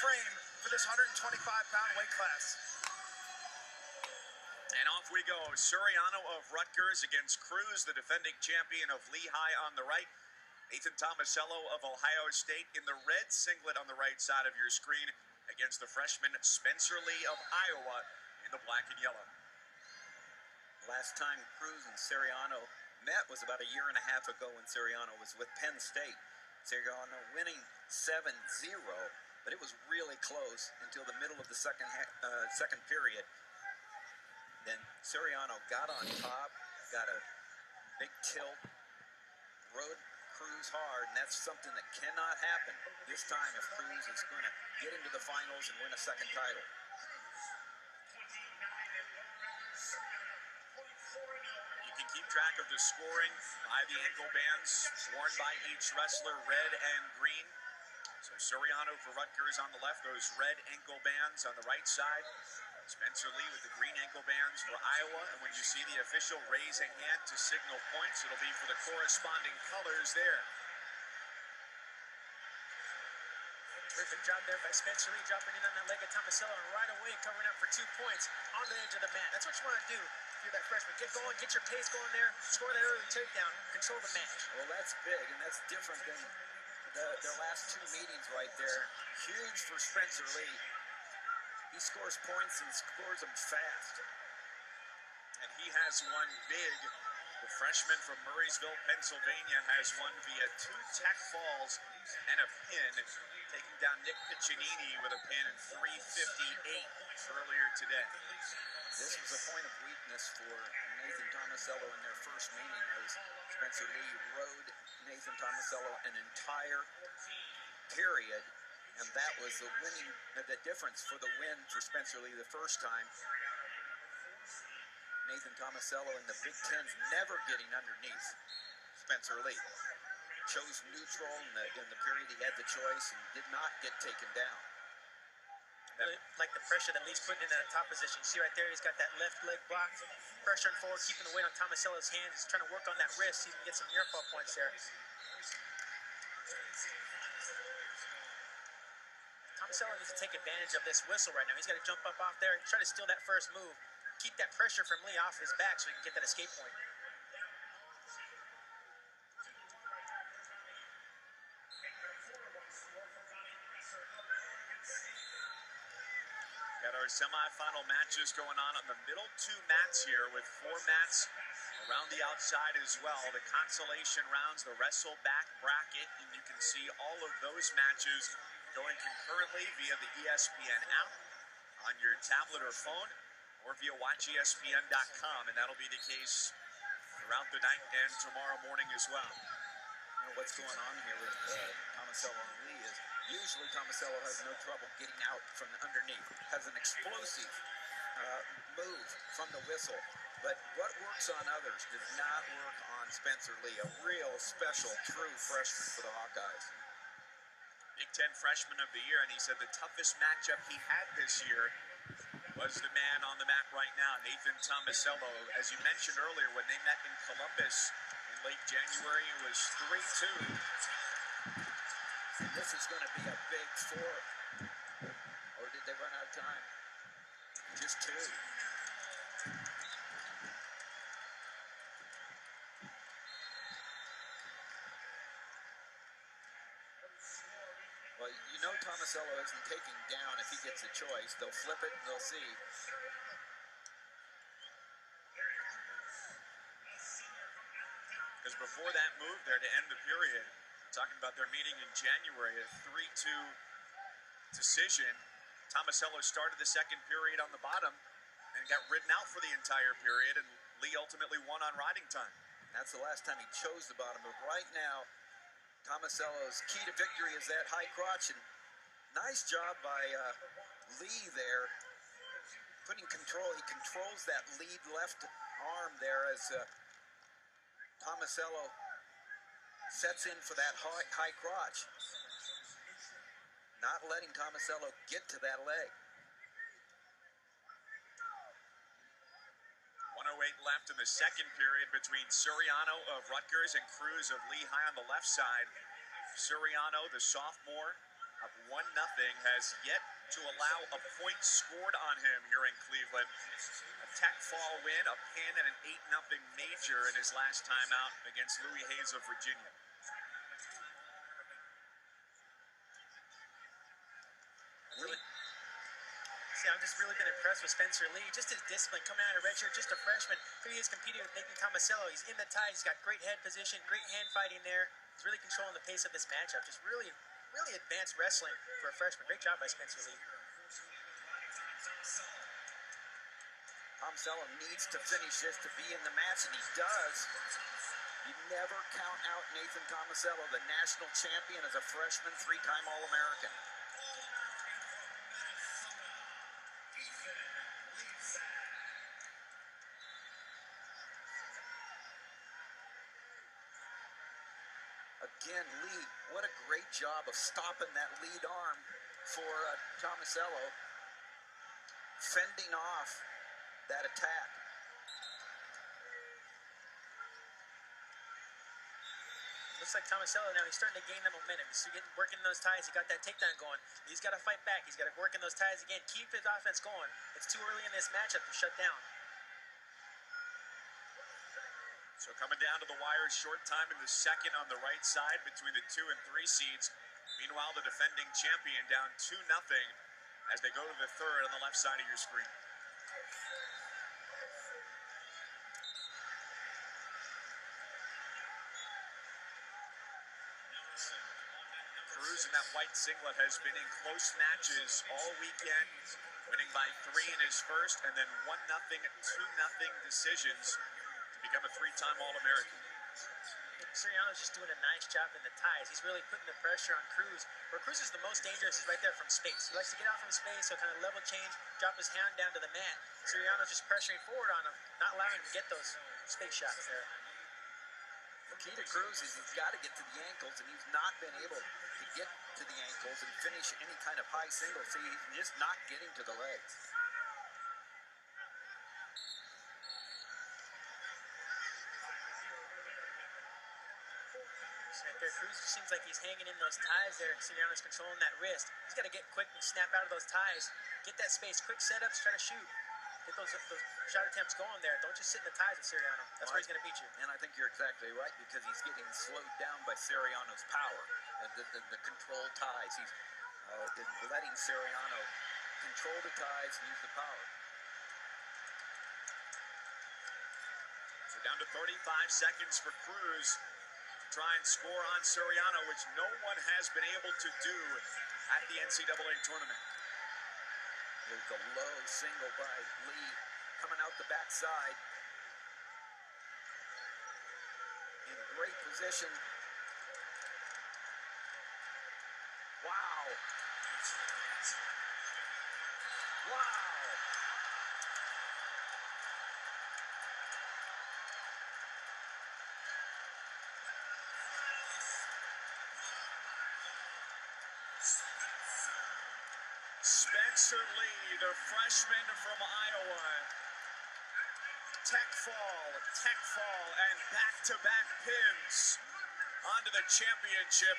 frame for this 125-pound weight class. And off we go. Suriano of Rutgers against Cruz, the defending champion of Lehigh on the right. Nathan Tomasello of Ohio State in the red singlet on the right side of your screen against the freshman Spencer Lee of Iowa in the black and yellow. Last time Cruz and Suriano met was about a year and a half ago when Suriano was with Penn State. Suriano winning 7-0, but it was really close until the middle of the second period. Then Suriano got on top, got a big tilt, rode Cruz hard, and that's something that cannot happen this time if Cruz is going to get into the finals and win a second title. You can keep track of the scoring by the ankle bands worn by each wrestler, red and green. So Suriano for Rutgers on the left, those red ankle bands on the right side. Spencer Lee with the green ankle bands for Iowa, and when you see the official raise a hand to signal points, it'll be for the corresponding colors there. Terrific job there by Spencer Lee, dropping in on that leg of Tomasello and right away covering up for 2 points on the edge of the mat. That's what you want to do if you're that freshman. Get going, get your pace going there, score that early takedown, control the match. Well, that's big, and that's different than their last 2 meetings right there. Huge for Spencer Lee. He scores points and scores them fast. And he has won big. The freshman from Murraysville, Pennsylvania, has won via 2 tech falls and a pin, taking down Nick Piccinini with a pin in 3:58 earlier today. This was a point of weakness for Nathan Tomasello in their first meeting, as Spencer Lee rode Nathan Tomasello an entire period. And that was the difference for the win for Spencer Lee the first time. Nathan Tomasello in the Big Ten's never getting underneath Spencer Lee. Chose neutral in the period he had the choice and did not get taken down. Really like the pressure that Lee's putting in that top position. See right there, he's got that left leg blocked, pressuring forward, keeping the weight on Tomasello's hands. He's trying to work on that wrist, see if he can get some near fall points there. Tomasello needs to take advantage of this whistle right now. He's got to jump up off there and try to steal that first move. Keep that pressure from Lee off his back so he can get that escape point. Got our semifinal matches going on the middle 2 mats here, with 4 mats around the outside as well. The consolation rounds, the wrestle back bracket, and you can see all of those matches going concurrently via the ESPN app on your tablet or phone, or via watchespn.com, and that'll be the case throughout the night and tomorrow morning as well. You know, what's going on here with Tomasello and Lee is usually Tomasello has no trouble getting out from underneath, has an explosive move from the whistle, but what works on others does not work on Spencer Lee, a real special, true freshman for the Hawkeyes. Big Ten Freshman of the Year, and he said the toughest matchup he had this year was the man on the mat right now, Nathan Tomasello. As you mentioned earlier, when they met in Columbus in late January, it was 3-2. And this is going to be a big 4. Or did they run out of time? Just 2. Well, you know Tomasello isn't taking down if he gets a choice. They'll flip it and they'll see. Because before that move there to end the period, talking about their meeting in January, a 3-2 decision. Tomasello started the second period on the bottom and got ridden out for the entire period, and Lee ultimately won on riding time. That's the last time he chose the bottom, but right now, Tomasello's key to victory is that high crotch, and nice job by Lee there, putting control. He controls that lead left arm there as Tomasello sets in for that high crotch, not letting Tomasello get to that leg. 1:08 left in the second period between Suriano of Rutgers and Cruz of Lehigh on the left side. Suriano, the sophomore, up 1-0, has yet to allow a point scored on him here in Cleveland. A tech fall win, a pin, and an 8-0 major in his last time out against Louis Hayes of Virginia. See, I've just really been impressed with Spencer Lee. Just his discipline coming out of redshirt, just a freshman. Here he is competing with Nathan Tomasello. He's in the ties. He's got great head position, great hand fighting there. He's really controlling the pace of this matchup. Just really advanced wrestling for a freshman. Great job by Spencer Lee. Tomasello needs to finish this to be in the match, and he does. You never count out Nathan Tomasello, the national champion as a freshman, 3-time All-American. Again, Lee, what a great job of stopping that lead arm for Tomasello, fending off that attack. Looks like Tomasello now, he's starting to gain that momentum. He's working those ties. He got that takedown going. He's got to fight back. He's got to work in those ties again. Keep his offense going. It's too early in this matchup to shut down. So coming down to the wire, short time in the second on the right side between the 2 and 3 seeds. Meanwhile, the defending champion down 2-0 as they go to the third on the left side of your screen. Cruz in that white singlet has been in close matches all weekend, winning by 3 in his first, and then 1-0, 2-0 decisions to become a 3-time All-American. Soriano's just doing a nice job in the ties. He's really putting the pressure on Cruz. Where Cruz is the most dangerous is right there from space. He likes to get out from space, so kind of level change, drop his hand down to the mat. Soriano's just pressuring forward on him, not allowing him to get those space shots there. The key to Cruz is he's got to get to the ankles, and he's not been able to get to the ankles and finish any kind of high single. See, he's just not getting to the legs. Right there, Cruz seems like he's hanging in those ties there. Soriano's controlling that wrist. He's got to get quick and snap out of those ties. Get that space, quick setups, try to shoot. Get those shot attempts going there. Don't just sit in the ties with Soriano. That's where he's going to beat you. And I think you're exactly right, because he's getting slowed down by Soriano's power. The controlled ties. He's letting Soriano control the ties and use the power. So down to 35 seconds for Cruz to try and score on Soriano, which no one has been able to do at the NCAA tournament. There's a low single by Lee coming out the backside. In great position. Wow. Wow. Spencer Lee, the freshman from Iowa. Tech fall, and back-to-back pins onto the championship.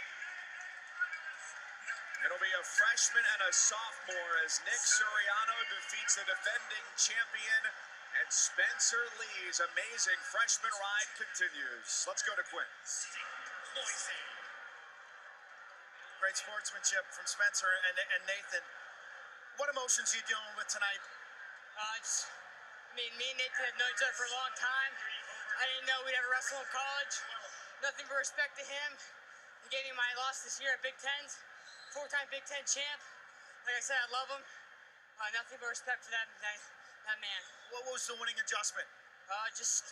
It'll be a freshman and a sophomore as Nick Soriano defeats the defending champion, and Spencer Lee's amazing freshman ride continues. Let's go to Quinn. Great sportsmanship from Spencer and Nathan. What emotions are you dealing with tonight? Me and Nathan have known each other for a long time. I didn't know we'd ever wrestle in college. Nothing but respect to him. He gave me my loss this year at Big Tens. 4-time Big Ten champ. Like I said, I love him. Nothing but respect to that man. What was the winning adjustment? Just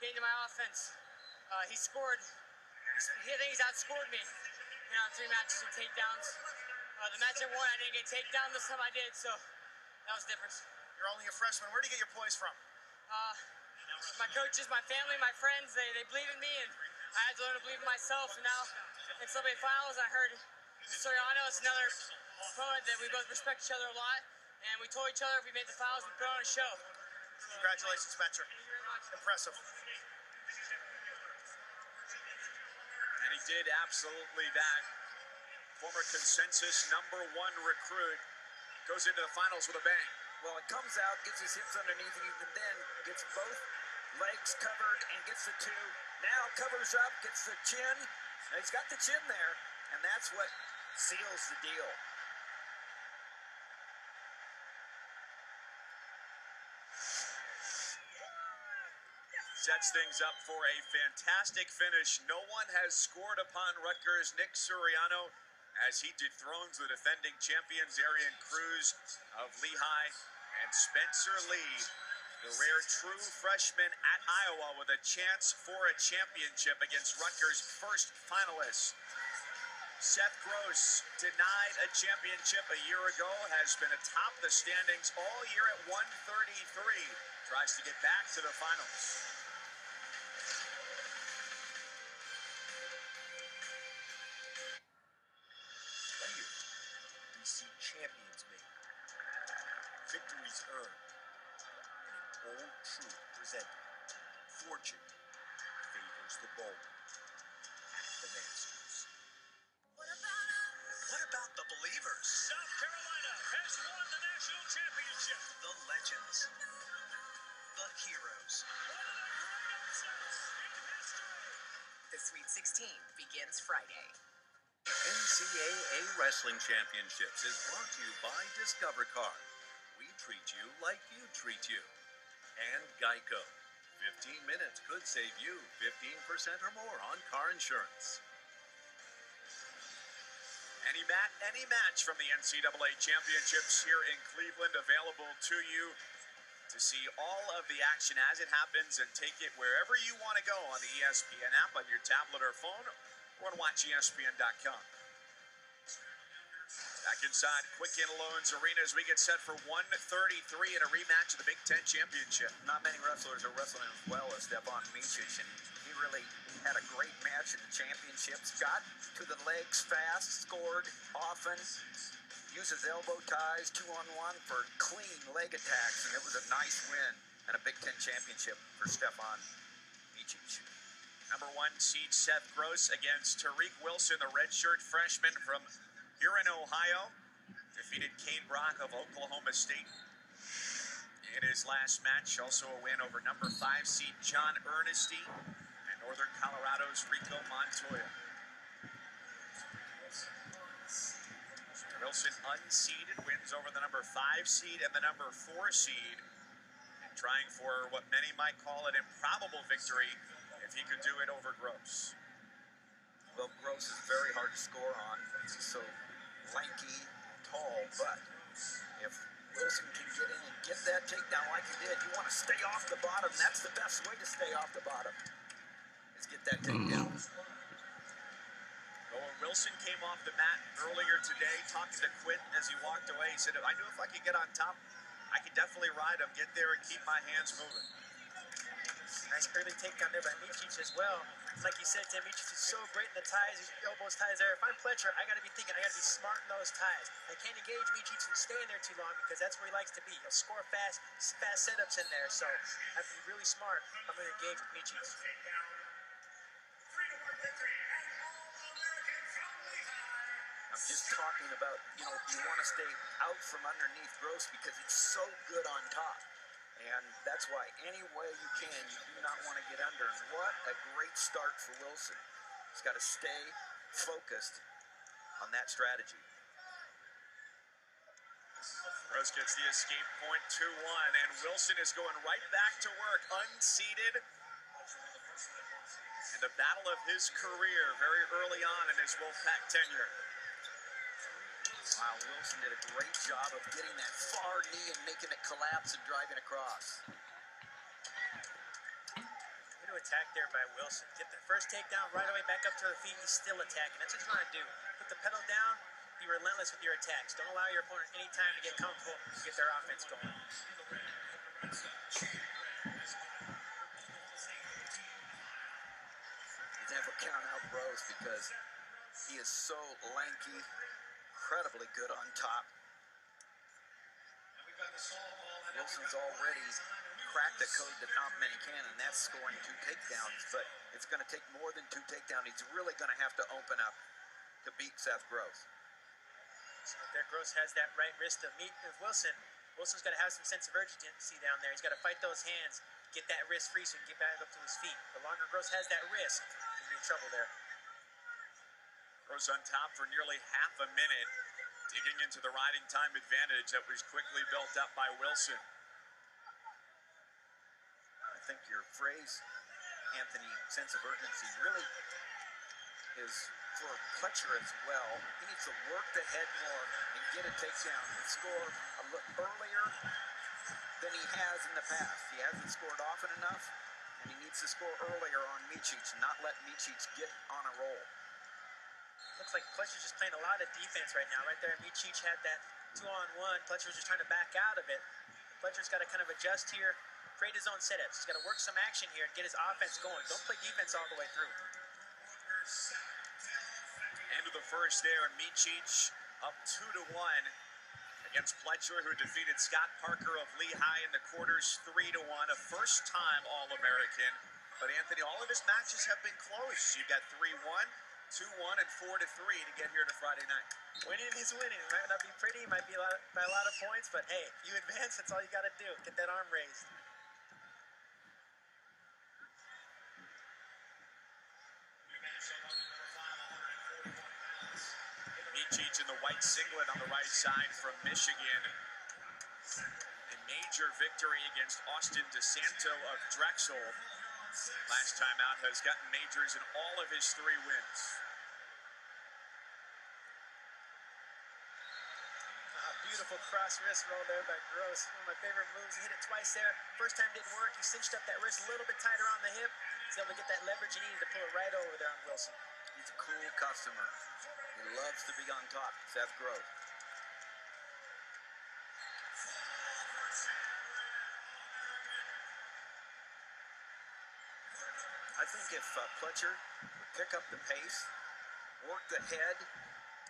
getting to my offense. He scored. I think he's outscored me. 3 matches and takedowns. The match I won, I didn't get takedown. This time I did, so that was the difference. You're only a freshman. Where do you get your poise from? My coaches, my family, my friends, they believe in me, and I had to learn to believe in myself. And now in semifinals, I heard Soriano is another opponent that we both respect each other a lot, and we told each other if we made the finals, we'd put on a show. Congratulations, Spencer. Impressive. And he did absolutely that. Former consensus #1 recruit goes into the finals with a bang. Well, it comes out, gets his hips underneath, and even then gets both legs covered and gets the two. Now covers up, gets the chin. Now he's got the chin there, and that's what seals the deal. Sets things up for a fantastic finish. No one has scored upon Rutgers' Nick Suriano as he dethrones the defending champions Arian Cruz of Lehigh and Spencer Lee, the rare true freshman at Iowa with a chance for a championship against Rutgers' first finalist. Seth Gross, denied a championship a year ago, has been atop the standings all year at 133. Tries to get back to the finals. Champions made, victories earned, and an old truth presented. Fortune favors the bold. The Masters. What about the believers? South Carolina has won the national championship. The legends. The heroes. One of the great upsets in history. The Sweet 16 begins Friday. NCAA Wrestling Championships is brought to you by Discover Car. We treat you like you treat you. And Geico. 15 minutes could save you 15% or more on car insurance. Any match from the NCAA Championships here in Cleveland available to you to see all of the action as it happens and take it wherever you want to go on the ESPN app on your tablet or phone or on watchespn.com. Back inside Quicken Loans Arena as we get set for 133 in a rematch of the Big Ten Championship. Not many wrestlers are wrestling as well as Stevan Micic, and he really had a great match in the championships. Got to the legs fast, scored often, uses elbow ties 2-on-1 for clean leg attacks, and it was a nice win and a Big Ten championship for Stevan Micic. #1 seed Seth Gross against Tariq Wilson, the redshirt freshman from here in Ohio. Defeated Kane Brock of Oklahoma State in his last match. Also a win over #5 seed John Ernesti and Northern Colorado's Rico Montoya. Wilson unseeded, wins over the #5 seed and the #4 seed, and trying for what many might call an improbable victory if he could do it over Gross. Well, Gross is very hard to score on. He's so lanky, tall, but if Wilson can get in and get that takedown like he did, you want to stay off the bottom. That's the best way to stay off the bottom, is get that takedown. Well, when Wilson came off the mat earlier today, talking to Quinn as he walked away, he said, I knew if I could get on top, I could definitely ride him, get there and keep my hands moving. Nice early takedown there by Micic as well. Like you said, Tim, Micic is so great in the ties, elbows, ties there. If I'm Pletcher, I got to be thinking, I got to be smart in those ties. I can't engage Micic and stay in there too long because that's where he likes to be. He'll score fast setups in there. So I have to be really smart. I'm going to engage with Micic. I'm just talking about, you want to stay out from underneath Gross because he's so good on top. And that's why any way you can, you do not want to get under. And what a great start for Wilson. He's got to stay focused on that strategy. Gross gets the escape point, 2-1, and Wilson is going right back to work, unseeded. In the battle of his career very early on in his Wolfpack tenure. Wow, Wilson did a great job of getting that far knee and making it collapse and driving across. Good attack there by Wilson. Get the first takedown right away, back up to the feet. He's still attacking. That's what you want to do. Put the pedal down, be relentless with your attacks. Don't allow your opponent any time to get comfortable, get their offense going. You never count out Gross because he is so lanky, incredibly good on top. Wilson's already cracked a code that not many can, and that's scoring 2 takedowns, but it's going to take more than 2 takedowns. He's really going to have to open up to beat Seth Gross. So there, Gross has that right wrist to meet with Wilson. Wilson's got to have some sense of urgency down there. He's got to fight those hands, get that wrist free so he can get back up to his feet. The longer Gross has that wrist, he's in trouble there. Gross on top for nearly half a minute, digging into the riding time advantage that was quickly built up by Wilson. I think your phrase, Anthony, sense of urgency, really is for Pletcher as well. He needs to work the head more and get a takedown and score a little earlier than he has in the past. He hasn't scored often enough, and he needs to score earlier on Micic, not let Micic get on a roll. Looks like Pletcher's just playing a lot of defense right now. Right there, Micic had that 2-on-1. Pletcher was just trying to back out of it. Pletcher's got to kind of adjust here, create his own setups. He's got to work some action here and get his offense going. Don't play defense all the way through. End of the first there, Micic up 2-1 against Pletcher, who defeated Scott Parker of Lehigh in the quarters 3-1, a first-time All-American. But Anthony, all of his matches have been close. You've got 3-1, 2-1, and 4-3 to get here to Friday night. Winning is winning. It might not be pretty, it might be by a lot of points, but hey, you advance, that's all you got to do. Get that arm raised. Micic in the white singlet on the right side from Michigan. A major victory against Austin DeSanto of Drexel. Last time out has gotten majors in all of his 3 wins. Beautiful cross wrist roll there by Gross. One of my favorite moves. He hit it twice there. First time didn't work. He cinched up that wrist a little bit tighter on the hip. He's able to get that leverage he needed to pull it right over there on Wilson. He's a cool customer. He loves to be on top, Seth Gross. I think if Pletcher would pick up the pace, work the head,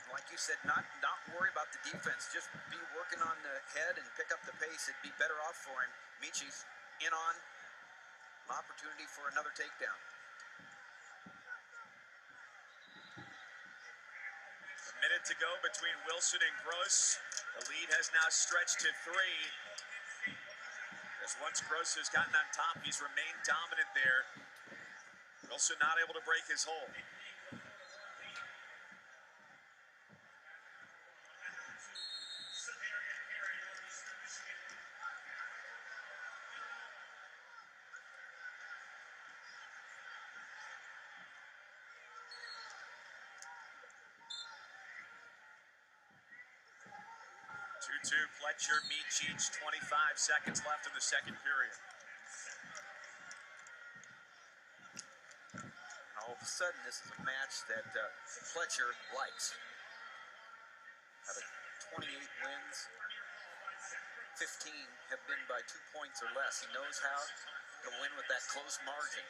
and like you said, not worry about the defense, just be working on the head and pick up the pace, it'd be better off for him. Micic's in on an opportunity for another takedown. A minute to go between Wilson and Gross. The lead has now stretched to 3. As once Gross has gotten on top, he's remained dominant there. Wilson not able to break his hold. 2-2, Pletcher, Micic, 25 seconds left in the second period. And all of a sudden, this is a match that Pletcher likes. Out of 28 wins, 15 have been by 2 points or less. He knows how to win with that close margin.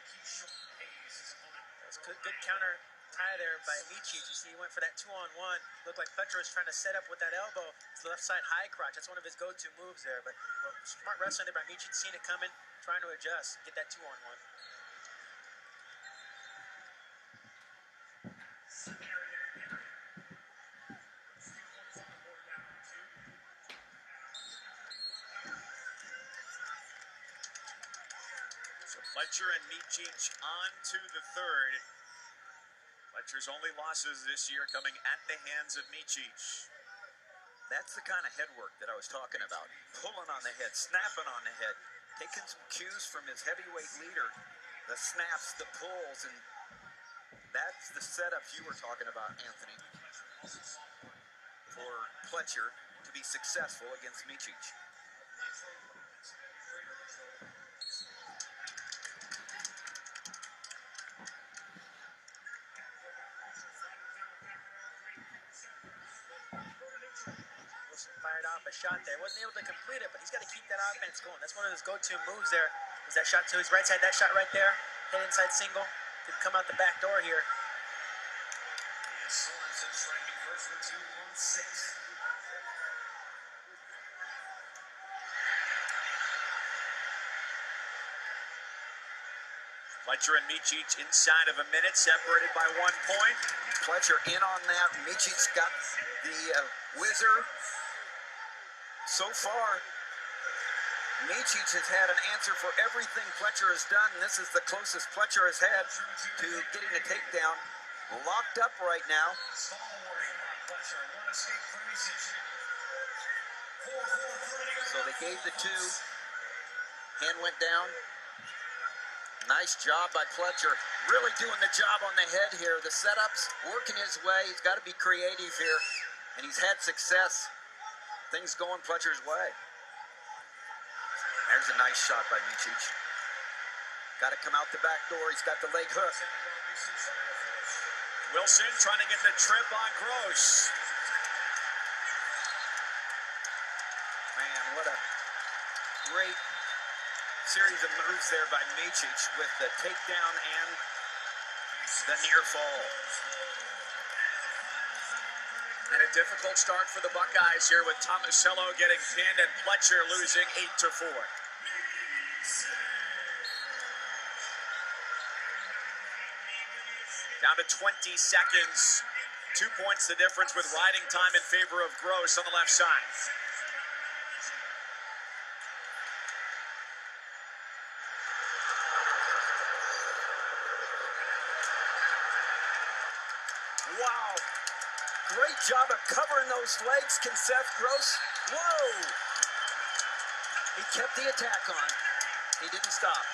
That's good counter tie there by Micic. You see he went for that 2-on-1. Looked like Pletcher was trying to set up with that elbow. It's the left side high crotch. That's one of his go-to moves there. But smart wrestling there by Micic, seen it coming, trying to adjust, get that 2-on-1. So Pletcher and Micic on to the third. Pletcher's only losses this year coming at the hands of Micic. That's the kind of head work that I was talking about. Pulling on the head, snapping on the head, taking some cues from his heavyweight leader. The snaps, the pulls, and that's the setup you were talking about, Anthony, for Pletcher to be successful against Micic. Fired off a shot there. Wasn't able to complete it, but he's got to keep that offense going. That's one of his go-to moves there. Is that shot to his right side? That shot right there. Head inside single. Could come out the back door here. Fletcher and Micic inside of a minute, separated by 1 point. Fletcher in on that. Micic's got the whizzer. So far, Micic has had an answer for everything Fletcher has done, and this is the closest Fletcher has had to getting a takedown. Locked up right now. So they gave the two. Hand went down. Nice job by Fletcher. Really doing the job on the head here. The setups working his way. He's got to be creative here, and he's had success. Things going Fletcher's way. There's a nice shot by Micic. Got to come out the back door. He's got the leg hook. Wilson trying to get the trip on Gross. Man, what a great series of moves there by Micic with the takedown and the near fall. And a difficult start for the Buckeyes here with Tomasello getting pinned and Fletcher losing 8-4. Down to 20 seconds. 2 points the difference with riding time in favor of Gross on the left side. Wow. Great job of covering those legs, can Seth Gross. Whoa! He kept the attack on. He didn't stop.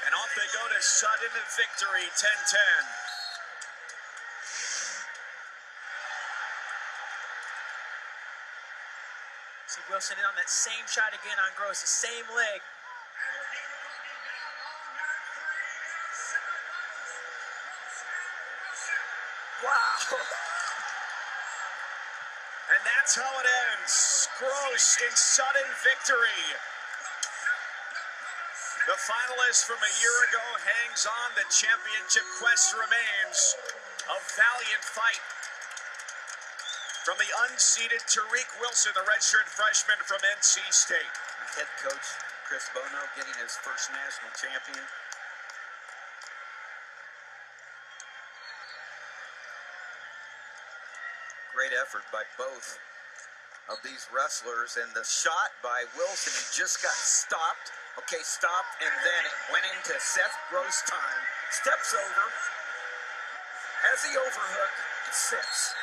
And off they go to sudden victory, 10-10. See Wilson in on that same shot again on Gross, the same leg. Wow. And that's how it ends. Gross in sudden victory. The finalist from a year ago hangs on. The championship quest remains. A valiant fight from the unseeded Tariq Wilson, the redshirt freshman from NC State. Head coach Chris Bono getting his first national champion. Great effort by both of these wrestlers, and the shot by Wilson, he just got stopped. Okay, stopped, and then it went into Seth Gross time. Steps over, has the overhook, and sits.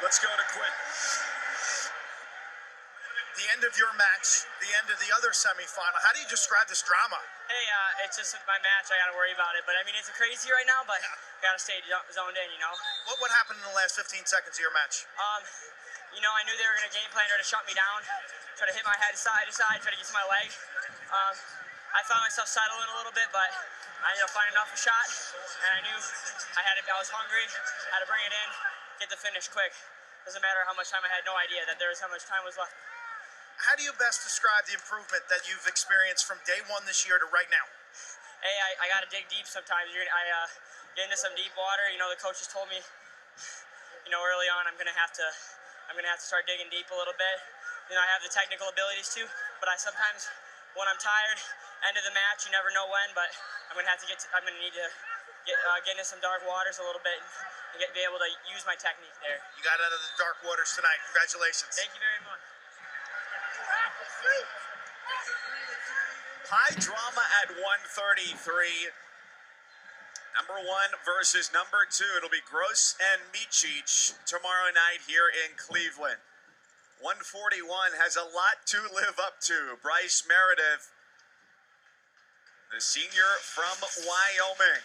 Let's go to Quinn. The end of your match, the end of the other semifinal. How do you describe this drama? Hey, it's just my match. I got to worry about it. But, I mean, it's crazy right now, but got to stay zoned in, you know? What happened in the last 15 seconds of your match? You know, I knew they were going to game plan, try to shut me down, try to hit my head side to side, try to get to my leg. I found myself settling a little bit, but I ended up finding off a shot, and I knew I was hungry, had to bring it in, get the finish quick. Doesn't matter how much time I had, no idea that there was how much time was left. How do you best describe the improvement that you've experienced from day one this year to right now? Hey, I got to dig deep sometimes. I get into some deep water. You know, the coaches told me, you know, early on I'm gonna have to start digging deep a little bit. You know, I have the technical abilities too, but sometimes when I'm tired, end of the match, you never know when, but I'm gonna need to get into some dark waters a little bit and be able to use my technique there. You got out of the dark waters tonight. Congratulations. Thank you very much. High drama at 133. Number 1 versus number 2. It'll be Gross and Micic tomorrow night here in Cleveland. 141 has a lot to live up to. Bryce Meredith, the senior from Wyoming,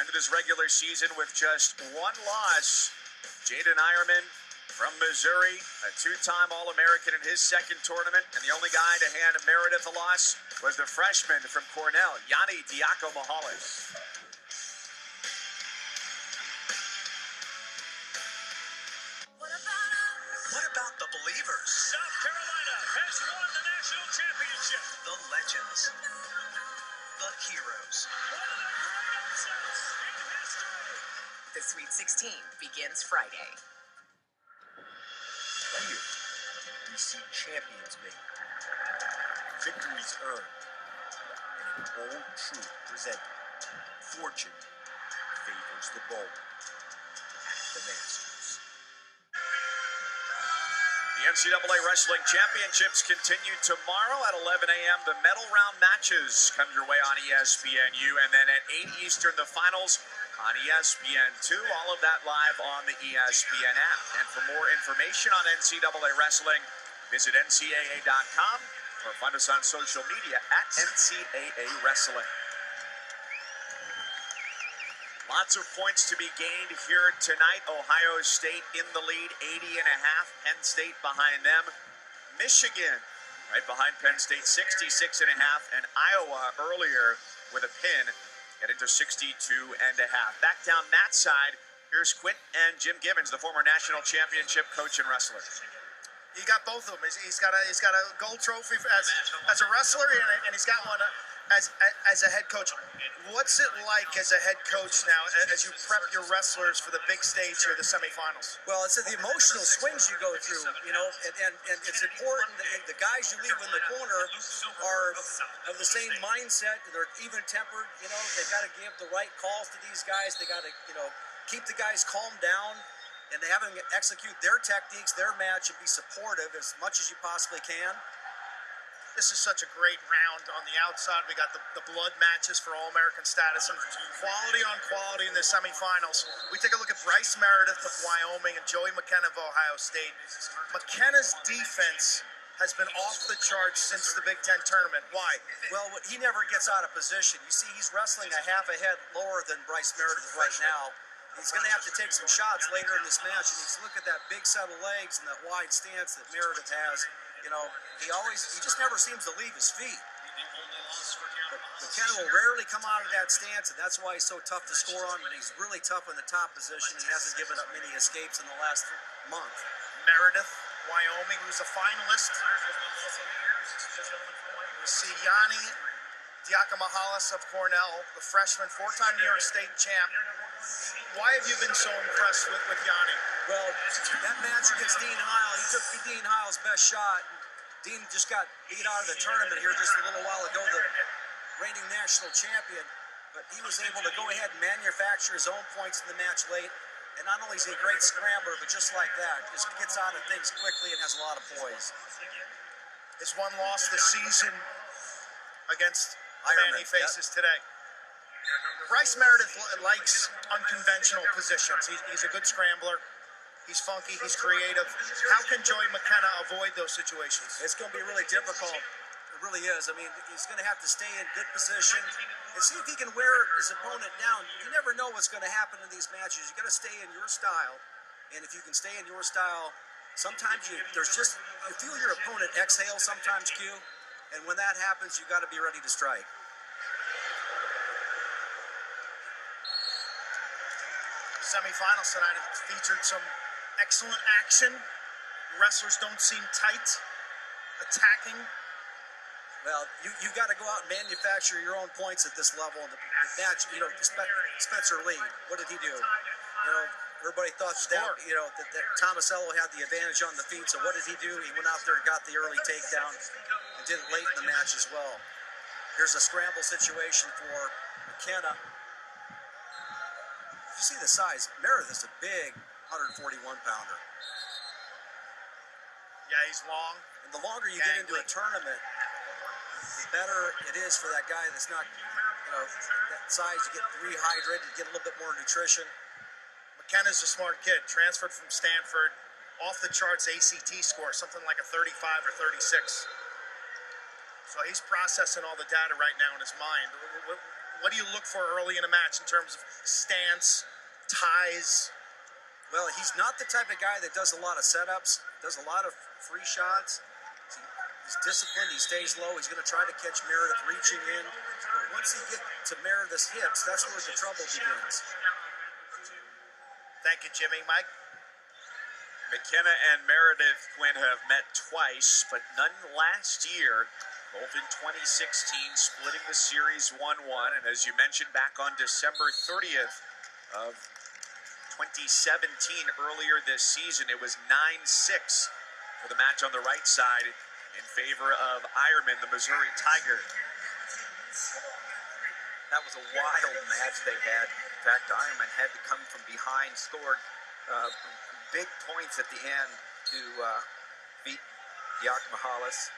ended his regular season with just 1 loss. Jaden Ironman from Missouri, a 2-time All-American in his second tournament, and the only guy to hand Meredith a loss was the freshman from Cornell, Yanni Diaco-Mohales. What about the believers? South Carolina has won the national championship. The legends. The heroes. One of the great upsets in history. The Sweet 16 begins Friday. Here, we see champions made. victories earned, and an old truth presented. Fortune favors the bold. The Masters. The NCAA Wrestling Championships continue tomorrow at 11 a.m. The medal round matches come your way on ESPNU, and then at 8 Eastern, the finals on ESPN2. All of that live on the ESPN app. And for more information on NCAA Wrestling, visit ncaa.com or find us on social media at NCAA Wrestling. Lots of points to be gained here tonight. Ohio State in the lead, 80.5. Penn State behind them. Michigan right behind Penn State, 66.5. And Iowa earlier with a pin, getting to 62.5. Back down that side, here's Quint and Jim Gibbons, the former national championship coach and wrestler. He got both of them. He's got a gold trophy as a wrestler, and he's got one as a head coach. What's it like as a head coach now, as you prep your wrestlers for the big stage here, the semifinals? Well, it's the emotional swings you go through, and it's important that the guys you leave in the corner are of the same mindset. They're even-tempered. They've got to give the right calls to these guys. They got to, keep the guys calmed down, and they have them execute their techniques, their match, and be supportive as much as you possibly can. This is such a great round on the outside. We got the blood matches for All-American status and quality on quality in the semifinals. We take a look at Bryce Meredith of Wyoming and Joey McKenna of Ohio State. McKenna's defense has been off the charts since the Big Ten tournament. Why? Well, he never gets out of position. You see, he's wrestling a half a head lower than Bryce Meredith right now. He's going to have to take some shots later in this match, and he's look at that big set of legs and that wide stance that Meredith has. He just never seems to leave his feet. But McKenna will rarely come out of that stance, and that's why he's so tough to score on. But he's really tough in the top position. He hasn't given up many escapes in the last month. Meredith, Wyoming, who's a finalist. We see Yanni Diakomahalis of Cornell, the freshman, four-time New York State champ. Why have you been so impressed with Yanni? Well, that match against Dean Heil, he took Dean Heil's best shot. Dean just got beat out of the tournament here just a little while ago, the reigning national champion. But he was able to go ahead and manufacture his own points in the match late. And not only is he a great scrambler, but just like that, just gets out of things quickly and has a lot of poise. His one loss this season against the man he faces today. Bryce Meredith likes unconventional positions. He's a good scrambler. He's funky. He's creative. How can Joey McKenna avoid those situations? It's going to be really difficult. It really is. I mean, he's going to have to stay in good position and see if he can wear his opponent down. You never know what's going to happen in these matches. You got to stay in your style, and if you can stay in your style, sometimes you feel your opponent exhale sometimes, Q, and when that happens, you got to be ready to strike. Semifinals tonight have featured some excellent action. Wrestlers don't seem tight, attacking. Well, you've got to go out and manufacture your own points at this level. The match, Spencer Lee, what did he do? Everybody thought that Tomasello had the advantage on the feet, so what did he do? He went out there and got the early takedown and did it late in the match as well. Here's a scramble situation for McKenna. You see the size. Meredith is a big 141-pounder. Yeah, he's long. And the longer you get into a tournament, the better it is for that guy that's not, that size. You get rehydrated, you get a little bit more nutrition. McKenna's a smart kid. Transferred from Stanford. Off the charts ACT score, something like a 35 or 36. So he's processing all the data right now in his mind. What do you look for early in a match in terms of stance, ties? Well, he's not the type of guy that does a lot of setups, does a lot of free shots. He's disciplined, he stays low. He's going to try to catch Meredith reaching in. But once he gets to Meredith's hips, that's where the trouble begins. Thank you, Jimmy. Mike? McKenna and Meredith, Quinn, have met twice, but none last year. Both in 2016, splitting the series 1-1. And as you mentioned, back on December 30th of 2017, earlier this season, it was 9-6 for the match on the right side in favor of Ironman, the Missouri Tiger. That was a wild match they had. In fact, Ironman had to come from behind, scored big points at the end to beat Yakima Hollis.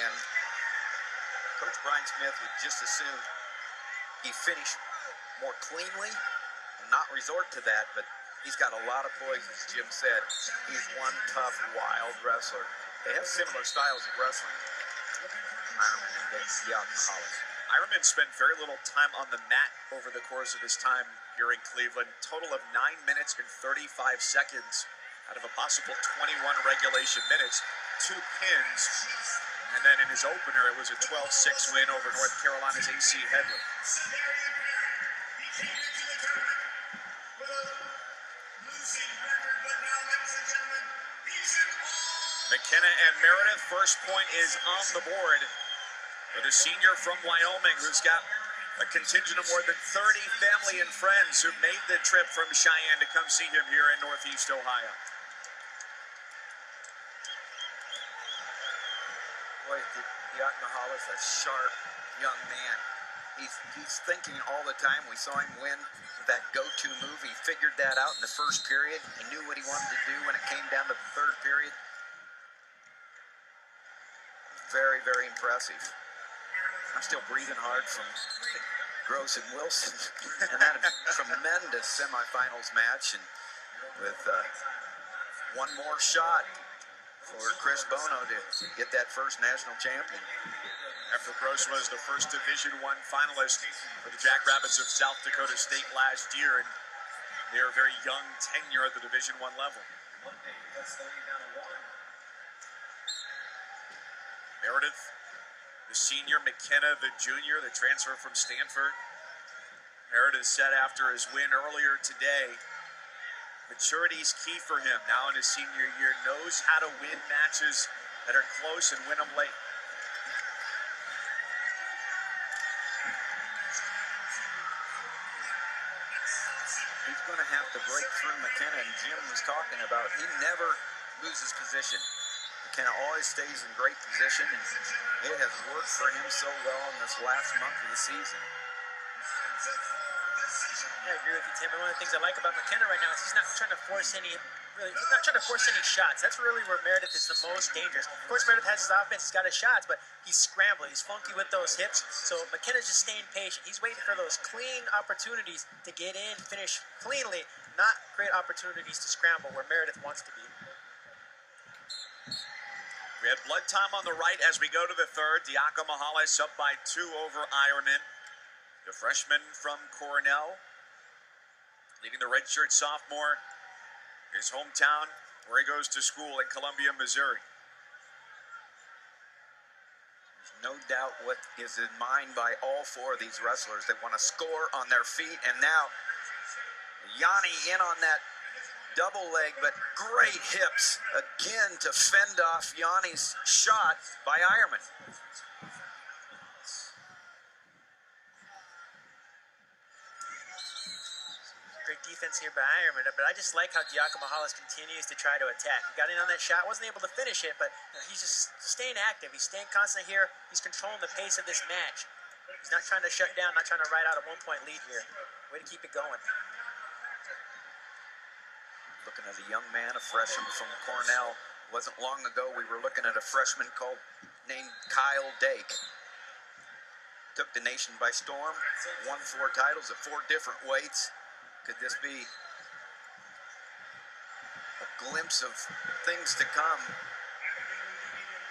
And Coach Brian Smith would just as soon he finish more cleanly and not resort to that, but he's got a lot of poise, as Jim said. He's one tough, wild wrestler. They have similar styles of wrestling, Ironman and Yakima Hollis. Ironman spent very little time on the mat over the course of his time here in Cleveland. Total of 9 minutes and 35 seconds out of a possible 21 regulation minutes. 2 pins. And then in his opener, it was a 12-6 win over North Carolina's A.C. Headley. McKenna and Meredith, first point is on the board for the senior from Wyoming, who's got a contingent of more than 30 family and friends who made the trip from Cheyenne to come see him here in Northeast Ohio. Boy, Yakima Hollis, a sharp young man. He's thinking all the time. We saw him win that go-to move. He figured that out in the first period. He knew what he wanted to do when it came down to the third period. Very, very impressive. I'm still breathing hard from Gross and Wilson. And that tremendous semifinals match. And with one more shot for Chris Bono to get that first national champion. After Gross was the first Division I finalist for the Jackrabbits of South Dakota State last year, and their very young tenure at the Division I level. Meredith, the senior, McKenna, the junior, the transfer from Stanford. Meredith said after his win earlier today, maturity is key for him now in his senior year, knows how to win matches that are close and win them late. He's going to have to break through McKenna, and Jim was talking about he never loses position. McKenna always stays in great position, and it has worked for him so well in this last month of the season. I agree with you, Tim. And one of the things I like about McKenna right now is he's not trying to force any shots. That's really where Meredith is the most dangerous. Of course, Meredith has his offense, he's got his shots, but he's scrambling. He's funky with those hips. So McKenna's just staying patient. He's waiting for those clean opportunities to get in, finish cleanly, not create opportunities to scramble where Meredith wants to be. We had blood time on the right as we go to the third. Yakima Hollis up by 2 over Ironman. The freshman from Cornell, leading the redshirt sophomore, his hometown where he goes to school in Columbia, Missouri. There's no doubt what is in mind by all 4 of these wrestlers. They want to score on their feet, and now Yanni in on that double leg, but great hips again to fend off Yanni's shot by Ironman. Great defense here by Ironman, but I just like how Yakima Hollis continues to try to attack. He got in on that shot, wasn't able to finish it, but he's just staying active. He's staying constant here. He's controlling the pace of this match. He's not trying to shut down, not trying to ride out a 1-point lead here. Way to keep it going. Looking at a young man, a freshman from Cornell. Wasn't long ago we were looking at a freshman named Kyle Dake. Took the nation by storm, won 4 titles at 4 different weights. Could this be a glimpse of things to come?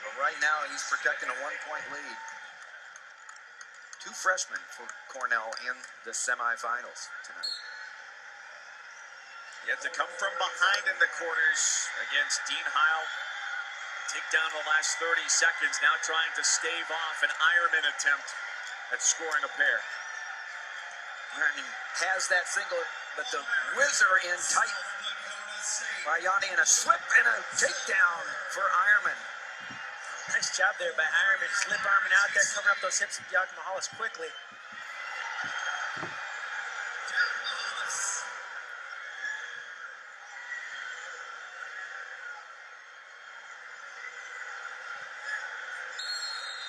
But right now he's protecting a 1-point lead. 2 freshmen for Cornell in the semifinals tonight. He had to come from behind in the quarters against Dean Heil. Take down the last 30 seconds, now trying to stave off an Ironman attempt at scoring a pair. Ironman has that single, but the whizzer in tight by Yanni, and a slip and a takedown for Ironman. Nice job there by Ironman, slip arming out there, covering up those hips of Yakima Hollis quickly.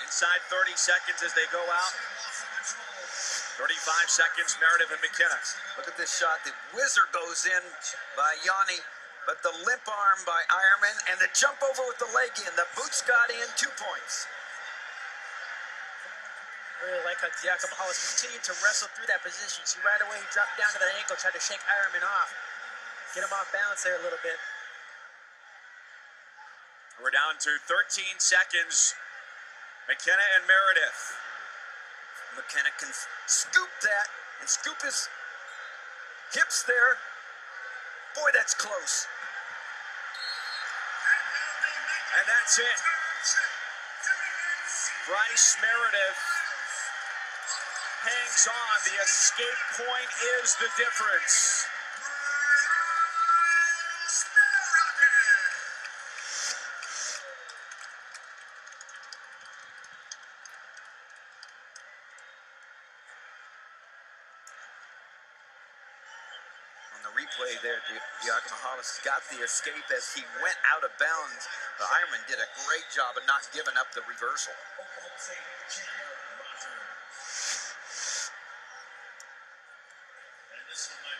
Inside 30 seconds as they go out. 35 seconds, Meredith and McKenna. Look at this shot. The whizzer goes in by Yanni, but the limp arm by Ironman, and the jump over with the leg in. The boots got in, 2 points. I really like how Diaco Mahalis continued to wrestle through that position. See, right away, he dropped down to that ankle, tried to shake Ironman off. Get him off balance there a little bit. We're down to 13 seconds. McKenna and Meredith. McKenna can scoop that and scoop his hips there. Boy, that's close. And that's it. Bryce Meredith hangs on. The escape point is the difference. On the replay there, Diaco Mahalis got the escape as he went out of bounds. The Ironman did a great job of not giving up the reversal.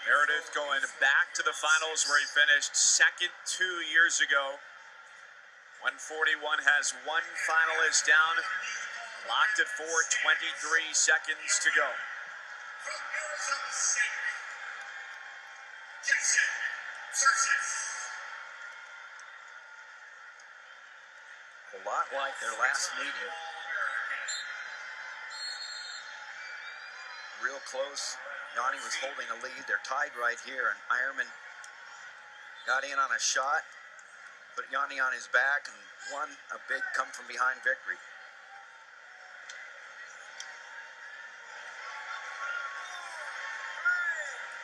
Meredith going back to the finals where he finished second 2 years ago. 141 has one finalist down. Locked at 4, 23 seconds to go. A lot like their last meeting. Real close. Yanni was holding a lead. They're tied right here, and Ironman got in on a shot, put Yanni on his back, and won a big come-from-behind victory.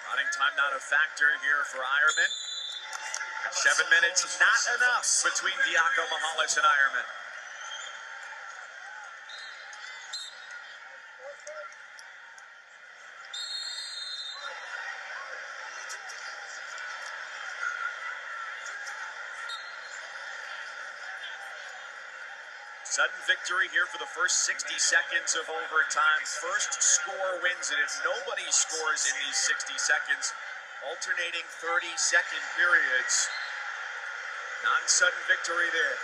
Running time not a factor here for Ironman. 7 minutes, not enough between Diaco Mahalis and Ironman. Sudden victory here for the first 60 seconds of overtime. First score wins it. If nobody scores in these 60 seconds, alternating 30-second periods. Non-sudden victory there.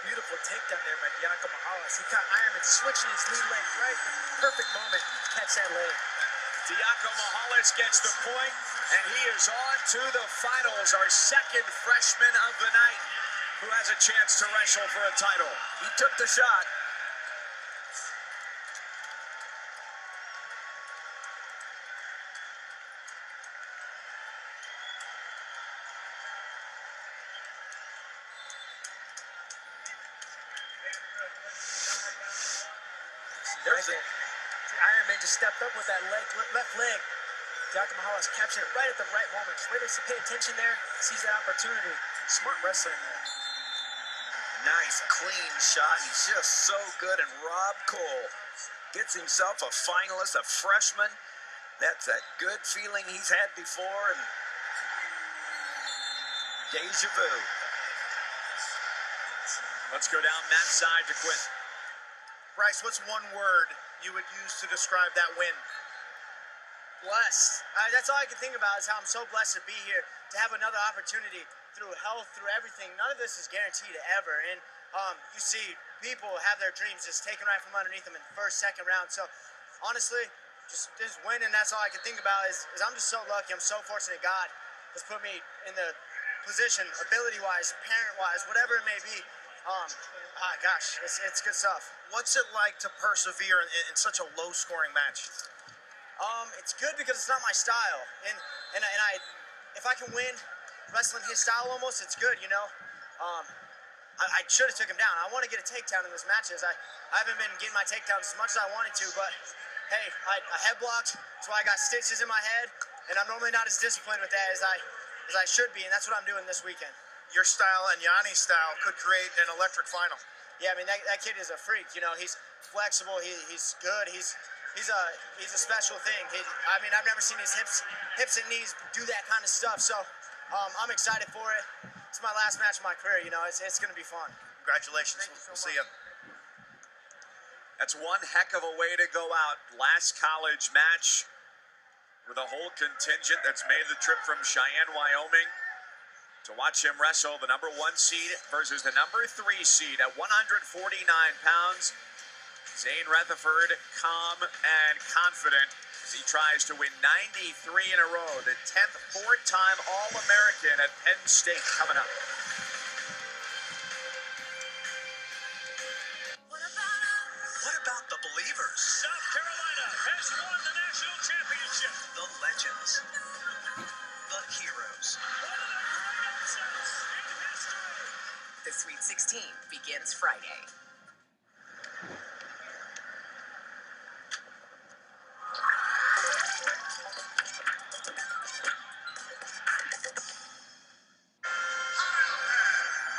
Beautiful takedown there by Diaco Mahalis. He caught Ironman switching his lead leg right at the perfect moment to catch that leg. Diaco Mahalis gets the point, and he is on to the finals. Our second freshman of the night who has a chance to wrestle for a title. He took the shot. There's it. Ironman just stepped up with that leg, left leg. Diaco Mahalis captured it right at the right moment. Just ready to pay attention there, sees that opportunity. Smart wrestling there. Nice, clean shot. He's just so good. And Rob Cole gets himself a finalist, a freshman. That's that good feeling he's had before. And deja vu. Let's go down Matt's side to Quinn. Bryce, what's one word you would use to describe that win? Blessed. That's all I can think about is how I'm so blessed to be here, to have another opportunity through health, through everything. None of this is guaranteed ever. And you see people have their dreams just taken right from underneath them in the first, second round. So honestly, just winning, that's all I can think about is I'm just so lucky. I'm so fortunate God has put me in the position, ability-wise, parent-wise, whatever it may be. Gosh, it's good stuff. What's it like to persevere in such a low-scoring match? It's good because it's not my style, and if I can win wrestling his style almost, it's good, you know. I should have took him down. I want to get a takedown in those matches. I haven't been getting my takedowns as much as I wanted to, but hey, I head blocked. That's why I got stitches in my head, and I'm normally not as disciplined with that as I should be, and that's what I'm doing this weekend. Your style and Yanni's style could create an electric final. Yeah, I mean that kid is a freak. You know, he's flexible. He's good. He's a special thing. I've never seen his hips and knees do that kind of stuff. So I'm excited for it. It's my last match of my career. You know, it's going to be fun. Congratulations. We'll see you. That's one heck of a way to go out. Last college match with a whole contingent that's made the trip from Cheyenne, Wyoming, to watch him wrestle the number 1 seed versus the number 3 seed at 149 pounds. Zane Rutherford, calm and confident as he tries to win 93 in a row. The 10th four-time All-American at Penn State coming up. What about the believers? South Carolina has won the national championship. The legends. The heroes. One of the great upsets in history. The Sweet 16 begins Friday.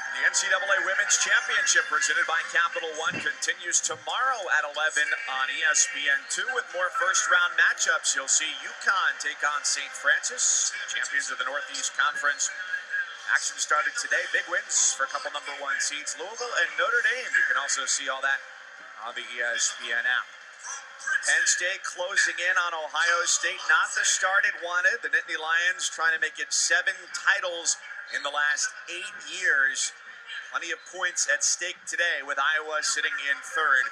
The NCAA Women's Championship presented by Capital One continues tomorrow at 11 on ESPN2 with more first-round matchups. You'll see UConn take on St. Francis, champions of the Northeast Conference. Action started today. Big wins for a couple number 1 seeds, Louisville and Notre Dame. You can also see all that on the ESPN app. Penn State closing in on Ohio State. Not the start it wanted. The Nittany Lions trying to make it 7 titles in the last 8 years. Plenty of points at stake today with Iowa sitting in 3rd.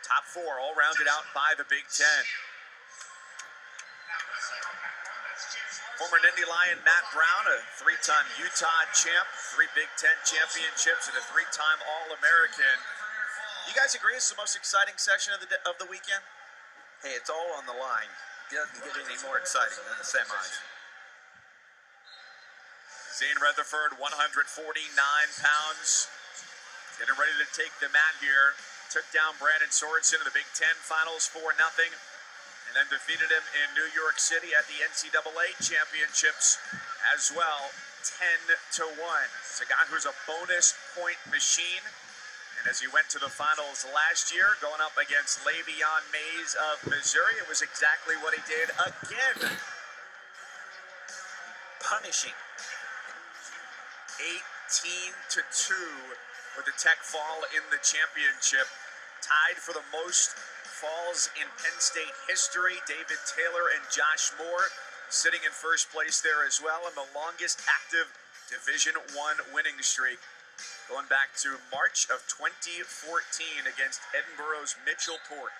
Top 4 all rounded out by the Big Ten. Former Nittany Lion Matt Brown, a 3-time Utah champ, 3 Big Ten championships, and a 3-time All-American. You guys agree it's the most exciting session of the weekend? Hey, it's all on the line. It doesn't get any more exciting than the semis. Zane Rutherford, 149 pounds, getting ready to take the mat here. Took down Brandon Sorensen in the Big Ten Finals 4-0, and then defeated him in New York City at the NCAA Championships as well, 10-1. It's a guy who's a bonus point machine, and as he went to the finals last year, going up against Le'Veon Mays of Missouri, it was exactly what he did again. Punishing. 18-2 with the Tech fall in the championship. Tied for the most falls in Penn State history. David Taylor and Josh Moore sitting in first place there as well, and the longest active Division I winning streak going back to March of 2014 against Edinburgh's Mitchell Port.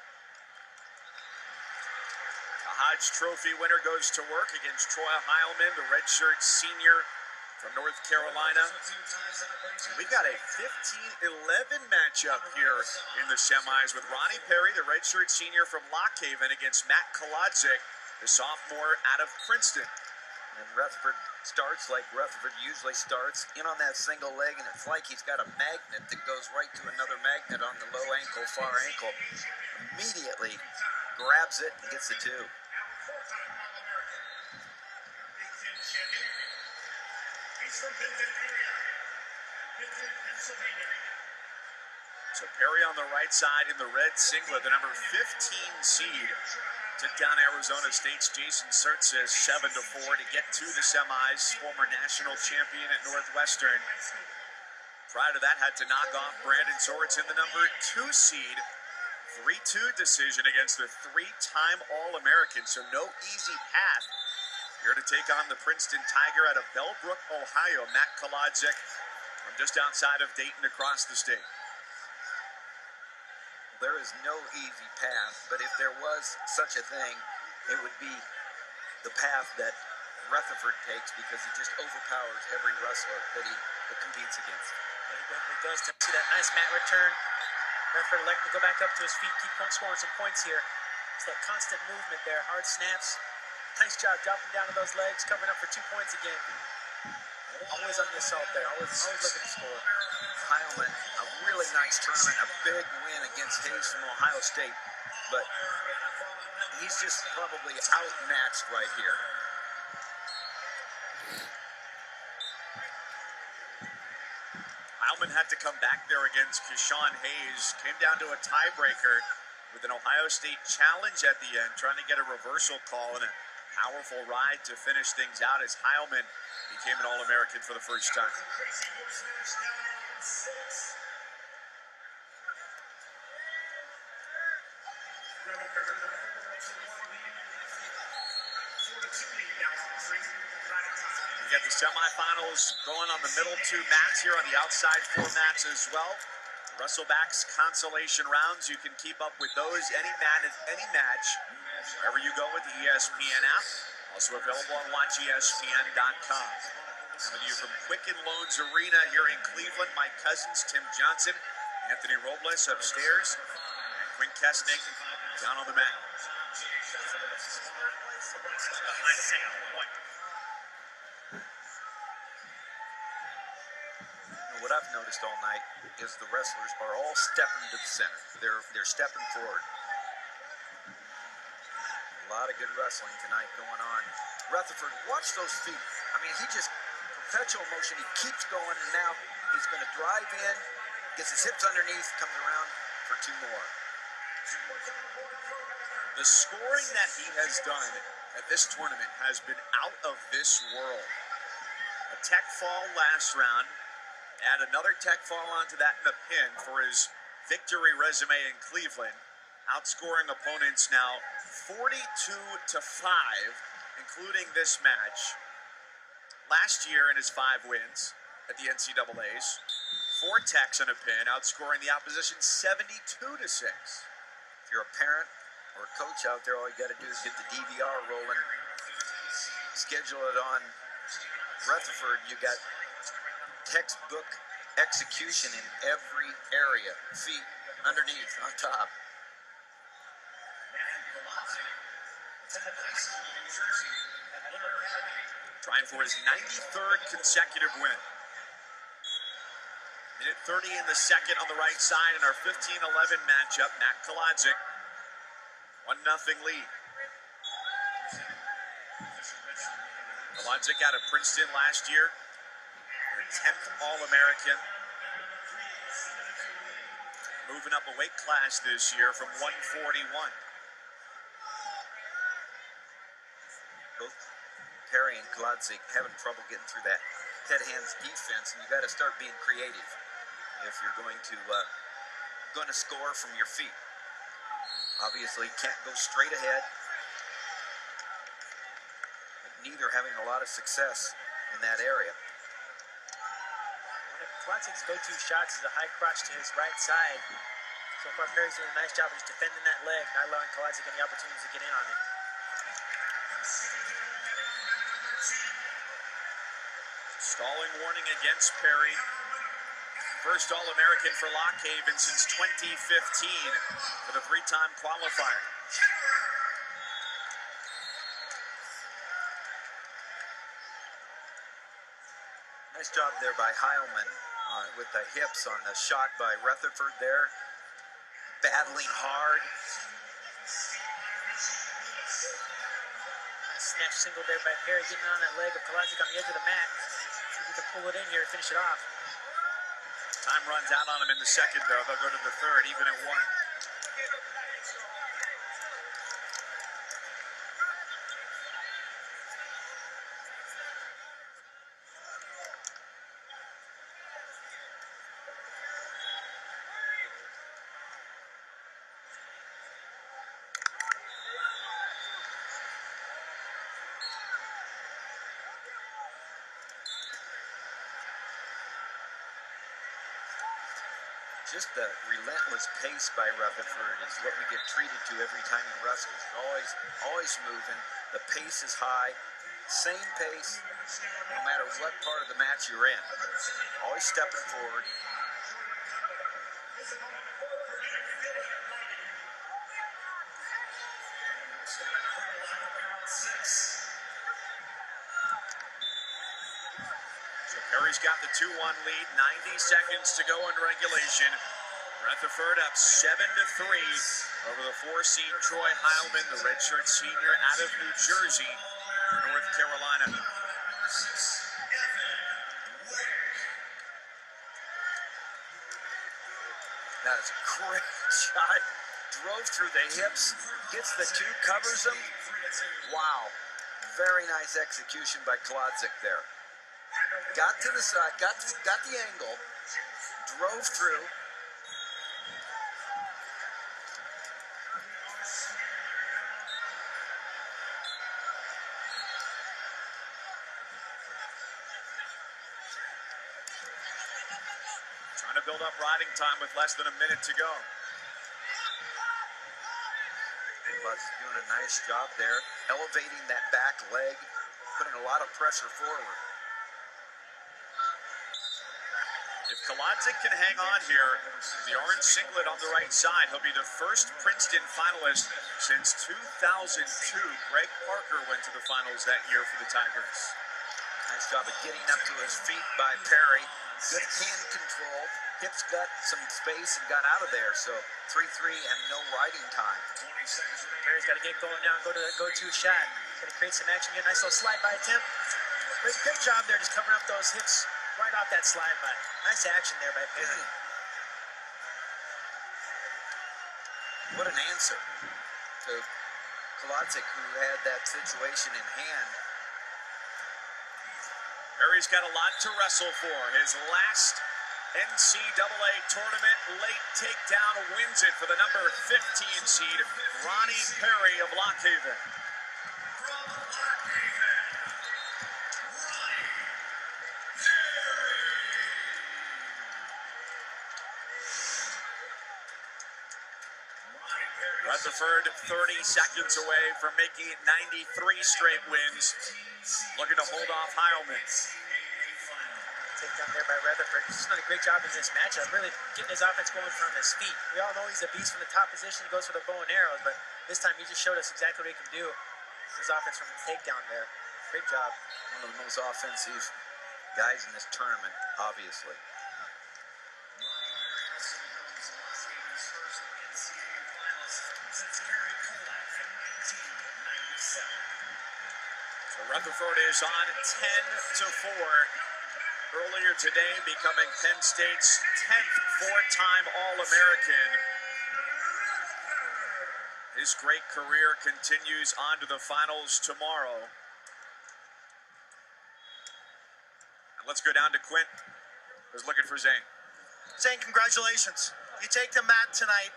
The Hodge Trophy winner goes to work against Troy Heilman, the redshirt senior from North Carolina. And we've got a 15-11 matchup here in the semis with Ronnie Perry, the redshirt senior from Lock Haven, against Matt Kolodzik, the sophomore out of Princeton. And Rutherford starts like Rutherford usually starts, in on that single leg, and it's like he's got a magnet that goes right to another magnet on the low ankle, far ankle. Immediately grabs it and gets the 2. So Perry on the right side in the red singlet, the number 15 seed, took down Arizona State's Jason Surtzis 7-4 to get to the semis. Former national champion at Northwestern. Prior to that, had to knock off Brandon Sorensen, the number 2 seed. 3-2 decision against the 3-time All-American, so no easy path. Here to take on the Princeton Tiger out of Bellbrook, Ohio, Matt Kolodzik from just outside of Dayton across the state. There is no easy path, but if there was such a thing, it would be the path that Rutherford takes, because he just overpowers every wrestler that he competes against. Yeah, he definitely does. To see that nice mat return. Rutherford electing to go back up to his feet, keep scoring some points here. It's that constant movement there, hard snaps. Nice job dropping down to those legs, covering up for 2 points again. Always on the assault there, always looking to score. Heilman, a really nice tournament, a big win against Hayes from Ohio State, but he's just probably outmatched right here. Heilman had to come back there against Keyshawn Hayes, came down to a tiebreaker with an Ohio State challenge at the end, trying to get a reversal call and a powerful ride to finish things out as Heilman became an All-American for the first time. We got the semifinals going on the middle two mats here on the outside four mats as well. Wrestlebacks consolation rounds. You can keep up with those any match wherever you go with the ESPN app. Also available on WatchESPN.com. Coming to you from Quicken Loans Arena here in Cleveland. Mike Cousins, Tim Johnson, Anthony Robles upstairs, and Quinn Kesnick down on the mat. What I've noticed all night is the wrestlers are all stepping to the center. They're stepping forward. A lot of good wrestling tonight going on. Rutherford, watch those feet. I mean, he just perpetual motion. He keeps going, and now he's going to drive in, gets his hips underneath, comes around for two more. The scoring that he has done at this tournament has been out of this world. A tech fall last round. Add another tech fall onto that in the pin for his victory resume in Cleveland. Outscoring opponents now 42-5, including this match. Last year in his 5 wins at the NCAAs, 4 techs and a pin, outscoring the opposition 72-6. If you're a parent or a coach out there, all you got to do is get the DVR rolling, schedule it on Rutherford. You got textbook execution in every area. Feet, underneath, on top. Trying for his 93rd consecutive win. Minute 30 in the second on the right side in our 15-11 matchup. Matt Kolodzik, 1-0 lead. Kolodzik out of Princeton last year. 10th All-American. Moving up a weight class this year from 141. Both Perry and Kolodzik having trouble getting through that head-hands defense, and you got to start being creative if you're going to score from your feet. Obviously, can't go straight ahead, but neither having a lot of success in that area. Kolodzik's go-to shots is a high crotch to his right side. So far, Perry's doing a nice job of just defending that leg, not allowing Kolodzik any opportunities to get in on it. Stalling warning against Perry. First All-American for Lockhaven since 2015 for the 3-time qualifier. Nice job there by Heilman with the hips on the shot by Rutherford there. Battling hard. Snatch single there by Perry, getting on that leg of Kolodzik on the edge of the mat. See if he can pull it in here to finish it off. Time runs out on him in the second, though. They'll go to the third, even at 1. Just the relentless pace by Rutherford is what we get treated to every time he wrestles. Always moving. The pace is high. Same pace, no matter what part of the match you're in. Always stepping forward. Perry's got the 2-1 lead, 90 seconds to go in regulation. Rutherford up 7-3 over the 4-seed Troy Heilman, the redshirt senior out of New Jersey for North Carolina. That is a great shot. Drove through the hips, gets the 2, covers them. Wow. Very nice execution by Kolodzik there. Got to the side, got the angle, drove through. to build up riding time with less than a minute to go. Buzz is doing a nice job there, elevating that back leg, putting a lot of pressure forward. If Kaladzik can hang on here, the orange singlet on the right side, he'll be the first Princeton finalist since 2002. Greg Parker went to the finals that year for the Tigers. Nice job of getting up to his feet by Perry. Good hand control. Hips got some space and got out of there. So 3-3 and no riding time. Perry's got to get going now and go to the go-to shot. Got to create some action here. Nice little slide-by attempt. Great job there, just covering up those hips right off that slide-by. Nice action there by Perry. What an answer to Kaladzik, who had that situation in hand. Perry's got a lot to wrestle for. His last NCAA tournament late takedown wins it for the number 15 seed, Ronnie Perry of Lock Haven. Rutherford 30 seconds away from making it 93 straight wins. Looking to hold off Heilman. Takedown there by Rutherford. He's just done a great job in this matchup, really getting his offense going from his feet. We all know he's a beast from the top position. He goes for the bow and arrows, but this time he just showed us exactly what he can do. His offense from the takedown there. Great job. One of the most offensive guys in this tournament, obviously. So Rutherford is on 10-4. Earlier today, becoming Penn State's 10th four-time All-American. His great career continues on to the finals tomorrow. And let's go down to Quint, who's looking for Zane. Zane, congratulations. You take the mat tonight.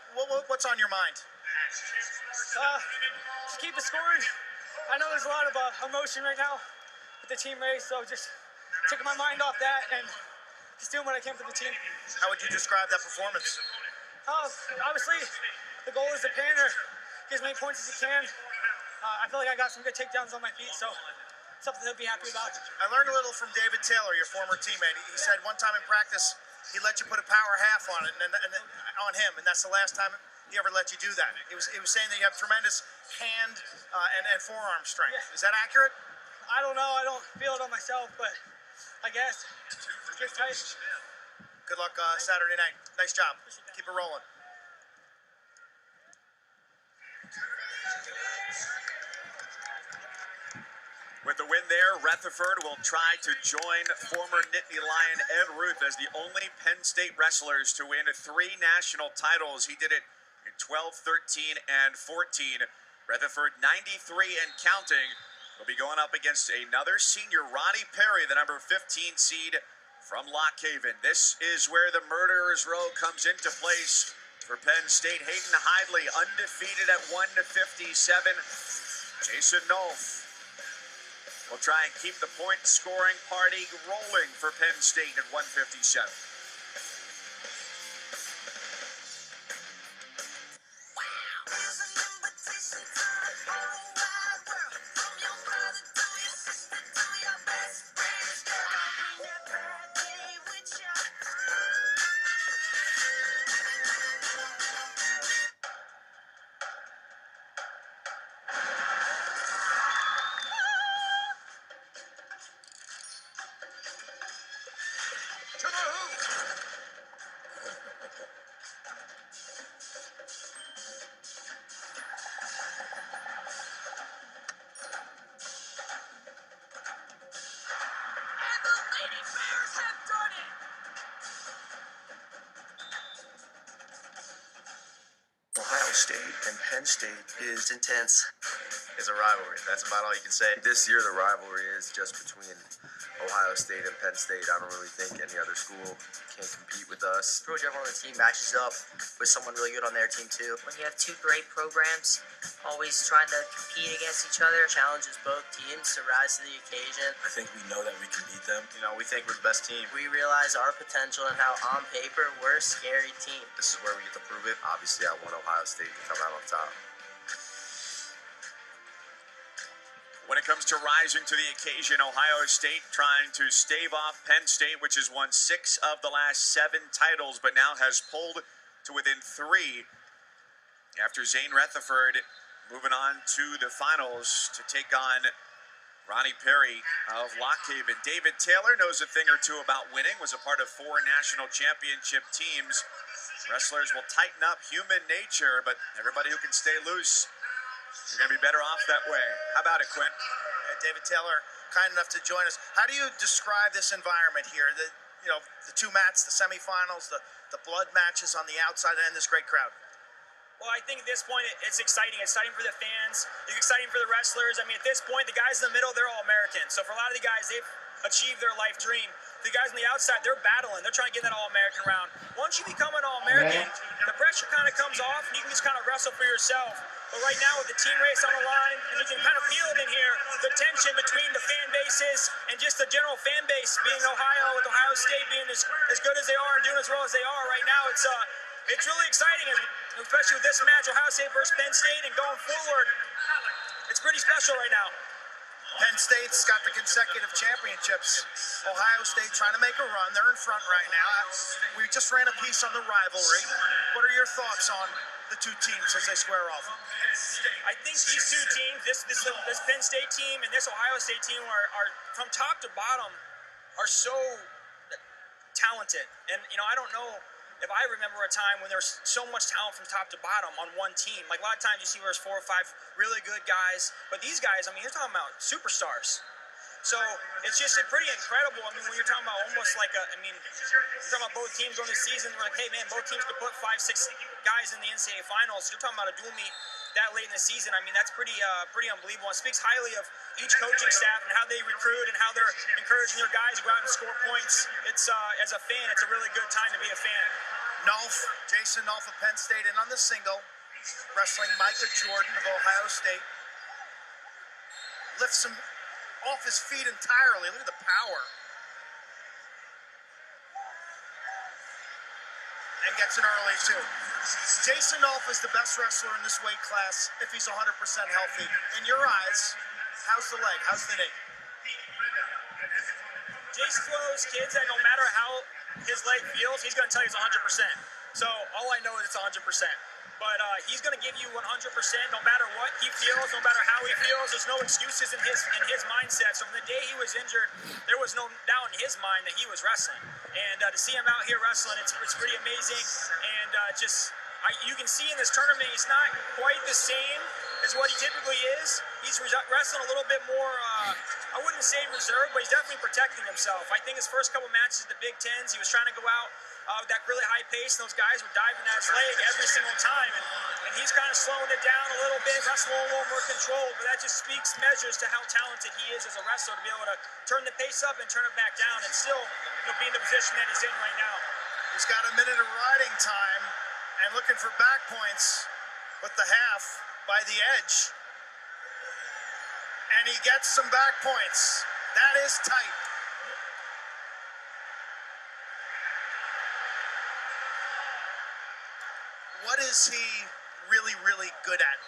What's on your mind? Just keep it scoring. I know there's a lot of emotion right now with the team race, so just taking my mind off that and just doing what I can for the team. How would you describe that performance? Obviously, the goal is to pin or get as many points as you can. I feel like I got some good takedowns on my feet, so something to be happy about. I learned a little from David Taylor, your former teammate. He said one time in practice, he let you put a power half on it and on him, and that's the last time he ever let you do that. He was saying that you have tremendous hand and forearm strength. Yeah. Is that accurate? I don't know. I don't feel it on myself, but I guess it gets tight. Good luck Saturday night. Nice job. Keep it rolling. With the win there, Rutherford will try to join former Nittany Lion Ed Ruth as the only Penn State wrestlers to win 3 national titles. He did it in 12, 13, and 14. Rutherford 93 and counting. Will be going up against another senior, Ronnie Perry, the number 15 seed from Lock Haven. This is where the Murderers Row comes into place for Penn State. Hayden Hidley undefeated at 157. Jason Nolf will try and keep the point scoring party rolling for Penn State at 157. Ohio State and Penn State is intense. It's a rivalry. That's about all you can say. This year, the rivalry is just between Ohio State and Penn State. I don't really think any other school can compete with us. Pretty much everyone on the team matches up with someone really good on their team too. When you have two great programs, always trying to compete against each other, challenges both teams to rise to the occasion. I think we know that we can beat them. You know, we think we're the best team. We realize our potential and how on paper we're a scary team. This is where we get to prove it. Obviously, I want Ohio State to come out on top. When it comes to rising to the occasion, Ohio State trying to stave off Penn State, which has won 6 of the last 7 titles, but now has pulled to within 3 after Zane Rutherford moving on to the finals to take on Ronnie Perry of Lock Haven. David Taylor knows a thing or two about winning, was a part of 4 national championship teams. Wrestlers will tighten up human nature, but everybody who can stay loose, you're going to be better off that way. How about it, Quint? David Taylor, kind enough to join us. How do you describe this environment here? The 2 mats, the semifinals, the blood matches on the outside, and this great crowd. Well, I think at this point, it's exciting. It's exciting for the fans. It's exciting for the wrestlers. I mean, at this point, the guys in the middle, they're all American. So for a lot of the guys, they've achieved their life dream. The guys on the outside, they're battling. They're trying to get that All-American round. Once you become an All-American, the pressure kind of comes off, and you can just kind of wrestle for yourself. But right now, with the team race on the line, and you can kind of feel it in here, the tension between the fan bases and just the general fan base being Ohio, with Ohio State being as good as they are and doing as well as they are right now, it's really exciting, especially with this match, Ohio State versus Penn State, and going forward, it's pretty special right now. Penn State's got the consecutive championships. Ohio State trying to make a run. They're in front right now. We just ran a piece on the rivalry. What are your thoughts on the 2 teams as they square off? I think these 2 teams, this Penn State team and this Ohio State team are from top to bottom, are so talented. And, I don't know if I remember a time when there was so much talent from top to bottom on one team. Like, a lot of times you see where there's 4 or 5 really good guys, but these guys, you're talking about superstars. So it's just pretty incredible. I mean, when you're talking about almost like you're talking about both teams during the season, we're like, hey man, both teams could put 5, 6 guys in the NCAA finals. You're talking about a dual meet that late in the season. I mean, that's pretty unbelievable. It speaks highly of each coaching staff and how they recruit and how they're encouraging their guys to go out and score points. It's as a fan, it's a really good time to be a fan. Jason Nolf of Penn State, and on the single, wrestling Micah Jordan of Ohio State. Lifts him off his feet entirely. Look at the power. And gets an early, too. Jason Nolf is the best wrestler in this weight class if he's 100% healthy. In your eyes, how's the leg? How's the knee? Jason's one of those kids that no matter how his leg feels, he's going to tell you it's 100%. So all I know is it's 100%. But he's going to give you 100% no matter what he feels, no matter how he feels. There's no excuses in his mindset. So from the day he was injured, there was no doubt in his mind that he was wrestling. And to see him out here wrestling, it's pretty amazing. And you can see in this tournament, he's not quite the same as what he typically is. He's wrestling a little bit more, I wouldn't say reserved, but he's definitely protecting himself. I think his first couple matches at the Big Tens, he was trying to go out with that really high pace, and those guys were diving at his leg every single time. And he's kind of slowing it down a little bit, wrestling a little more controlled, but that just speaks measures to how talented he is as a wrestler to be able to turn the pace up and turn it back down and still be in the position that he's in right now. He's got a minute of riding time and looking for back points with the half by the edge. And he gets some back points. That is tight. What is he really, really good at?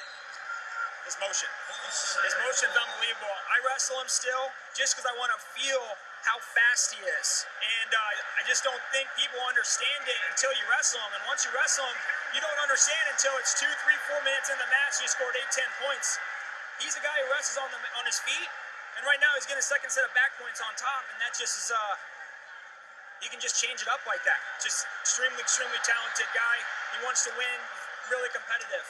His motion. His motion's unbelievable. I wrestle him still just because I want to feel how fast he is. And I just don't think people understand it until you wrestle him. And once you wrestle him, you don't understand until it's 2, 3, 4 minutes in the match and he scored 8, 10 points. He's the guy who wrestles on his feet. And right now he's getting a second set of back points on top. And that just is, he can just change it up like that. Just extremely, extremely talented guy. He wants to win, really competitive.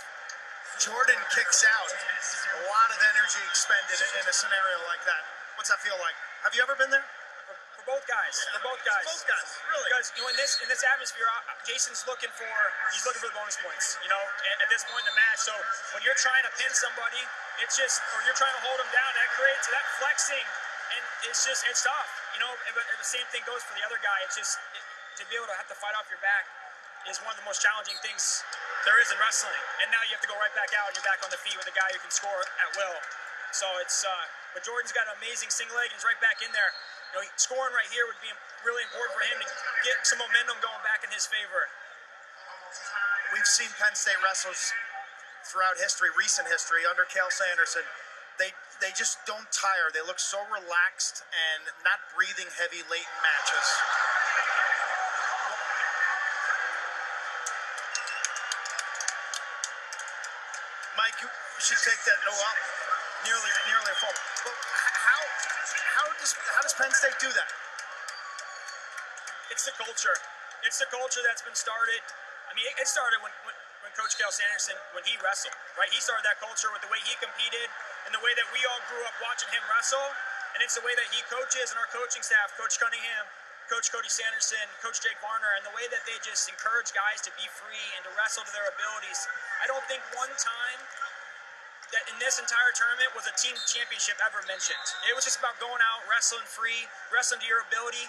Jordan kicks out. A lot of energy expended in a scenario like that. What's that feel like? Have you ever been there? For both guys. For both guys. Both guys, really? Because in this atmosphere, Jason's looking for the bonus points. At this point in the match. So when you're trying to pin somebody, or you're trying to hold them down, that creates that flexing, and it's tough. if the same thing goes for the other guy. It's just to be able to have to fight off your back is one of the most challenging things there is in wrestling. And now you have to go right back out and you're back on the feet with a guy who can score at will. So it's, but Jordan's got an amazing single leg and he's right back in there. Scoring right here would be really important for him to get some momentum going back in his favor. We've seen Penn State wrestlers throughout history, recent history, under Cael Sanderson. They just don't tire. They look so relaxed and not breathing heavy late in matches. Mike, you should take that. Oh, well, nearly a fall. But how does Penn State do that? It's the culture. It's the culture that's been started. I mean, it started when Coach Cael Sanderson, when he wrestled, right? He started that culture with the way he competed and the way that we all grew up watching him wrestle. And it's the way that he coaches and our coaching staff, Coach Cunningham, Coach Cody Sanderson, Coach Jake Varner, and the way that they just encourage guys to be free and to wrestle to their abilities. I don't think one time that in this entire tournament was a team championship ever mentioned. It was just about going out, wrestling free, wrestling to your ability.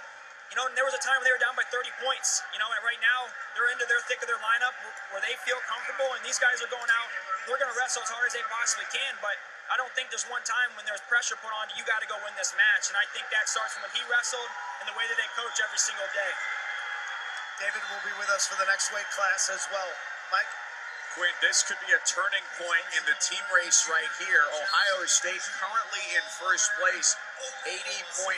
And there was a time when they were down by 30 points. And right now, they're into their thick of their lineup where they feel comfortable, and these guys are going out. They're going to wrestle as hard as they possibly can, but I don't think there's one time when there's pressure put on you got to go win this match. And I think that starts from when he wrestled and the way that they coach every single day. David will be with us for the next weight class as well. Mike? Quinn, this could be a turning point in the team race right here. Ohio State currently in first place, 80.5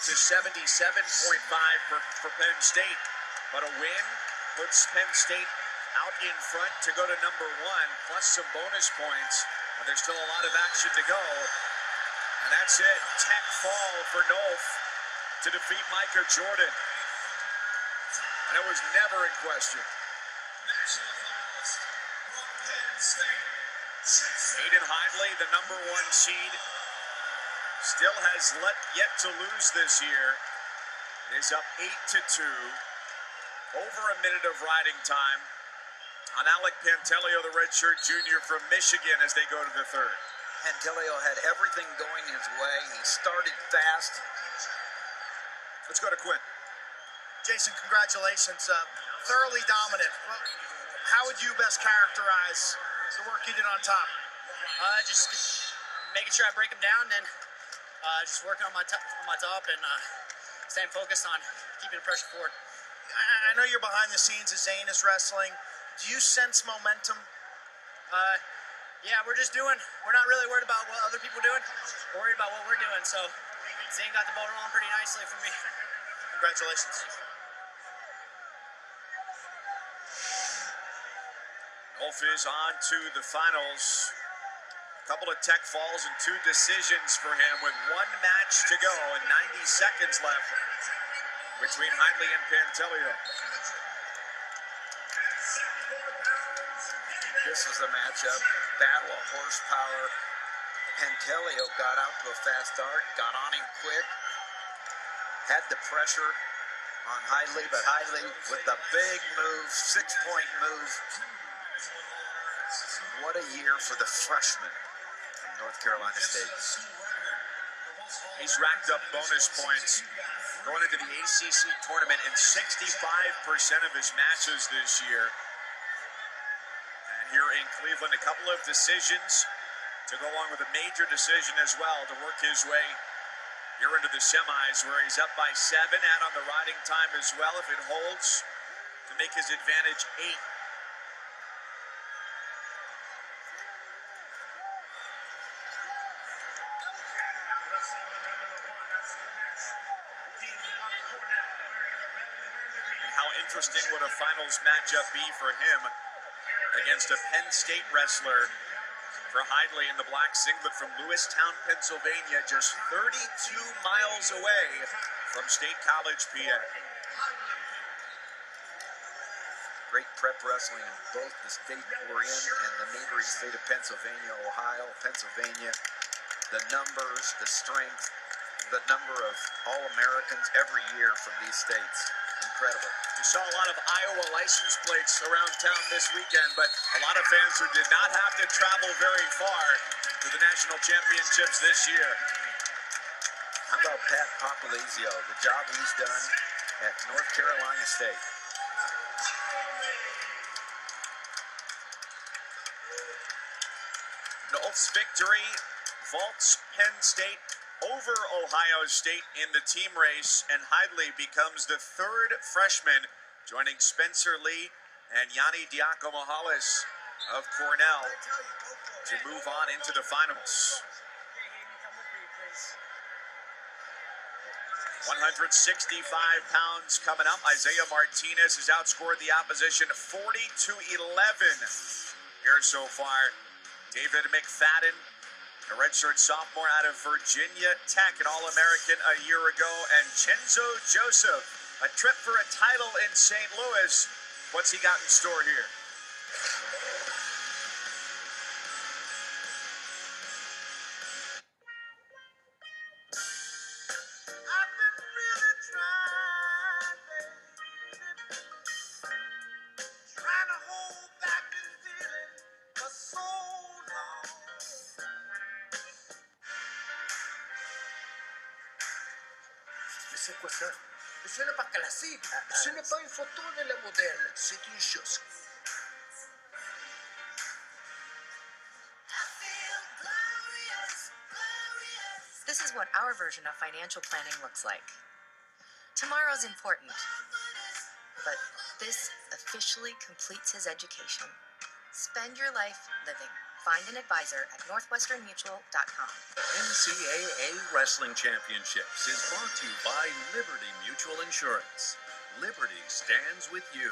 to 77.5 for Penn State. But a win puts Penn State out in front to go to number 1, plus some bonus points. And there's still a lot of action to go. And that's it. Tech fall for Nolf to defeat Micah Jordan. And it was never in question. Aiden Hidley, the number 1 seed, still has yet to lose this year. Is up 8-2. Over a minute of riding time on Alec Pantelio, the redshirt junior from Michigan, as they go to the third. Pantelio had everything going his way. He started fast. Let's go to Quinn. Jason, congratulations. Thoroughly dominant. Well, how would you best characterize the work you did on top? Just making sure I break them down and just working on my top and staying focused on keeping the pressure forward. I know you're behind the scenes as Zane is wrestling. Do you sense momentum? Yeah, we're not really worried about what other people are doing. We're worried about what we're doing. So Zane got the ball rolling pretty nicely for me. Congratulations. Wolf is on to the finals. A couple of tech falls and 2 decisions for him with 1 match to go and 90 seconds left between Hidley and Pantelio. This was a matchup, battle of horsepower. Pantelio got out to a fast start, got on him quick, had the pressure on Hidley, but Hidley with the big move, 6-point move. What a year for the freshman from North Carolina State. He's racked up bonus points going into the ACC tournament in 65% of his matches this year. And here in Cleveland, a couple of decisions to go along with a major decision as well to work his way here into the semis, where he's up by 7, add on the riding time as well if it holds to make his advantage 8. How interesting would a finals matchup be for him against a Penn State wrestler, for Hidley in the black singlet from Lewistown, Pennsylvania, just 32 miles away from State College, PA. Great prep wrestling in both the state we're in and the neighboring state of Pennsylvania, Ohio, Pennsylvania. The numbers, the strength, the number of All-Americans every year from these states. Incredible. You saw a lot of Iowa license plates around town this weekend, but a lot of fans who did not have to travel very far to the national championships this year. How about Pat Popolizio, the job he's done at North Carolina State? North's victory vaults Penn State over Ohio State in the team race, and Hidley becomes the third freshman, joining Spencer Lee and Yanni Diakomohalis of Cornell to move on into the finals. 165 pounds coming up. Isaiah Martinez has outscored the opposition 40-11 here so far. David McFadden, a redshirt sophomore out of Virginia Tech, an All-American a year ago, and Chenzo Joseph, a trip for a title in St. Louis. What's he got in store here? C'est quoi ça? Ce n'est pas classique. Ce n'est pas une photo de la modèle. C'est une chose. This is what our version of financial planning looks like. Tomorrow's important, but this officially completes his education. Spend your life living. Find an advisor at northwesternmutual.com. NCAA Wrestling Championships is brought to you by Liberty Mutual Insurance. Liberty stands with you.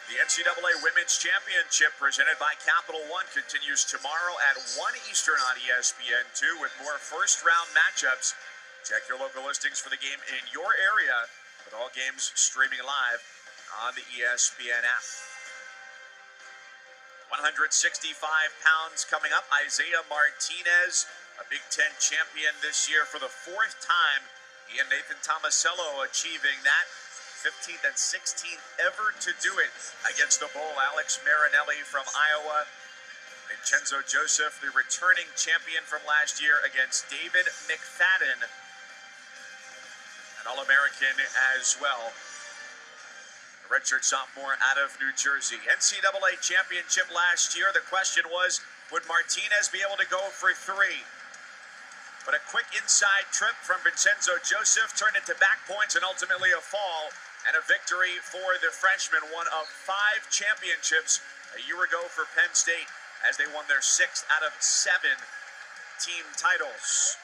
The NCAA Women's Championship presented by Capital One continues tomorrow at 1 Eastern on ESPN2 with more first-round matchups. Check your local listings for the game in your area, with all games streaming live on the ESPN app. 165 pounds coming up. Isaiah Martinez, a Big Ten champion this year for the fourth time. He and Nathan Tomasello achieving that 15th and 16th ever to do it against the Bull. Alex Marinelli from Iowa. Vincenzo Joseph, the returning champion from last year, against David McFadden, an All-American as well. Redshirt sophomore out of New Jersey. NCAA championship last year. The question was, would Martinez be able to go for three? But a quick inside trip from Vincenzo Joseph turned into back points and ultimately a fall, and a victory for the freshman, one of 5 championships a year ago for Penn State, as they won their 6th out of 7 team titles.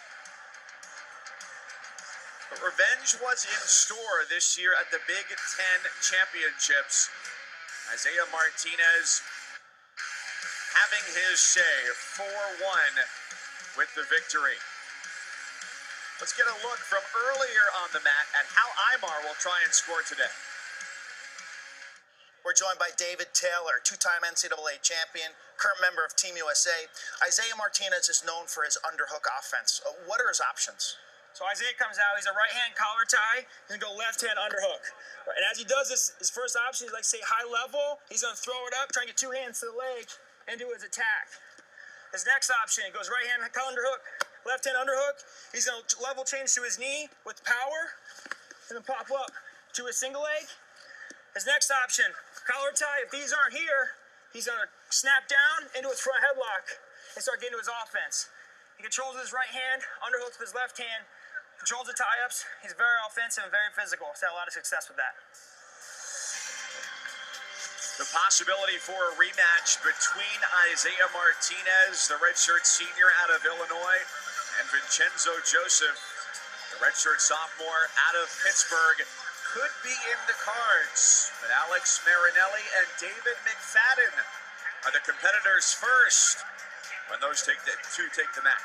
But revenge was in store this year at the Big Ten Championships. Isaiah Martinez having his say, 4-1 with the victory. Let's get a look from earlier on the mat at how Aymar will try and score today. We're joined by David Taylor, 2-time NCAA champion, current member of Team USA. Isaiah Martinez is known for his underhook offense. What are his options? So Isaiah comes out, he's a right-hand collar tie, he's going to go left-hand underhook. And as he does this, his first option is like, say, high level. He's going to throw it up, try and get 2 hands to the leg, and do his attack. His next option, goes right-hand underhook, left-hand underhook. He's going to level change to his knee with power, and then pop up to his single leg. His next option, collar tie. If these aren't here, he's going to snap down into his front headlock and start getting to his offense. He controls with his right hand, underhooks with his left hand, controls the tie-ups. He's very offensive and very physical. He's had a lot of success with that. The possibility for a rematch between Isaiah Martinez, the redshirt senior out of Illinois, and Vincenzo Joseph, the redshirt sophomore out of Pittsburgh, could be in the cards. But Alex Marinelli and David McFadden are the competitors first when those two take the mat.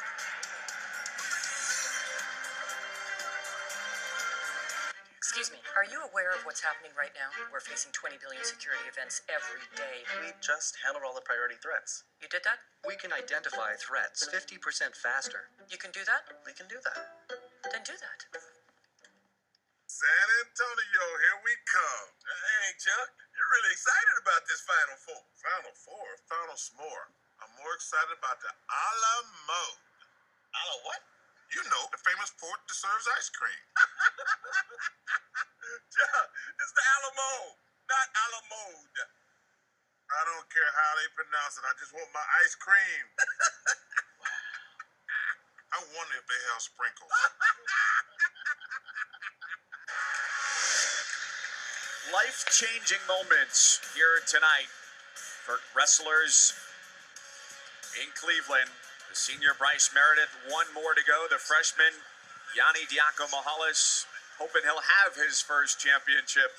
Excuse me, are you aware of what's happening right now? We're facing 20 billion security events every day. We just handled all the priority threats. You did that? We can identify threats 50% faster. You can do that? We can do that. Then do that. San Antonio, here we come. Hey, Chuck, you're really excited about this Final Four. Final Four? Final s'more. I'm more excited about the a la mode. Alo what? You know, the famous fort that serves ice cream. Chuck, it's the Alamo, not Alamode. I don't care how they pronounce it. I just want my ice cream. I wonder if they have sprinkles. Life-changing moments here tonight for wrestlers in Cleveland. The senior Bryce Meredith, one more to go. The freshman Yanni Diaco-Mahalis hoping he'll have his first championship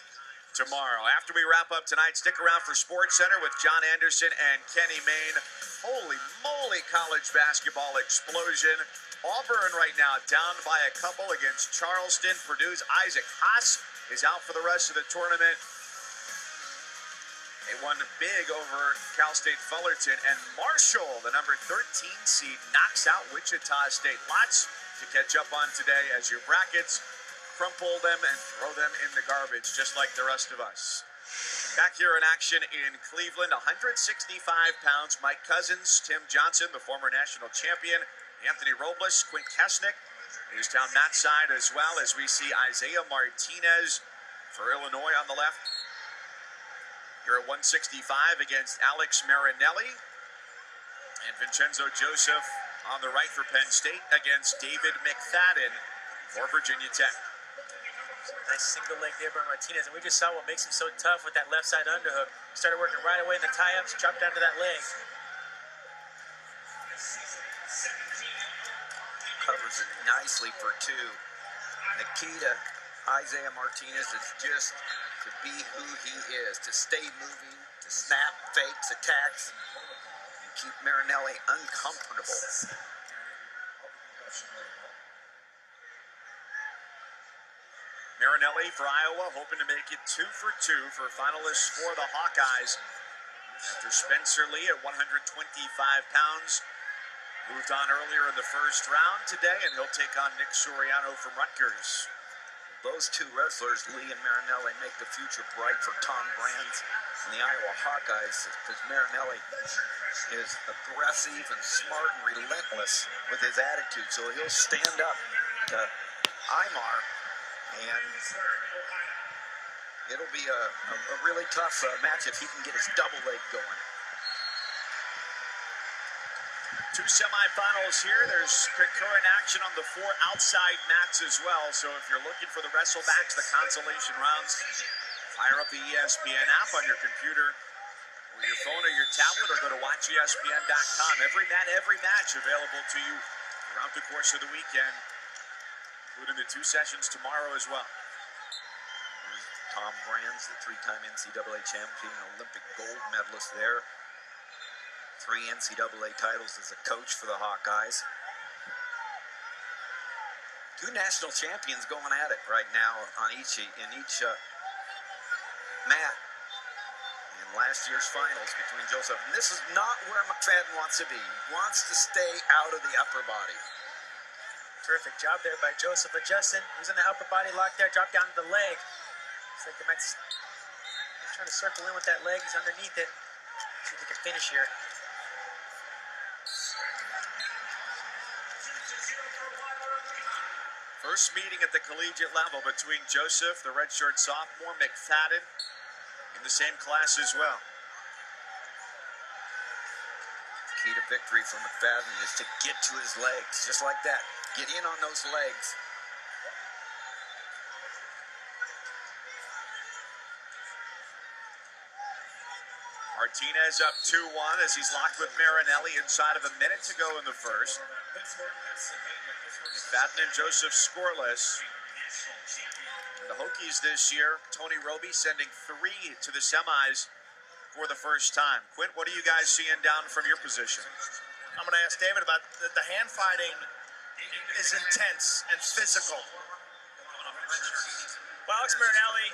tomorrow. After we wrap up tonight, stick around for Sports Center with John Anderson and Kenny Mayne. Holy moly, college basketball explosion. Auburn right now down by a couple against Charleston. Purdue's Isaac Haas is out for the rest of the tournament. They won big over Cal State Fullerton, and Marshall, the number 13 seed, knocks out Wichita State. Lots to catch up on today as your brackets crumple them and throw them in the garbage, just like the rest of us. Back here in action in Cleveland, 165 pounds, Mike Cousins, Tim Johnson, the former national champion, Anthony Robles, Quint Kesnick, Newstown Matt side, as well as we see Isaiah Martinez for Illinois on the left. You're at 165 against Alex Marinelli, and Vincenzo Joseph on the right for Penn State against David McFadden for Virginia Tech. Nice single leg there by Martinez, and we just saw what makes him so tough with that left side underhook. Started working right away in the tie-ups, dropped down to that leg. Covers it nicely for two. The key to Isaiah Martinez is just to be who he is, to stay moving, to snap, fakes, attacks, and keep Marinelli uncomfortable. Marinelli for Iowa, hoping to make it 2 for 2 for finalists for the Hawkeyes. After Spencer Lee at 125 pounds, moved on earlier in the first round today, and he'll take on Nick Soriano from Rutgers. Those two wrestlers, Lee and Marinelli, make the future bright for Tom Brands and the Iowa Hawkeyes, because Marinelli is aggressive and smart and relentless with his attitude, so he'll stand up to Imar, and it'll be a really tough match if he can get his double leg going. Two semifinals here. There's concurrent action on the 4 outside mats as well. So if you're looking for the wrestlebacks, the consolation rounds, fire up the ESPN app on your computer or your phone or your tablet, or go to watchespn.com. Every match available to you throughout the course of the weekend, including the 2 sessions tomorrow as well. Tom Brands, the 3-time NCAA champion, Olympic gold medalist there. 3 NCAA titles as a coach for the Hawkeyes. 2 national champions going at it right now on in each mat in last year's finals between Joseph. And this is not where McFadden wants to be. He wants to stay out of the upper body. Terrific job there by Joseph adjusting. He's in the upper body lock there, dropped down to the leg. Looks like he's trying to circle in with that leg. He's underneath it. See if he can finish here. First meeting at the collegiate level between Joseph, the redshirt sophomore, McFadden, in the same class as well. The key to victory for McFadden is to get to his legs, just like that. Get in on those legs. Martinez up 2-1 as he's locked with Marinelli inside of a minute to go in the first. McFadden and Joseph scoreless. And the Hokies this year, Tony Roby sending 3 to the semis for the first time. Quint, what are you guys seeing down from your position? I'm going to ask David about the hand fighting is intense and physical. Well, Alex Marinelli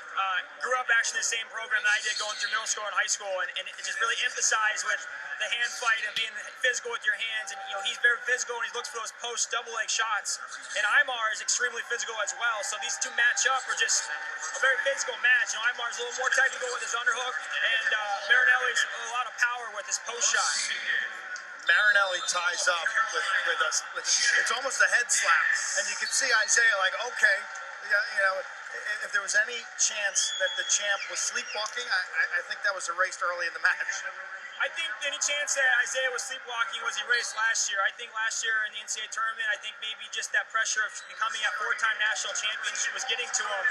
grew up actually in the same program that I did going through middle school and high school, and it just really emphasized with the hand fight and being physical with your hands. And he's very physical, and he looks for those post double leg shots. And Imar is extremely physical as well. So these two match up are just a very physical match. Imar's a little more technical with his underhook, and Marinelli's a lot of power with his post shot. Marinelli ties up with us. It's almost a head slap, and you can see Isaiah like, okay, if there was any chance that the champ was sleepwalking, I think that was erased early in the match. I think any chance that Isaiah was sleepwalking was erased last year. I think last year in the NCAA tournament, I think maybe just that pressure of becoming a four-time national champion was getting to him.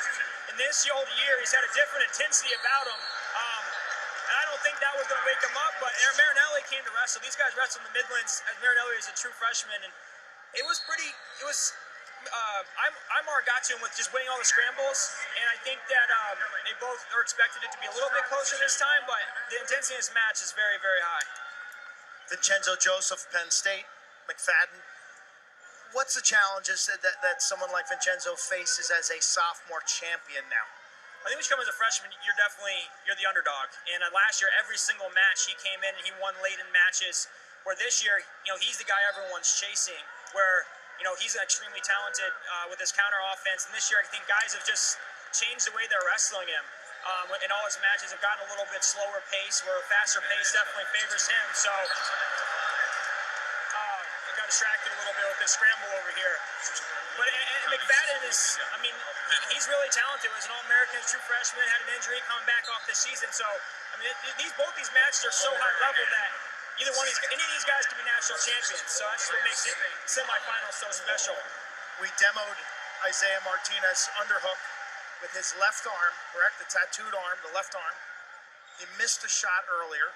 And this whole year, he's had a different intensity about him. And I don't think that was going to wake him up, but Marinelli came to wrestle. These guys wrestled in the Midlands as Marinelli was a true freshman, and Imar got to him with just winning all the scrambles, and I think that they both are expected it to be a little bit closer this time, but the intensity of this match is very, very high. Vincenzo Joseph, Penn State, McFadden. What's the challenges that someone like Vincenzo faces as a sophomore champion now? I think when you come as a freshman, you're the underdog. And last year, every single match he came in and he won late in matches. Where this year, he's the guy everyone's chasing. Where he's extremely talented with his counter offense. And this year, I think guys have just changed the way they're wrestling him. And all his matches have gotten a little bit slower pace, where a faster pace definitely favors him. So I got distracted a little bit with this scramble over here. But McFadden he's really talented. He was an All-American, true freshman, had an injury coming back off this season. So, both these matches are so high level that any of these guys could be national champions. So that's what makes it semifinals so special. We demoed Isaiah Martinez underhook with his left arm, correct? The tattooed arm, the left arm. He missed a shot earlier.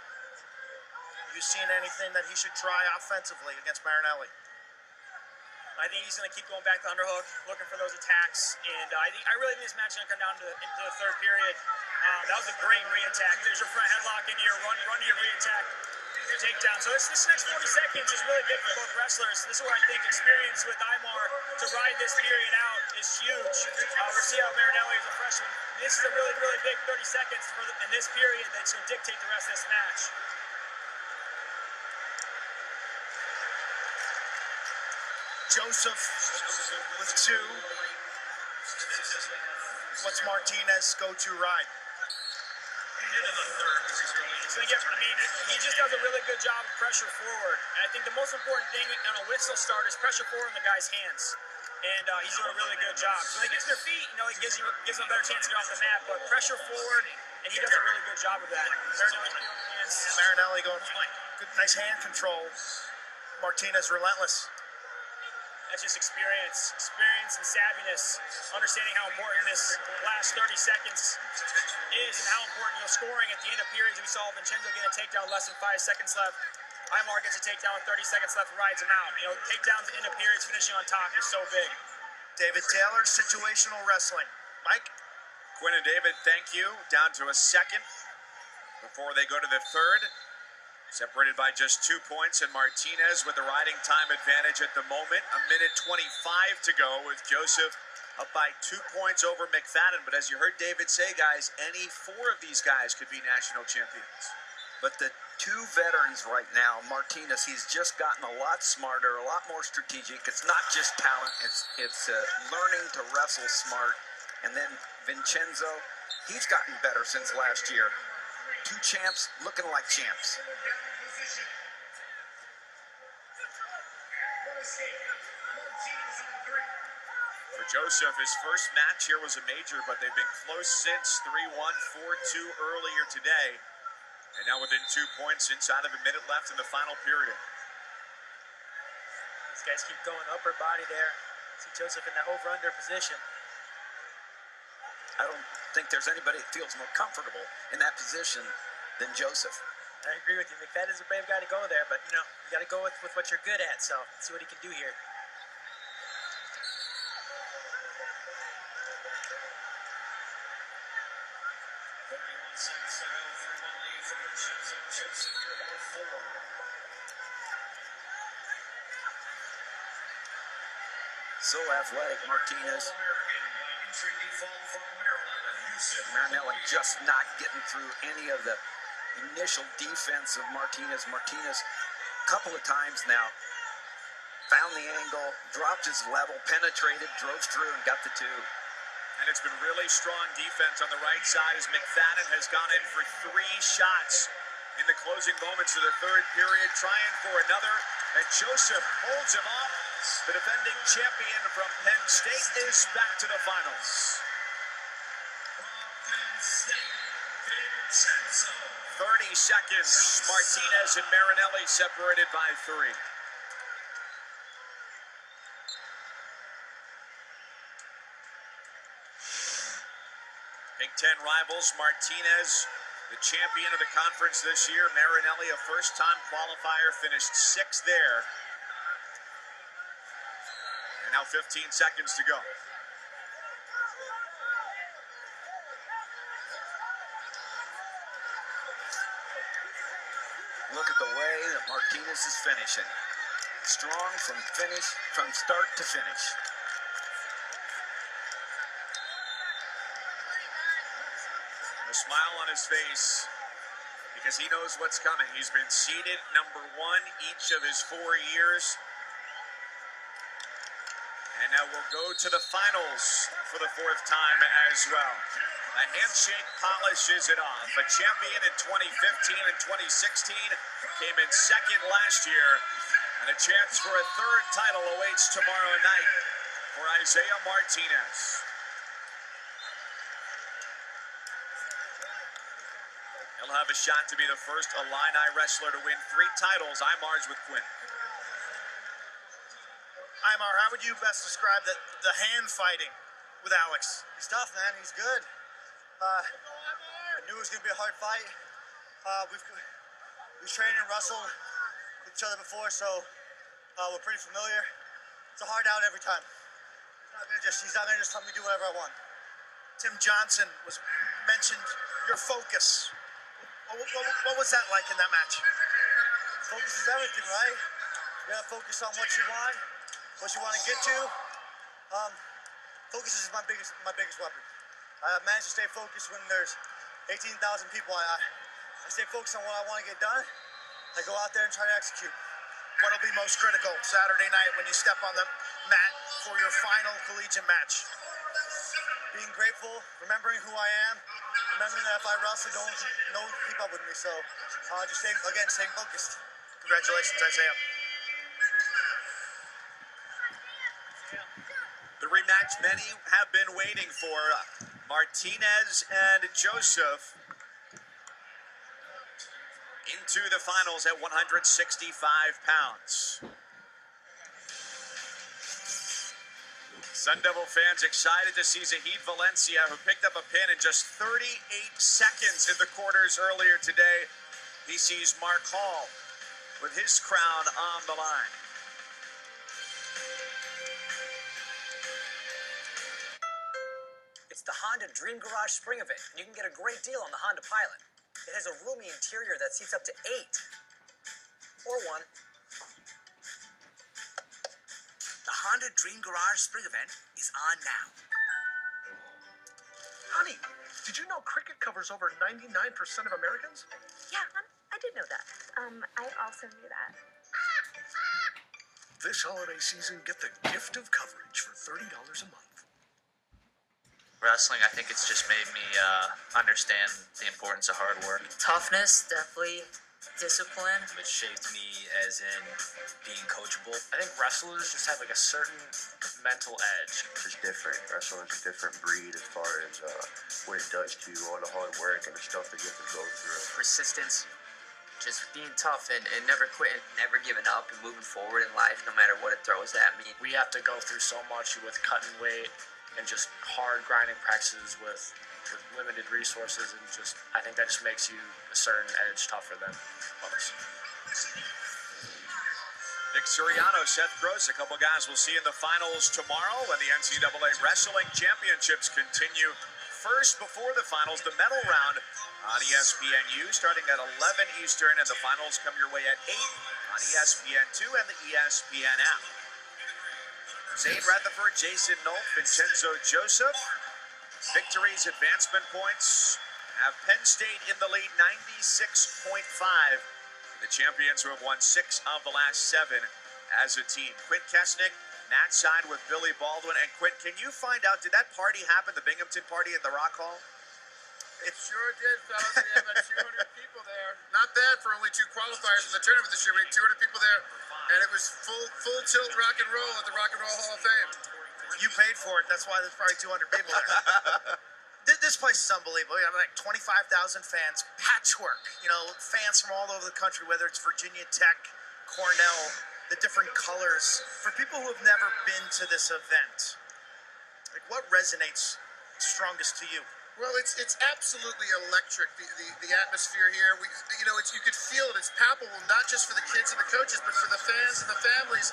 You seen anything that he should try offensively against Marinelli? I think he's going to keep going back to underhook, looking for those attacks. And I really think this match is going to come down into the third period. That was a great re-attack. There's your front headlock into your run to your re-attack, your takedown. So this next 40 seconds is really big for both wrestlers. This is where I think experience with Imar to ride this period out is huge. We'll see how Marinelli is a freshman. This is a really, really big 30 seconds in this period that's going to dictate the rest of this match. Joseph with two. What's Martinez' go-to ride? So he just does a really good job of pressure forward. And I think the most important thing on a whistle start is pressure forward in the guy's hands. And he's doing a really good job. So when he gets their feet, it gives him a better chance to get off the mat. But pressure forward, and he does a really good job of that. Marinelli going good, nice hand control. Martinez relentless. That's just experience and savviness, understanding how important this last 30 seconds is and how important scoring at the end of periods. We saw Vincenzo get a takedown less than 5 seconds left. Imar gets a takedown with 30 seconds left and rides him out. Takedowns at the end of periods, finishing on top is so big. David Taylor, situational wrestling. Mike? Quinn and David, thank you. Down to a second before they go to the third. Separated by just 2 points, and Martinez with the riding time advantage at the moment. 1:25 to go with Joseph up by 2 points over McFadden. But as you heard David say, guys, any 4 of these guys could be national champions. But the two veterans right now, Martinez, he's just gotten a lot smarter, a lot more strategic. It's not just talent, it's learning to wrestle smart. And then Vincenzo, he's gotten better since last year. 2 champs looking like champs. For Joseph, his first match here was a major, but they've been close since. 3-1, 4-2 earlier today. And now within 2 points inside of a minute left in the final period. These guys keep going upper body there. See Joseph in that over-under position. I don't think there's anybody that feels more comfortable in that position than Joseph. I agree with you. McFadden's a brave guy to go there, but you got to go with what you're good at. So let's see what he can do here. So athletic, Martinez. Marinelli just not getting through any of the initial defense of Martinez. Martinez, a couple of times now, found the angle, dropped his level, penetrated, drove through, and got the 2. And it's been really strong defense on the right side as McFadden has gone in for 3 shots in the closing moments of the third period, trying for another, and Joseph holds him off. The defending champion from Penn State is back to the finals. 30 seconds. Martinez and Marinelli separated by 3. Big Ten rivals, Martinez, the champion of the conference this year. Marinelli, a first-time qualifier, finished 6th there. And now 15 seconds to go. Look at the way that Martinez is finishing. Strong from start to finish. A smile on his face because he knows what's coming. He's been seeded number 1 each of his 4 years. And now we'll go to the finals for the 4th time as well. A handshake polishes it off. A champion in 2015 and 2016, came in 2nd last year, and a chance for a 3rd title awaits tomorrow night for Isaiah Martinez. He'll have a shot to be the first Illini wrestler to win 3 titles. I'm Mars with Quinn. Imar, how would you best describe the hand fighting with Alex? He's tough, man. He's good. I knew it was going to be a hard fight. We've trained and wrestled with each other before, so we're pretty familiar. It's a hard out every time. He's not going to just let me do whatever I want. Tim Johnson mentioned your focus. What was that like in that match? Focus is everything, right? You gotta focus on what you want to get to. Focus is my biggest weapon. I managed to stay focused when there's 18,000 people. I stay focused on what I want to get done. I go out there and try to execute. What'll be most critical Saturday night when you step on the mat for your final collegiate match? Being grateful, remembering who I am, remembering that if I wrestle, no one can keep up with me. So just staying focused. Congratulations, Isaiah. The rematch many have been waiting for. Martinez and Joseph into the finals at 165 pounds. Sun Devil fans excited to see Zahid Valencia, who picked up a pin in just 38 seconds in the quarters earlier today. He sees Mark Hall with his crown on the line. It's the Honda Dream Garage Spring Event, and you can get a great deal on the Honda Pilot. It has a roomy interior that seats up to 8. Or 1. The Honda Dream Garage Spring Event is on now. Honey, did you know cricket covers over 99% of Americans? Yeah, I did know that. I also knew that. This holiday season, get the gift of coverage for $30 a month. Wrestling, I think it's just made me understand the importance of hard work. Toughness, definitely. Discipline. It shaped me as in being coachable. I think wrestlers just have like a certain mental edge. It's different. Wrestling is a different breed as far as what it does to you, all the hard work and the stuff that you have to go through. Persistence. Just being tough and never quitting, never giving up and moving forward in life no matter what it throws at me. We have to go through so much with cutting weight and just hard grinding practices with limited resources, and just I think that just makes you a certain edge tougher than others. Nick Suriano, Seth Gross, a couple guys we'll see in the finals tomorrow when the NCAA Wrestling Championships continue. First, before the finals, the medal round on ESPNU starting at 11 Eastern, and the finals come your way at 8 on ESPN2 and the ESPN app. Zane Rutherford, Jason Nolt, Vincenzo Joseph. Victories, advancement points have Penn State in the lead, 96.5. The champions who have won 6 of the last 7 as a team. Quint Kesnick, Matt Side with Billy Baldwin. And Quint, can you find out, did that party happen, the Binghamton party at the Rock Hall? It sure did, fellas. We had about 200 people there. Not bad for only 2 qualifiers in the tournament this year. We had 200 people there, and it was full tilt rock and roll at the Rock and Roll Hall of Fame. You paid for it. That's why there's probably 200 people there. This place is unbelievable. We have like 25,000 fans, patchwork. Fans from all over the country, whether it's Virginia Tech, Cornell, the different colors. For people who have never been to this event, like what resonates strongest to you? Well, it's absolutely electric. The atmosphere here, you could feel it. It's palpable, not just for the kids and the coaches, but for the fans and the families.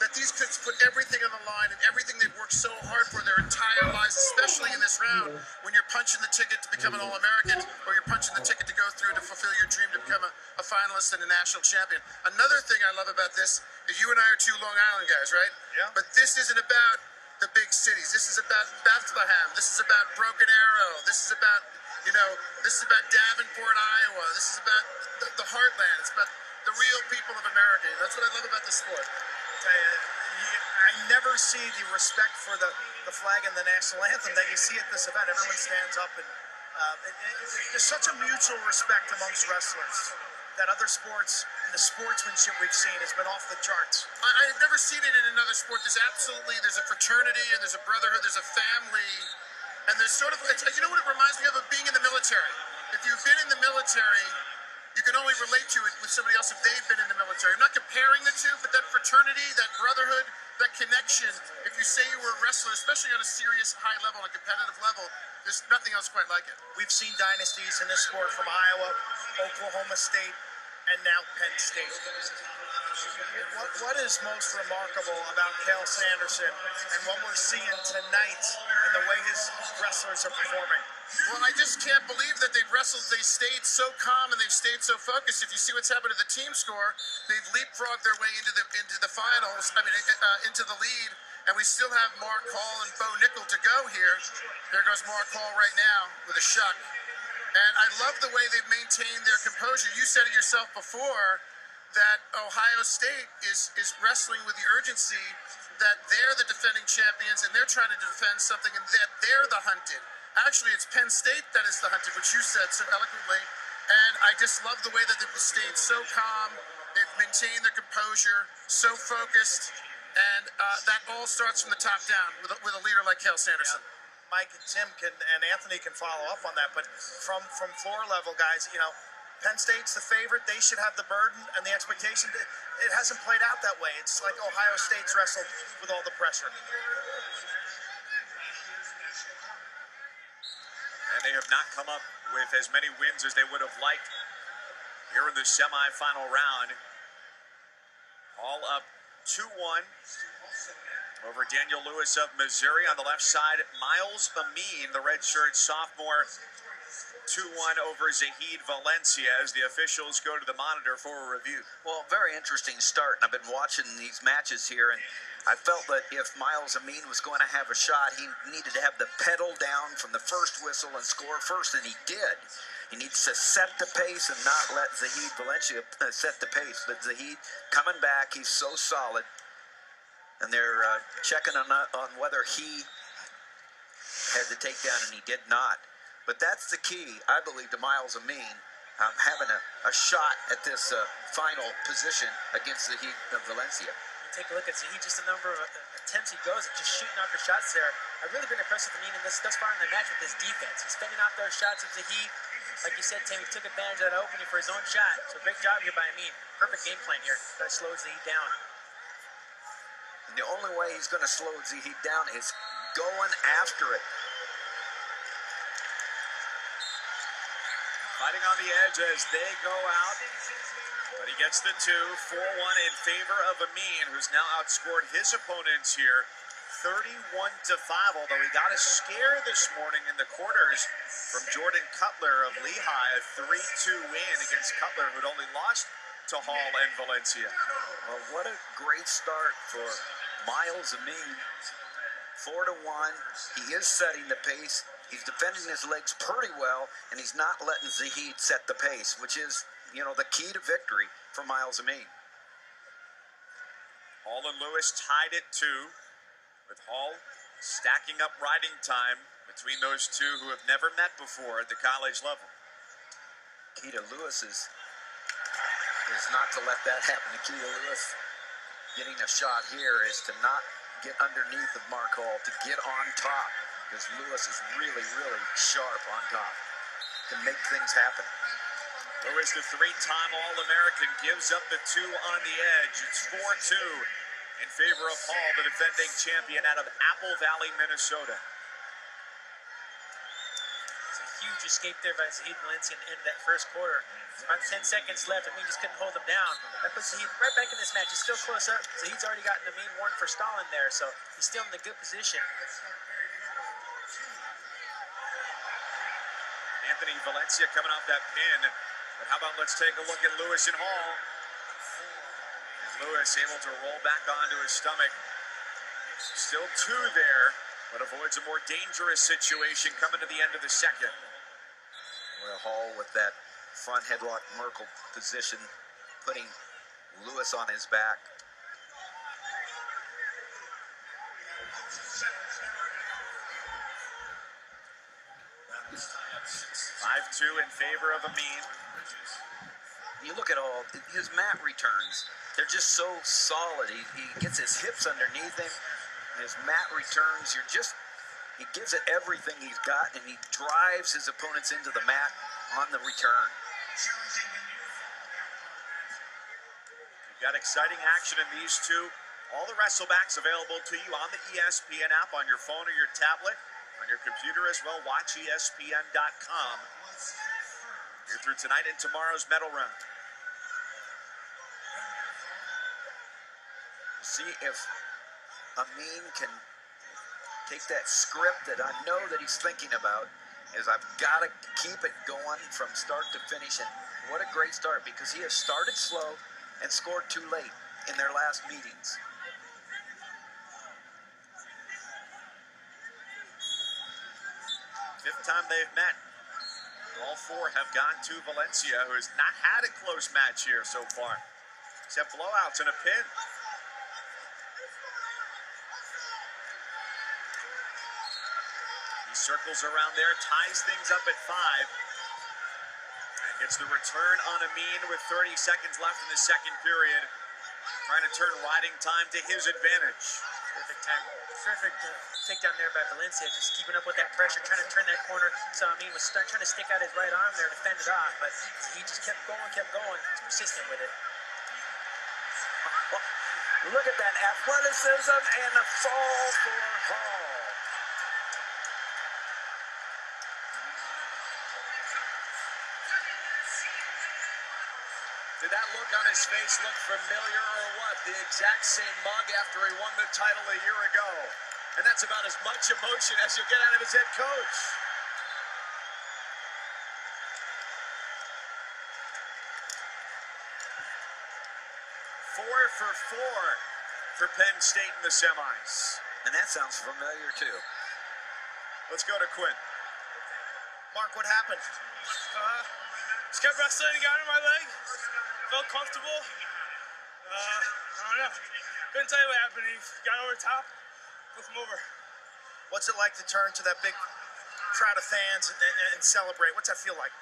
That these kids put everything on the line and everything they've worked so hard for their entire lives, especially in this round, when you're punching the ticket to become an All-American, or you're punching the ticket to go through to fulfill your dream to become a finalist and a national champion. Another thing I love about this is you and I are 2 Long Island guys, right? Yeah. But this isn't about the big cities. This is about Bethlehem. This is about Broken Arrow. This is about, this is about Davenport, Iowa. This is about the heartland. It's about the real people of America. That's what I love about this sport. I never see the respect for the flag and the national anthem that you see at this event. Everyone stands up, and there's such a mutual respect amongst wrestlers that other sports and the sportsmanship we've seen has been off the charts. I've never seen it in another sport. There's a fraternity, and there's a brotherhood, there's a family, and there's sort of, you know what it reminds me of being in the military. If you've been in the military, you can only relate to it with somebody else if they've been in the military. I'm not comparing the two, but that fraternity, that brotherhood, that connection, if you say you were a wrestler, especially on a serious high level, a competitive level, there's nothing else quite like it. We've seen dynasties in this sport from Iowa, Oklahoma State, and now Penn State. What is most remarkable about Cael Sanderson and what we're seeing tonight and the way his wrestlers are performing? Well, I just can't believe that they've wrestled. They stayed so calm and they've stayed so focused. If you see what's happened to the team score, they've leapfrogged their way into the finals. Into the lead, and we still have Mark Hall and Bo Nickel to go here. There goes Mark Hall right now with a shuck. And I love the way they've maintained their composure. You said it yourself before that Ohio State is wrestling with the urgency that they're the defending champions and they're trying to defend something, and that they're the hunted. Actually, it's Penn State that is the hunted, which you said so eloquently. And I just love the way that they've stayed so calm. They've maintained their composure, so focused. And that all starts from the top down with a leader like Cael Sanderson. Yeah. Mike and Tim and Anthony can follow up on that. But from floor level guys, Penn State's the favorite. They should have the burden and the expectation. It hasn't played out that way. It's like Ohio State's wrestled with all the pressure. And they have not come up with as many wins as they would have liked here in the semifinal round. All up 2-1 over Daniel Lewis of Missouri. On the left side, Miles Amin, the redshirt sophomore, 2-1 over Zahid Valencia as the officials go to the monitor for a review. Well, very interesting start. I've been watching these matches here, and I felt that if Miles Amin was going to have a shot, he needed to have the pedal down from the first whistle and score first, and he did. He needs to set the pace and not let Zahid Valencia set the pace. But Zahid coming back, he's so solid. And they're checking on whether he had the takedown, and he did not. But that's the key, I believe, to Miles Amin having a shot at this final position against Zahid Valencia. You take a look at Zahid, just the number of attempts he goes at just shooting off the shots there. I've really been impressed with Amin in this thus far in the match with his defense. He's fending off those shots of Zahid. Like you said, Tim, he took advantage of that opening for his own shot. So great job here by Amin. Perfect game plan here. Got to slow Zahid down. And the only way he's going to slow Zahid down is going after it. Fighting on the edge as they go out. But he gets the 2, 4-1 in favor of Amin, who's now outscored his opponents here 31-5, although he got a scare this morning in the quarters from Jordan Cutler of Lehigh, a 3-2 win against Cutler, who'd only lost to Hall and Valencia. Well, what a great start for Miles Amin. 4-1. He is setting the pace. He's defending his legs pretty well, and he's not letting Zahid set the pace, which is, the key to victory for Miles Amin. Hall and Lewis tied it 2, with Hall Stacking up riding time between those two who have never met before at the college level. Key to Lewis is not to let that happen. The key to Lewis getting a shot here is to not get underneath of Mark Hall, to get on top, because Lewis is really, really sharp on top, can make things happen. Lewis, the three-time All-American, gives up the two on the edge. It's 4-2 in favor of Hall, the defending champion out of Apple Valley, Minnesota. Huge escape there by Zahid Valencia at the end of that first quarter. About 10 seconds left, and we just couldn't hold him down. That puts Zahid right back in this match. It's still close up. Zahid's already gotten the main warning for Stalin there, so he's still in a good position. Anthony Valencia coming off that pin. But how about let's take a look at Lewis and Hall. And Lewis able to roll back onto his stomach. Still two there, but avoids a more dangerous situation coming to the end of the second. Well, Hall with that front headlock Merkle position, putting Lewis on his back. Five-2 in favor of Amin. You look at all his mat returns. They're just so solid. He gets his hips underneath him. His mat returns, he gives it everything he's got, and he drives his opponents into the mat on the return. You've got exciting action in these two. All the WrestleBacks available to you on the ESPN app, on your phone or your tablet, on your computer as well. Watch ESPN.com. Here through tonight and tomorrow's medal round. See if Amin can take that script that I know that he's thinking about, is I've got to keep it going from start to finish. And what a great start, because he has started slow and scored too late in their last meetings. Fifth time they've met. All four have gone to Valencia, who has not had a close match here so far, except blowouts and a pin. He circles around there, ties things up at 5, and gets the return on Amin with 30 seconds left in the second period, trying to turn riding time to his advantage. Terrific time. Terrific takedown there by Valencia, just keeping up with that pressure, trying to turn that corner. So Amin was trying to stick out his right arm there to fend it off, but he just kept going. He's persistent with it. Look at that athleticism and a fall for Hall. Did that look on his face look familiar or what? The exact same mug after he won the title a year ago. And that's about as much emotion as you'll get out of his head coach. Four for Penn State in the semis. And that sounds familiar too. Let's go to Quinn. Mark, what happened? Just kept wrestling, got in my leg. Felt comfortable. I don't know. Couldn't tell you what happened. He got over the top, flipped him over. What's it like to turn to that big crowd of fans and celebrate? What's that feel like?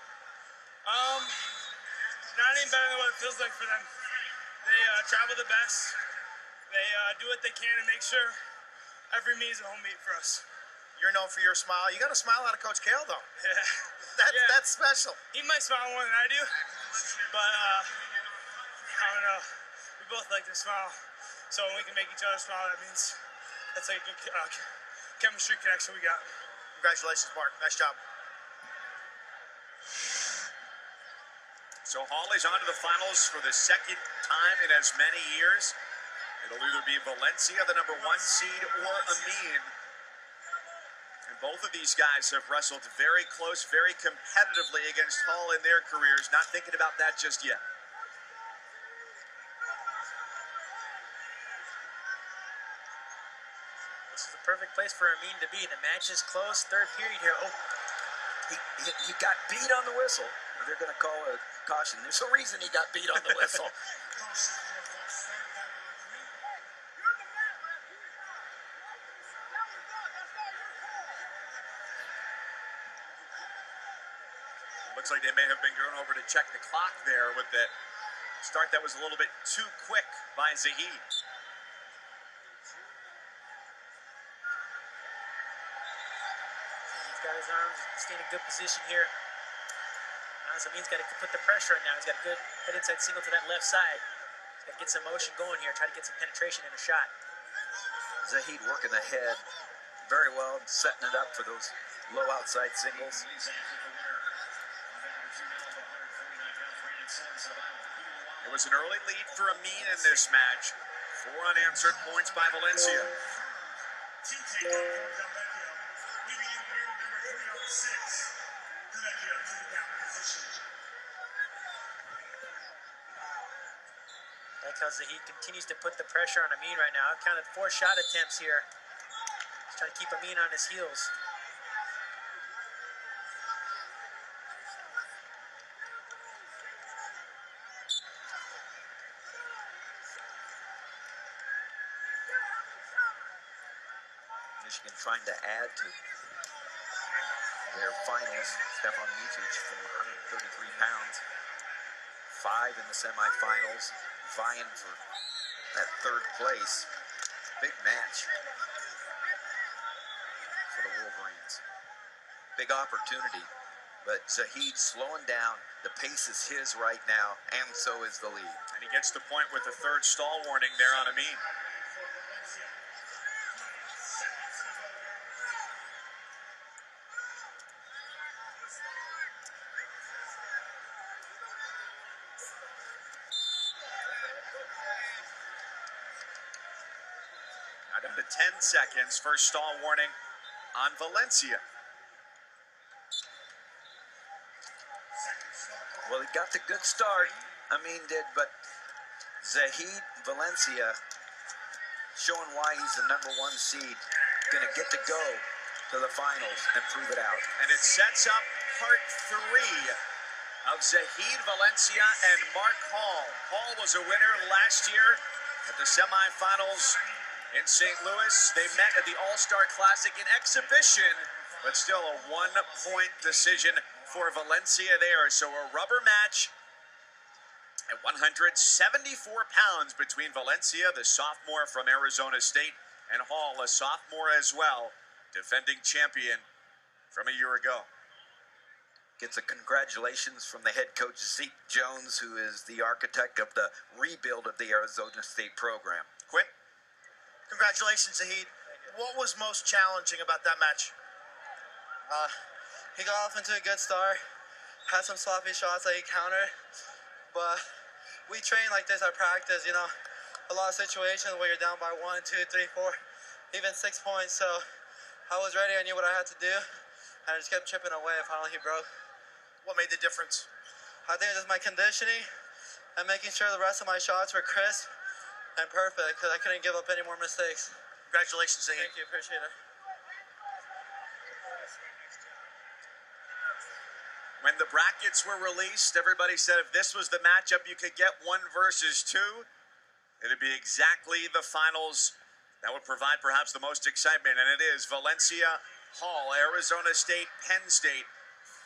Not any better than what it feels like for them. They travel the best. They do what they can to make sure every meet is a home meet for us. You're known for your smile. You got a smile out of Coach Kale, though. Yeah. That's special. He might smile more than I do, but I don't know. We both like to smile, so when we can make each other smile, that means that's like a good chemistry connection we got. Congratulations, Mark. Nice job. So Hall is on to the finals for the second time in as many years. It'll either be Valencia, the #1 seed, or Amin. And both of these guys have wrestled very close, very competitively against Hall in their careers. Not thinking about that just yet. This is the perfect place for Amin to be. The match is close. Third period here. Oh, he got beat on the whistle. They're going to call a caution. There's a reason he got beat on the whistle. Looks like they may have been going over to check the clock there with the start that was a little bit too quick by Zahid. He's got his arms, staying in good position here. Now Zamin's got to put the pressure on now. He's got a good head inside single to that left side. He's got to get some motion going here, try to get some penetration in a shot. Zahid working the head very well, setting it up for those low outside singles. It was an early lead for Amin in this match. 4 unanswered points by Valencia. Like how Zahid continues to put the pressure on Amin right now. I've counted 4 shot attempts here. He's trying to keep Amin on his heels. Michigan trying to add to their finals. Stefan Micic from 133 pounds. 5 in the semifinals, vying for that 3rd place. Big match for the Wolverines. Big opportunity, but Zahid slowing down. The pace is his right now, and so is the lead. And he gets the point with the 3rd stall warning there on Amin. Now down to 10 seconds. First stall warning on Valencia. Well, he got the good start, Amin did, but Zahid Valencia showing why he's the #1 seed. Gonna get to go to the finals and prove it out. And it sets up part 3 of Zahid Valencia and Mark Hall. Hall was a winner last year at the semifinals in St. Louis. They met at the All-Star Classic in exhibition, but still a 1-point decision for Valencia there. So a rubber match at 174 pounds between Valencia, the sophomore from Arizona State, and Hall, a sophomore as well, defending champion from a year ago. Gets a congratulations from the head coach, Zeke Jones, who is the architect of the rebuild of the Arizona State program. Quinn? Congratulations, Zahid. What was most challenging about that match? He got off into a good start, had some sloppy shots that he countered, but we train like this at practice, you know, a lot of situations where you're down by 1, 2, 3, 4, even 6 points, so I was ready, I knew what I had to do, and I just kept chipping away, and finally he broke. What made the difference? I think it was my conditioning and making sure the rest of my shots were crisp and perfect, because I couldn't give up any more mistakes. Congratulations, Zahid. Thank you, appreciate it. When the brackets were released, everybody said if this was the matchup you could get 1 versus 2, it'd be exactly the finals that would provide perhaps the most excitement, and it is Valencia, Hall, Arizona State, Penn State.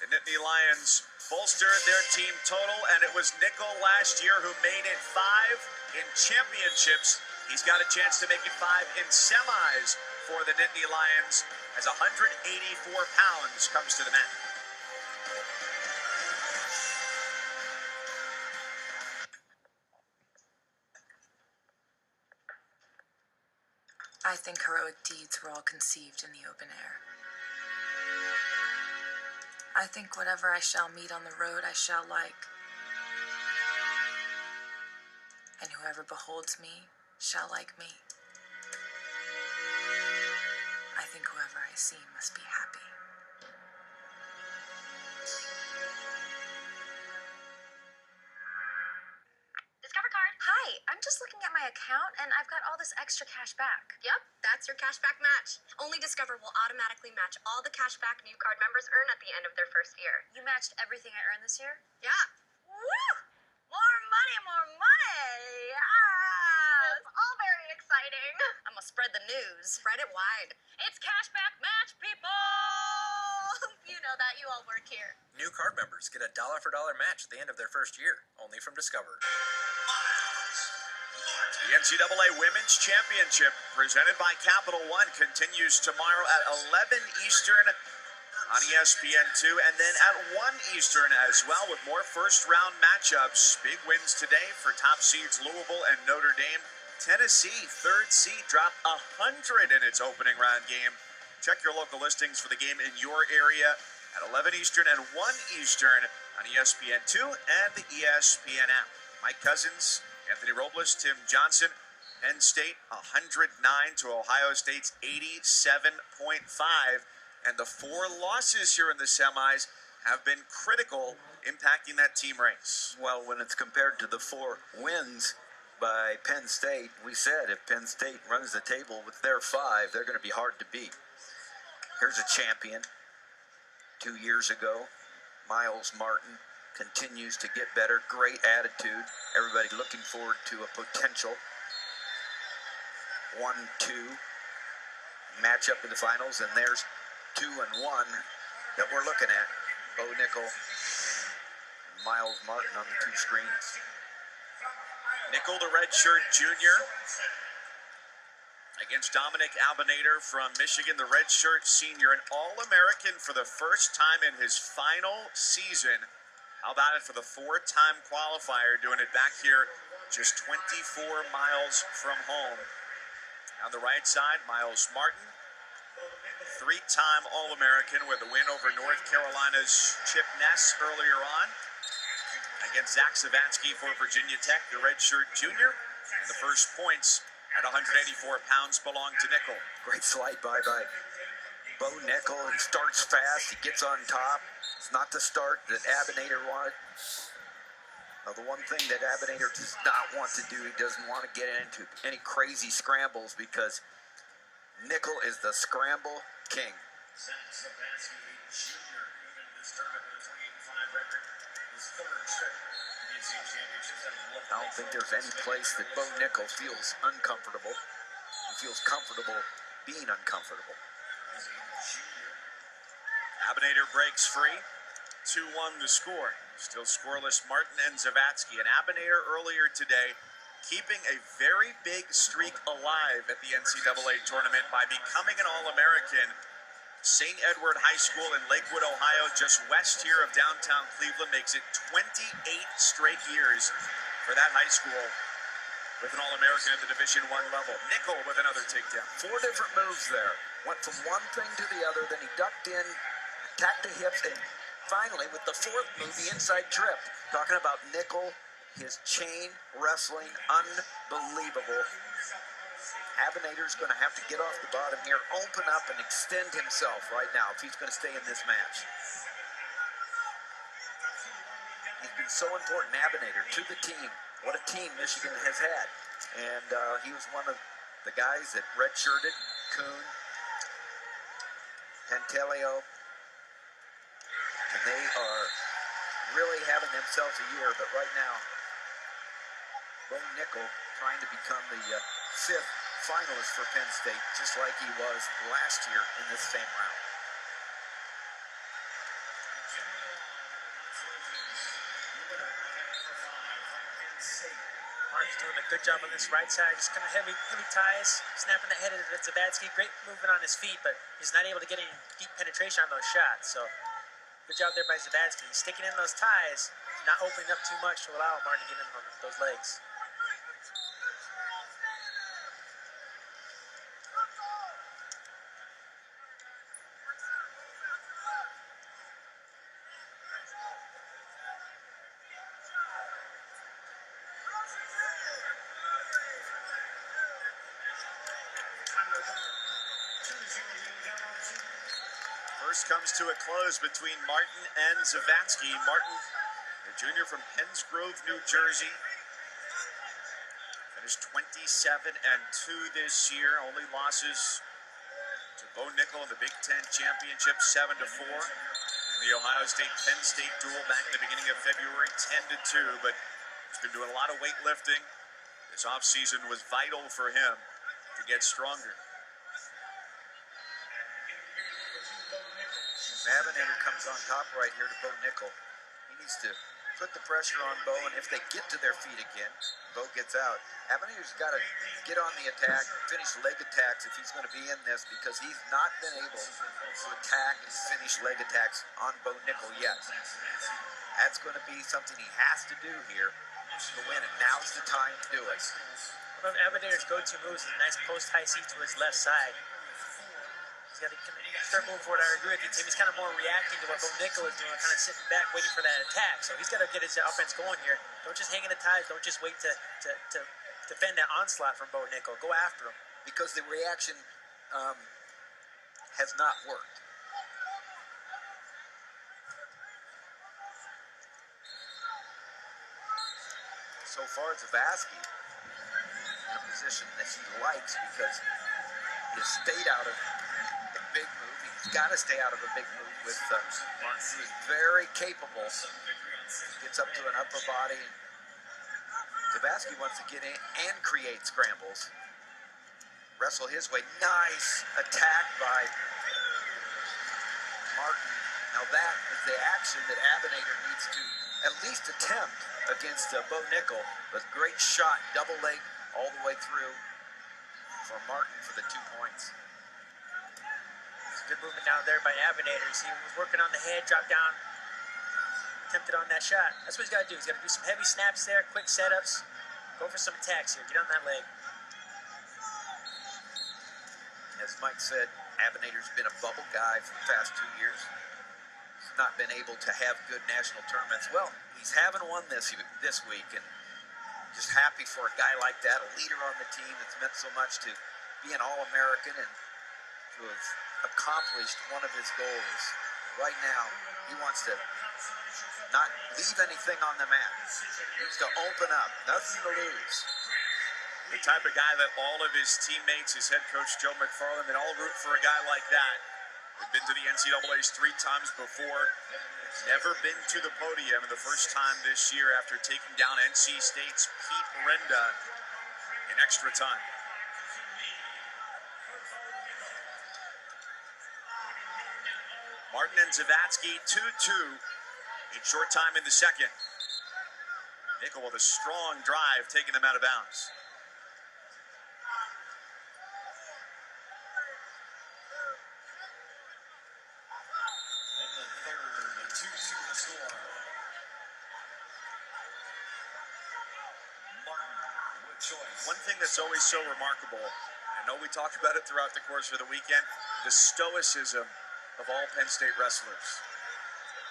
The Nittany Lions bolstered their team total, and it was Nickel last year who made it 5 in championships. He's got a chance to make it 5 in semis for the Nittany Lions as 184 pounds comes to the mat. I think heroic deeds were all conceived in the open air. I think whatever I shall meet on the road I shall like. And whoever beholds me shall like me. I think whoever I see must be happy. Discover card. Hi, I'm just looking at my account and I've got all this extra cash back. Yep, that's your cashback match. Only Discover will automatically match all the cashback new card members earn at the end of their first year. You matched everything I earned this year? Yeah. Woo! More money, more money! Ah! It's all very exciting. I'm gonna spread the news. Spread it wide. It's cashback match, people! You know that, you all work here. New new card members get a dollar-for-dollar match at the end of their first year, only from Discover. The NCAA Women's Championship, presented by Capital One, continues tomorrow at 11 Eastern on ESPN2, and then at 1 Eastern as well, with more first-round matchups. Big wins today for top seeds Louisville and Notre Dame. Tennessee, third seed, dropped 100 in its opening round game. Check your local listings for the game in your area at 11 Eastern and 1 Eastern on ESPN2 and the ESPN app. Mike Cousins, Anthony Robles, Tim Johnson, Penn State 109 to Ohio State's 87.5. And the 4 losses here in the semis have been critical, impacting that team race. Well, when it's compared to the 4 wins by Penn State, we said if Penn State runs the table with their 5, they're going to be hard to beat. Here's a champion. 2 years ago, Miles Martin continues to get better. Great attitude. Everybody looking forward to a potential 1-2 matchup in the finals, and there's 2 and 1 that we're looking at. Bo Nickel and Miles Martin on the 2 screens. Nickel, the redshirt junior, against Dominic Albenader from Michigan, the redshirt senior, an All-American for the first time in his final season. How about it for the 4-time qualifier, doing it back here just 24 miles from home. On the right side, Miles Martin, 3-time All-American with a win over North Carolina's Chip Ness earlier on. Against Zach Savatsky for Virginia Tech, the redshirt junior. And the first points at 184 pounds belong to Nickel. Great slide by Bo Nickel. He starts fast. He gets on top. It's not the start that Abinator wanted. Now, the one thing that Abinator does not want to do, he doesn't want to get into any crazy scrambles, because Nickel is the scramble king. I don't think there's any place that Bo Nickel feels uncomfortable. He feels comfortable being uncomfortable. Abinader breaks free. 2-1 the score. Still scoreless, Martin and Zavatsky. And Abinader earlier today keeping a very big streak alive at the NCAA tournament by becoming an All-American. St. Edward High School in Lakewood, Ohio, just west here of downtown Cleveland, makes it 28 straight years for that high school with an All-American at the Division I level. Nickel with another takedown. 4 different moves there. Went from one thing to the other, then he ducked in, attacked the hips, and finally, with the 4th move, the inside trip. Talking about Nickel, his chain wrestling, unbelievable. Abinator's going to have to get off the bottom here, open up, and extend himself right now if he's going to stay in this match. He's been so important, Abinator, to the team. What a team Michigan has had. And he was one of the guys that redshirted, Kuhn, Pantelio. And they are really having themselves a year, but right now, Bo Nickel trying to become the 5th finalist for Penn State, just like he was last year in this same round. Martin's doing a good job on this right side, just kind of heavy ties, snapping the head of Zavatsky. Great movement on his feet, but he's not able to get any deep penetration on those shots. So good job there by Zavatsky. He's sticking in those ties, not opening up too much to allow Martin to get in on those legs. First comes to a close between Martin and Zavatsky. Martin, the junior from Pennsgrove, New Jersey, finished 27-2 this year. Only losses to Bo Nickel in the Big Ten Championship, 7-4. And the Ohio State-Penn State duel back in the beginning of February, 10-2. But he's been doing a lot of weightlifting. This offseason was vital for him to get stronger. Abinator comes on top right here to Bo Nickel. He needs to put the pressure on Bo, and if they get to their feet again, Bo gets out. Abinator's got to get on the attack, finish leg attacks if he's going to be in this, because he's not been able to attack and finish leg attacks on Bo Nickel yet. That's going to be something he has to do here to win, and now's the time to do it. One of Abinator's go-to moves is a nice post high seat to his left side. He's got to start moving forward. I agree with you, Tim. He's kind of more reacting to what Bo Nickel is doing, kind of sitting back, waiting for that attack. So he's got to get his offense going here. Don't just hang in the ties. Don't just wait to defend that onslaught from Bo Nickel. Go after him. Because the reaction has not worked. So far, Zavatsky in a position that he likes because he has stayed out of a big move. He's got to stay out of a big move with Martin, who is very capable. Gets up to an upper body. Zavatsky wants to get in and create scrambles. Wrestle his way. Nice attack by Martin. Now that is the action that Abinator needs to at least attempt against Bo Nickel. But great shot, double leg all the way through for Martin for the 2 points. Good movement down there by Abinator. He was working on the head, dropped down, attempted on that shot. That's what he's got to do. He's got to do some heavy snaps there, quick setups, go for some attacks here, get on that leg. As Mike said, Abinator's been a bubble guy for the past 2 years. He's not been able to have good national tournaments. Well, he's having one this week, and just happy for a guy like that, a leader on the team that's meant so much to be an All-American and to have accomplished one of his goals. Right now, he wants to not leave anything on the mat. He needs to open up, nothing to lose. The type of guy that all of his teammates, his head coach Joe McFarland, they all root for a guy like that. They've been to the NCAAs 3 times before. Never been to the podium, and the first time this year after taking down NC State's Pete Renda in extra time. Martin and Zavatsky 2-2 in short time in the second. Nickel with a strong drive taking them out of bounds. One thing that's always so remarkable, I know we talked about it throughout the course of the weekend, the stoicism of all Penn State wrestlers.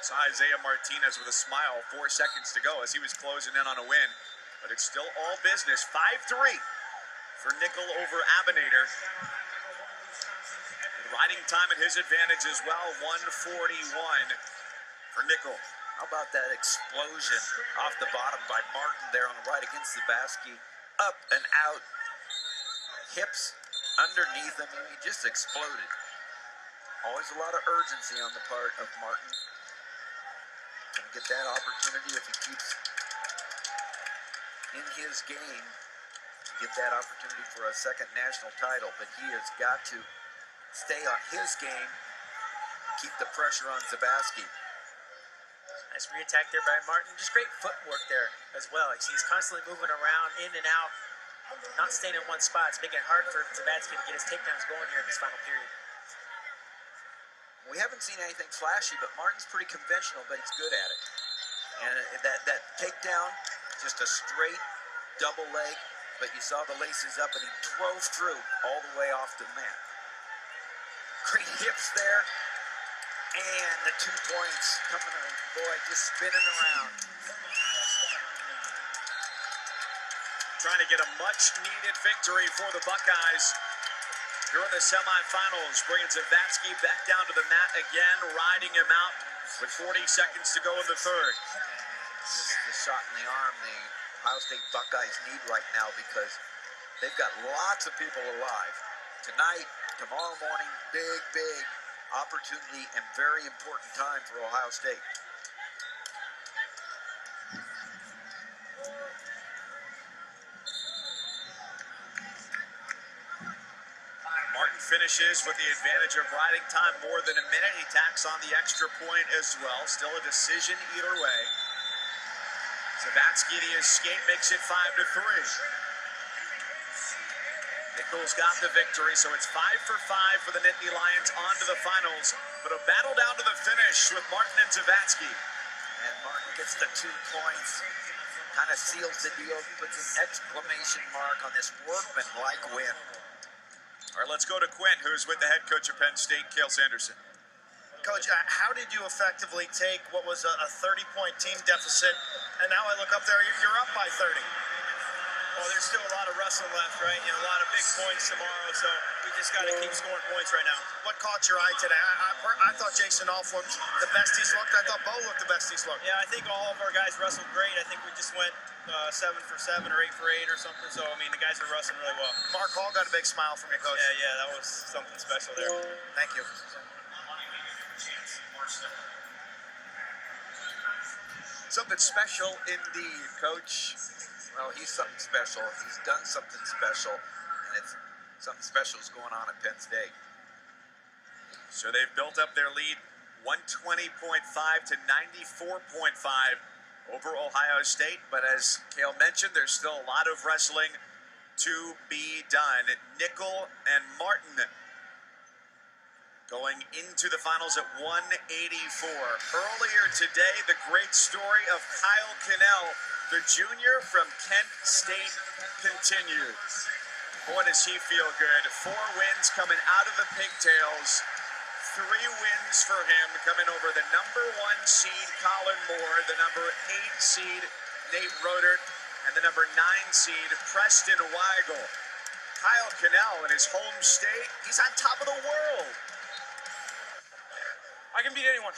Saw Isaiah Martinez with a smile, 4 seconds to go as he was closing in on a win. But it's still all business. 5-3 for Nickel over Abinator. Riding time at his advantage as well, 141 for Nickel. How about that explosion off the bottom by Martin there on the right against Zavatsky? Up and out. Hips underneath him. He just exploded. Always a lot of urgency on the part of Martin. Gonna get that opportunity if he keeps in his game. Get that opportunity for a second national title, but he has got to stay on his game, keep the pressure on Zavatsky. Nice re-attack there by Martin. Just great footwork there as well. He's constantly moving around, in and out, not staying in one spot. It's making it hard for Zavatsky to get his takedowns going here in this final period. We haven't seen anything flashy, but Martin's pretty conventional, but he's good at it. And that takedown, just a straight double leg, but you saw the laces up, and he drove through all the way off the mat. Great hips there. And the 2 points coming in, boy, just spinning around. Trying to get a much-needed victory for the Buckeyes. Here in the semifinals, bringing Zavatsky back down to the mat again, riding him out with 40 seconds to go in the third. This is a shot in the arm the Ohio State Buckeyes need right now because they've got lots of people alive. Tonight, tomorrow morning, big opportunity and very important time for Ohio State. Martin finishes with the advantage of riding time more than a minute. He tacks on the extra point as well. Still a decision either way. Zavatsky, the escape, makes it 5-3. Nichols got the victory, so it's 5 for 5 for the Nittany Lions on to the finals. But a battle down to the finish with Martin and Zavatsky. And Martin gets the 2 points. Kind of seals the deal, puts an exclamation mark on this workman-like win. All right, let's go to Quinn, who's with the head coach of Penn State, Cale Sanderson. Coach, how did you effectively take what was a 30-point team deficit, and now I look up there, you're up by 30? Well, there's still a lot of wrestling left, right? You know, a lot of big points tomorrow, so we just got to keep scoring points right now. What caught your eye today? I thought Jason Alf looked the best he's looked. I thought Bo looked the best he's looked. Yeah, I think all of our guys wrestled great. I think we just went 7 for 7 or 8 for 8 or something. So, I mean, the guys are wrestling really well. Mark Hall got a big smile from you, Coach. Yeah, that was something special there. Thank you. Something special indeed, Coach. Well, he's something special. He's done something special, and it's something special is going on at Penn State. So they've built up their lead 120.5 to 94.5 over Ohio State. But as Cale mentioned, there's still a lot of wrestling to be done. Nickel and Martin going into the finals at 184. Earlier today, the great story of Kyle Cannell, the junior from Kent State, continued. Boy, does he feel good. 4 wins coming out of the pigtails. 3 wins for him coming over the number 1 seed, Colin Moore, the number 8 seed, Nate Rodert, and the number 9 seed, Preston Weigel. Kyle Cannell in his home state, he's on top of the world. I can beat anyone.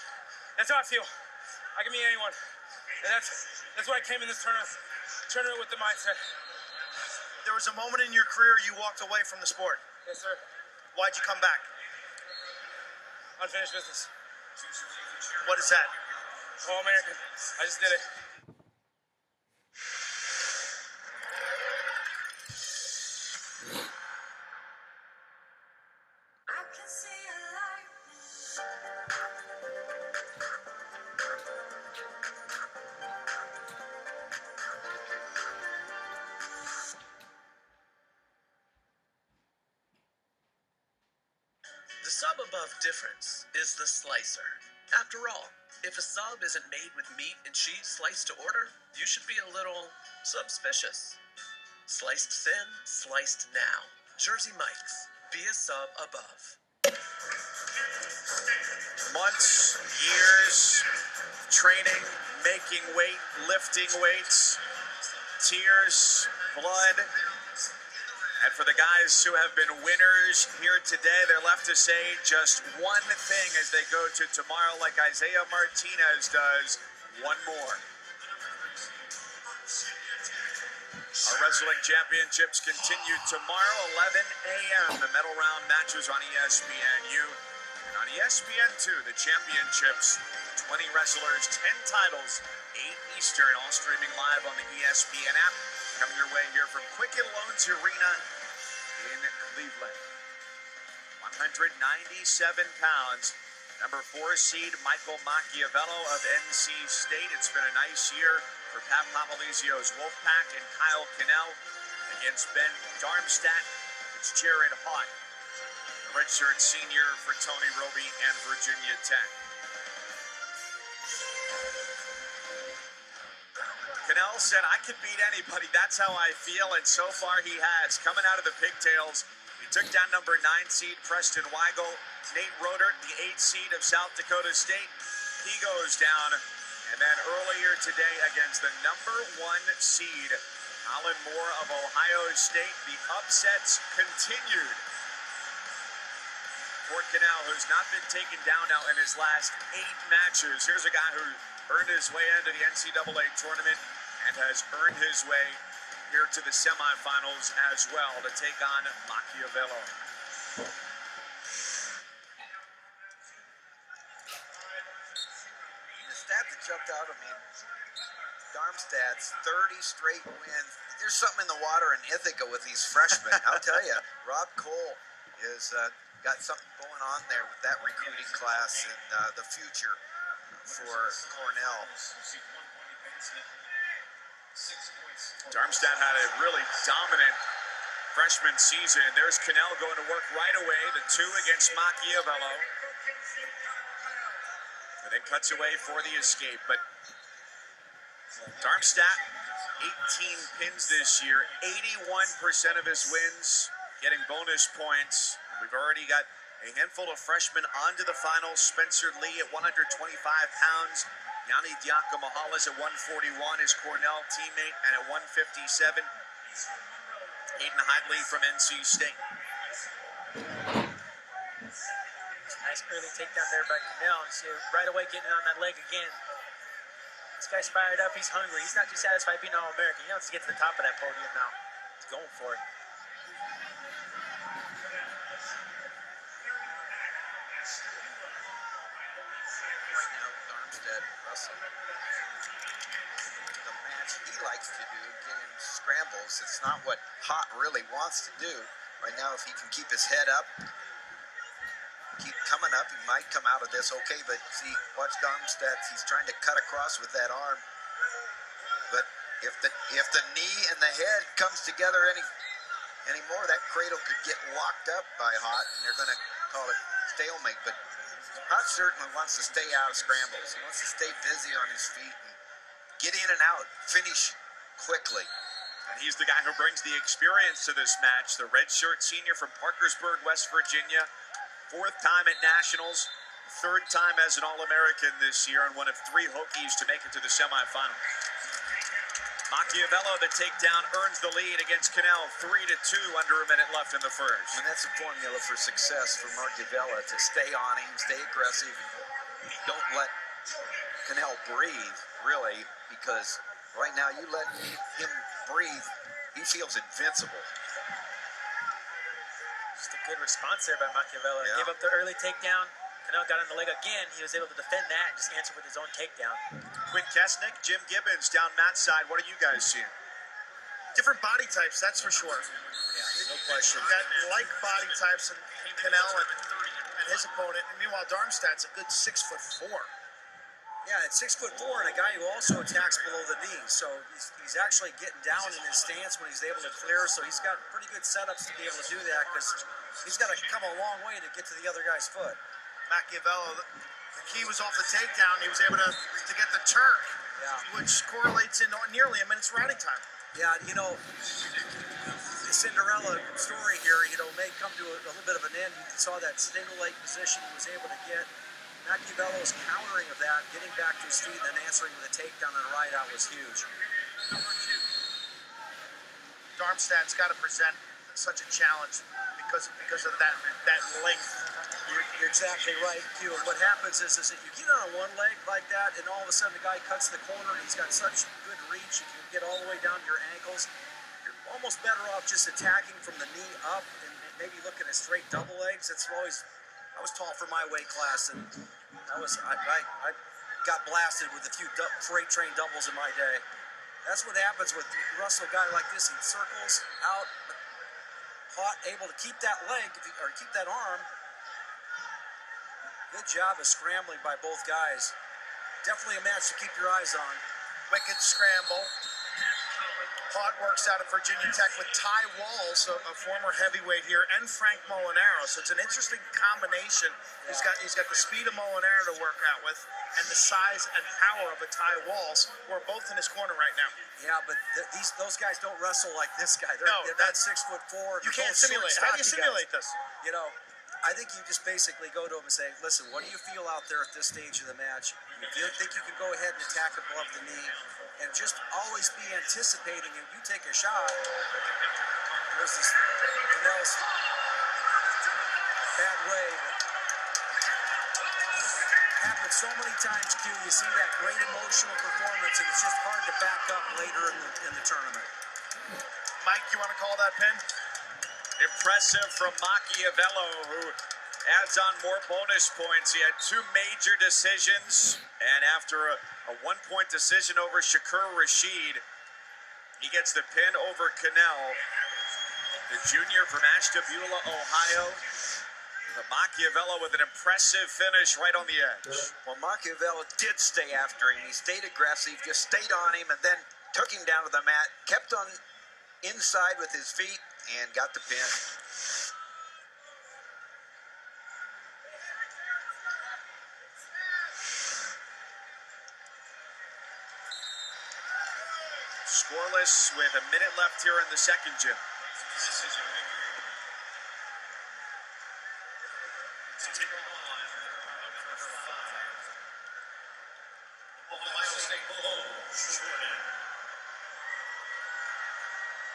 That's how I feel. I can beat anyone. And that's why I came in this tournament with the mindset. There was a moment in your career you walked away from the sport. Yes, sir. Why'd you come back? Unfinished business. What is that? All American. I just did it. The sub above difference is the slicer. After all, if a sub isn't made with meat and cheese sliced to order, you should be a little suspicious. Sliced thin, sliced now. Jersey Mike's. Be a sub above. Months, years, training, making weight, lifting weights, tears, blood. And for the guys who have been winners here today, they're left to say just one thing as they go to tomorrow, like Isaiah Martinez does, one more. Our wrestling championships continue tomorrow, 11 a.m. The medal round matches on ESPNU. And on ESPN2, the championships, 20 wrestlers, 10 titles, 8 Eastern, all streaming live on the ESPN app. Coming your way here from Quicken Loans Arena in Cleveland. 197 pounds. Number 4 seed, Michael Machiavello of NC State. It's been a nice year for Pat Pomalizio's Wolfpack and Kyle Cannell against Ben Darmstadt. It's Jared Haught, the redshirt senior for Tony Roby and Virginia Tech. Cannell said, I could beat anybody. That's how I feel, and so far he has. Coming out of the pigtails, he took down number 9 seed Preston Weigel. Nate Rodert, the 8 seed of South Dakota State, he goes down. And then earlier today against the number 1 seed, Colin Moore of Ohio State, the upsets continued. For Cannell, who's not been taken down now in his last 8 matches. Here's a guy who earned his way into the NCAA tournament and has earned his way here to the semifinals as well to take on Machiavello. The stat that jumped out at me, Darmstadt's 30 straight wins. There's something in the water in Ithaca with these freshmen. I'll tell you, Rob Cole is got something going on there with that recruiting class and the future for Cornell. Darmstadt had a really dominant freshman season. There's Cannell going to work right away. The 2 against Machiavello. And then cuts away for the escape. But Darmstadt, 18 pins this year. 81% of his wins getting bonus points. We've already got a handful of freshmen onto the finals. Spencer Lee at 125 pounds. Yanni Diakomahalis at 141, his Cornell teammate, and at 157, Hayden Hidley from NC State. Nice early takedown there by Cannell. And see right away getting on that leg again. This guy's fired up. He's hungry. He's not just satisfied being All-American. He wants to get to the top of that podium now. He's going for it. Right now, Darmstadt, Russell, the match he likes to do, getting scrambles, it's not what Hott really wants to do. Right now, if he can keep his head up, keep coming up, he might come out of this okay, but see, watch Darmstadt, he's trying to cut across with that arm. But if the knee and the head comes together anymore, that cradle could get locked up by Hott, and they're going to call it stalemate. But Hott certainly wants to stay out of scrambles. He wants to stay busy on his feet and get in and out, finish quickly. And he's the guy who brings the experience to this match. The redshirt senior from Parkersburg, West Virginia. 4th time at Nationals. 3rd time as an All-American this year, and one of 3 Hokies to make it to the semifinals. Machiavello, the takedown, earns the lead against Cannell, 3-2, under a minute left in the first. And that's a formula for success for Machiavello, to stay on him, stay aggressive, and don't let Cannell breathe, really, because right now you let him breathe, he feels invincible. Just a good response there by Machiavello. Yeah. Gave up the early takedown. Cannell got on the leg again. He was able to defend that and just answer with his own takedown. Quinn Kesnick, Jim Gibbons down Matt's side. What are you guys seeing? Different body types, that's for sure. Yeah, no question. You got like body types in Cannell and his opponent. And meanwhile, Darmstadt's a good 6'4". Yeah, at 6'4", and a guy who also attacks below the knee. So he's actually getting down in his stance when he's able to clear. So he's got pretty good setups to be able to do that, because he's got to come a long way to get to the other guy's foot. Machiavello, the key was off the takedown. He was able to get the turn, which correlates in nearly a minute's riding time. Yeah, you know, the Cinderella story here, may come to a little bit of an end. You saw that single leg position he was able to get. Machiavello's countering of that, getting back to his feet, and then answering with a takedown and a ride out was huge. Darmstadt's got to present such a challenge because of that length. You're exactly right, Q. And what happens is that you get on one leg like that, and all of a sudden the guy cuts the corner, and he's got such good reach, you can get all the way down to your ankles. You're almost better off just attacking from the knee up and maybe looking at straight double legs. I was tall for my weight class, and I got blasted with a few freight train doubles in my day. That's what happens with Russell, a guy like this. He circles out, Hott able to keep that leg, or keep that arm. Good job of scrambling by both guys. Definitely a match to keep your eyes on. Wicked scramble. Hott works out of Virginia Tech with Ty Walls, a former heavyweight here, and Frank Molinaro. So it's an interesting combination. Yeah. He's got the speed of Molinaro to work out with, and the size and power of a Ty Walls, who are both in his corner right now. Yeah, but those guys don't wrestle like this guy. No, that's 6'4". You can't simulate. How do you simulate this? You know, I think you just basically go to him and say, listen, what do you feel out there at this stage of the match? You think you can go ahead and attack above the knee, and just always be anticipating, and you take a shot. There's this Cannell's bad way, but happens so many times, Q. You see that great emotional performance, and it's just hard to back up later in the tournament. Mike, you want to call that pin? Impressive from Machiavello, who adds on more bonus points. He had 2 major decisions, and after a 1-point decision over Shakur Rashid, he gets the pin over Cannell, the junior from Ashtabula, Ohio. But Machiavello with an impressive finish right on the edge. Well, Machiavello did stay after him. He stayed aggressive, just stayed on him, and then took him down to the mat, kept on inside with his feet, and got the pin. Scoreless with a minute left here in the second, Jim.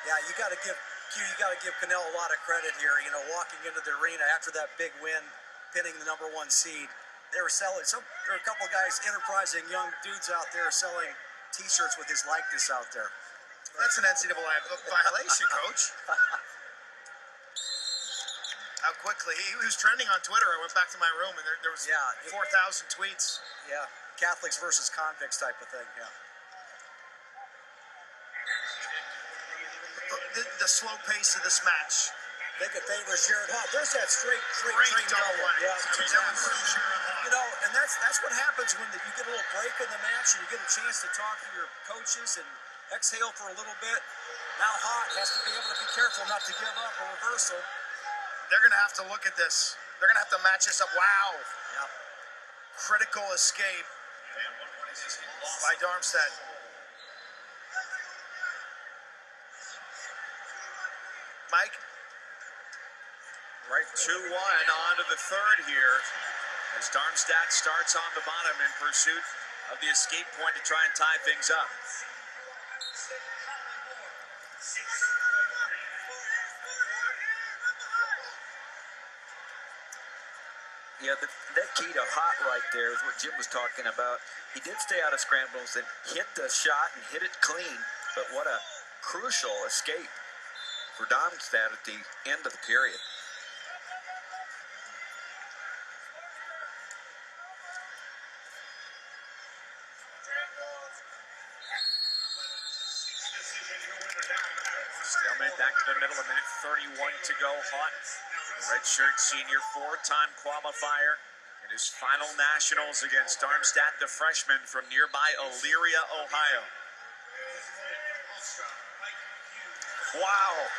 Yeah, you got to give Cannell a lot of credit here. You know, walking into the arena after that big win, pinning the #1 seed, they were selling there were a couple of guys, enterprising young dudes out there selling T-shirts with his likeness out there. That's an NCAA violation, Coach. How quickly he was trending on Twitter. I went back to my room and there was 4,000 tweets. Yeah, Catholics versus convicts type of thing. Yeah. The slow pace of this match. They could favor Jared Hall. There's that straight double. Yeah, you know, and that's what happens when you get a little break in the match and you get a chance to talk to your coaches and exhale for a little bit. Now Hart has to be able to be careful not to give up a reversal. They're going to have to look at this. They're going to have to match this up. Wow. Yep. Critical escape by Darmstadt. Mike? Right, 2-1 on to the third here as Darmstadt starts on the bottom in pursuit of the escape point to try and tie things up. Yeah, that key to Hot right there is what Jim was talking about. He did stay out of scrambles and hit the shot and hit it clean, but what a crucial escape for Darmstadt at the end of the period. Stalemate back to the middle, a minute 31 to go. Hot, the redshirt senior, four-time qualifier in his final nationals against Darmstadt, the freshman from nearby Elyria, Ohio. Wow.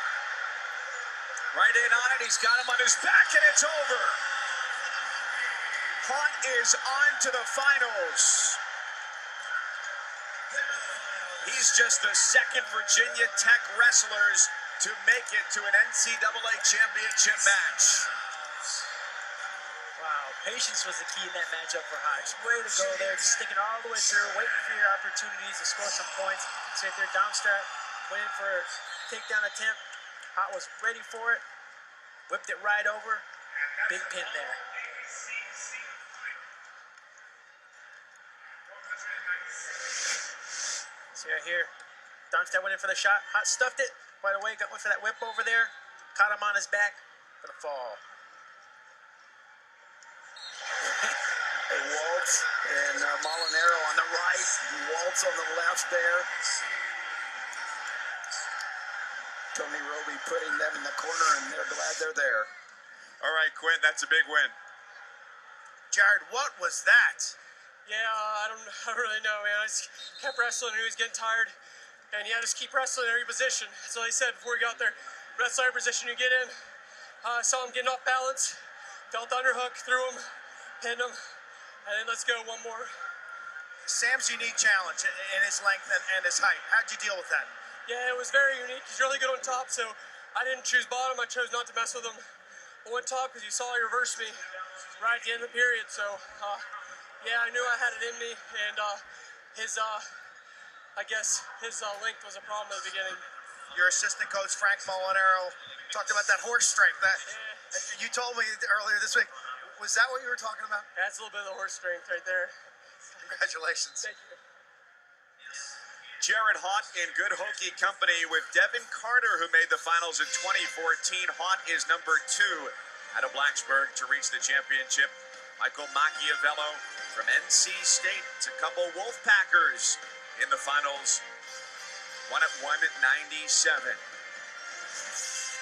Right in on it, he's got him on his back, and it's over. Hot is on to the finals. He's just the second Virginia Tech wrestlers to make it to an NCAA championship match. Wow, patience was the key in that matchup for Hot. Just way to go there, just sticking all the way through, waiting for your opportunities to score some points. See if they're Darmstadt, waiting for a takedown attempt. Hot was ready for it, whipped it right over, big pin there. See right here, Darmstadt went in for the shot. Hot stuffed it right away, went for that whip over there, caught him on his back, gonna fall. A Waltz and Molinaro on the right, Waltz on the left there. Tony Roby putting them in the corner, and they're glad they're there. All right, Quint, that's a big win. Jared, what was that? Yeah, I don't really know, man. I just kept wrestling, and he was getting tired. And yeah, just keep wrestling in every position. That's all he said before he got there. Wrestle every position you get in. I saw him getting off balance. Felt the underhook, threw him, pinned him, and then let's go one more. Sam's unique challenge in his length and his height. How'd you deal with that? Yeah, it was very unique. He's really good on top, so I didn't choose bottom. I chose not to mess with him. I went top because you saw he reversed me right at the end of the period. So, yeah, I knew I had it in me, and I guess his length was a problem at the beginning. Your assistant coach, Frank Molinaro, talked about that horse strength. You told me earlier this week. Was that what you were talking about? That's a little bit of the horse strength right there. Congratulations. Thank you. Jared Haught in good hokey company with Devin Carter, who made the finals in 2014. Haught is number 2 out of Blacksburg to reach the championship. Michael Machiavello from NC State. It's a couple Wolfpackers in the finals. One at 197.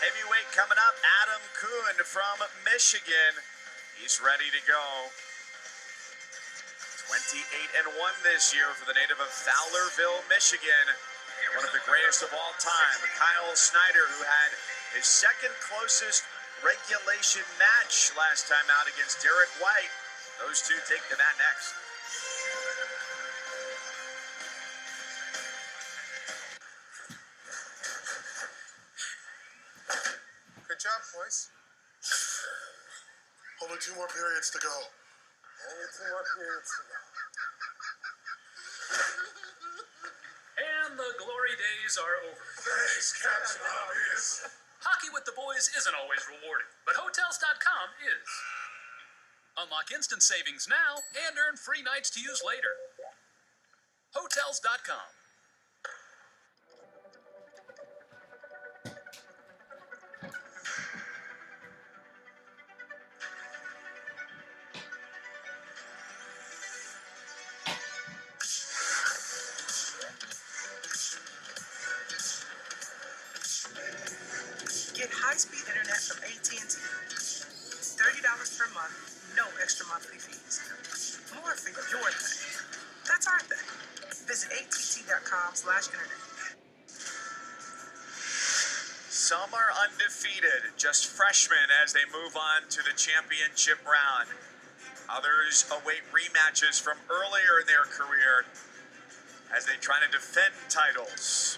Heavyweight coming up, Adam Kuhn from Michigan. He's ready to go. 28-1 this year for the native of Fowlerville, Michigan. And one of the greatest of all time, Kyle Snyder, who had his second closest regulation match last time out against Derek White. Those two take the mat next. Good job, boys. Only 2 more periods to go. Only 2 more periods to go. And the glory days are over. Thanks, Captain Obvious. Hockey with the boys isn't always rewarding, but Hotels.com is. Unlock instant savings now and earn free nights to use later. Hotels.com. Get high-speed internet from AT&T. $30 per month, no extra monthly fees. More for your thing. That's our thing. Visit att.com/internet. Some are undefeated, just freshmen as they move on to the championship round. Others await rematches from earlier in their career as they try to defend titles.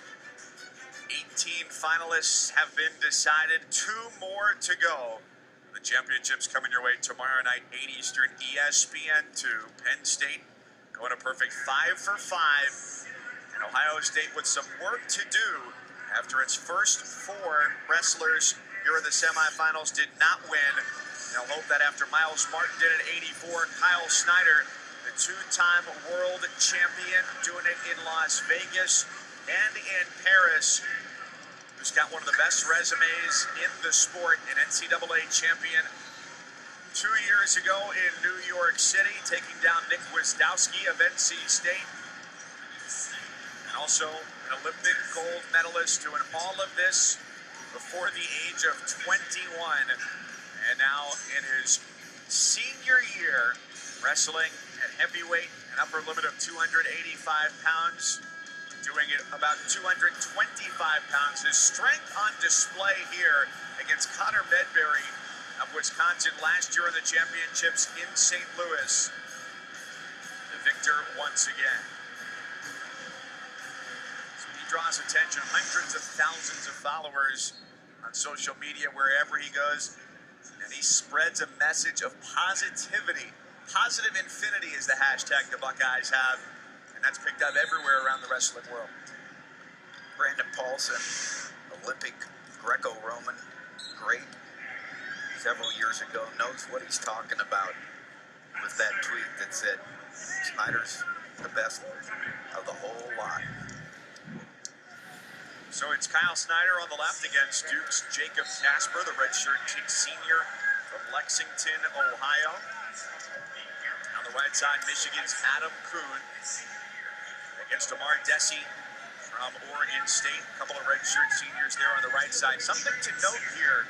18 finalists have been decided, 2 more to go. The championship's coming your way tomorrow night, 8 Eastern, ESPN2. Penn State going a perfect 5 for 5. And Ohio State with some work to do after its first 4 wrestlers here in the semifinals did not win. They'll hope that after Miles Martin did at 84, Kyle Snyder, the 2-time world champion, doing it in Las Vegas and in Paris, who's got one of the best resumes in the sport, an NCAA champion 2 years ago in New York City, taking down Nick Wisdowski of NC State, and also an Olympic gold medalist doing all of this before the age of 21, and now in his senior year, wrestling at heavyweight, an upper limit of 285 pounds, doing it about 225 pounds. His strength on display here against Connor Medbury of Wisconsin last year in the championships in St. Louis. The victor once again. So he draws attention, hundreds of thousands of followers on social media wherever he goes, and he spreads a message of positivity. Positive infinity is the hashtag the Buckeyes have. And that's picked up everywhere around the wrestling world. Brandon Paulson, Olympic Greco-Roman great several years ago, knows what he's talking about with that tweet that said Snyder's the best of the whole lot. So it's Kyle Snyder on the left against Duke's Jacob Casper, the redshirt senior from Lexington, Ohio. On the right side, Michigan's Adam Kuhn against Amar Desi from Oregon State. A couple of redshirt seniors there on the right side. Something to note here,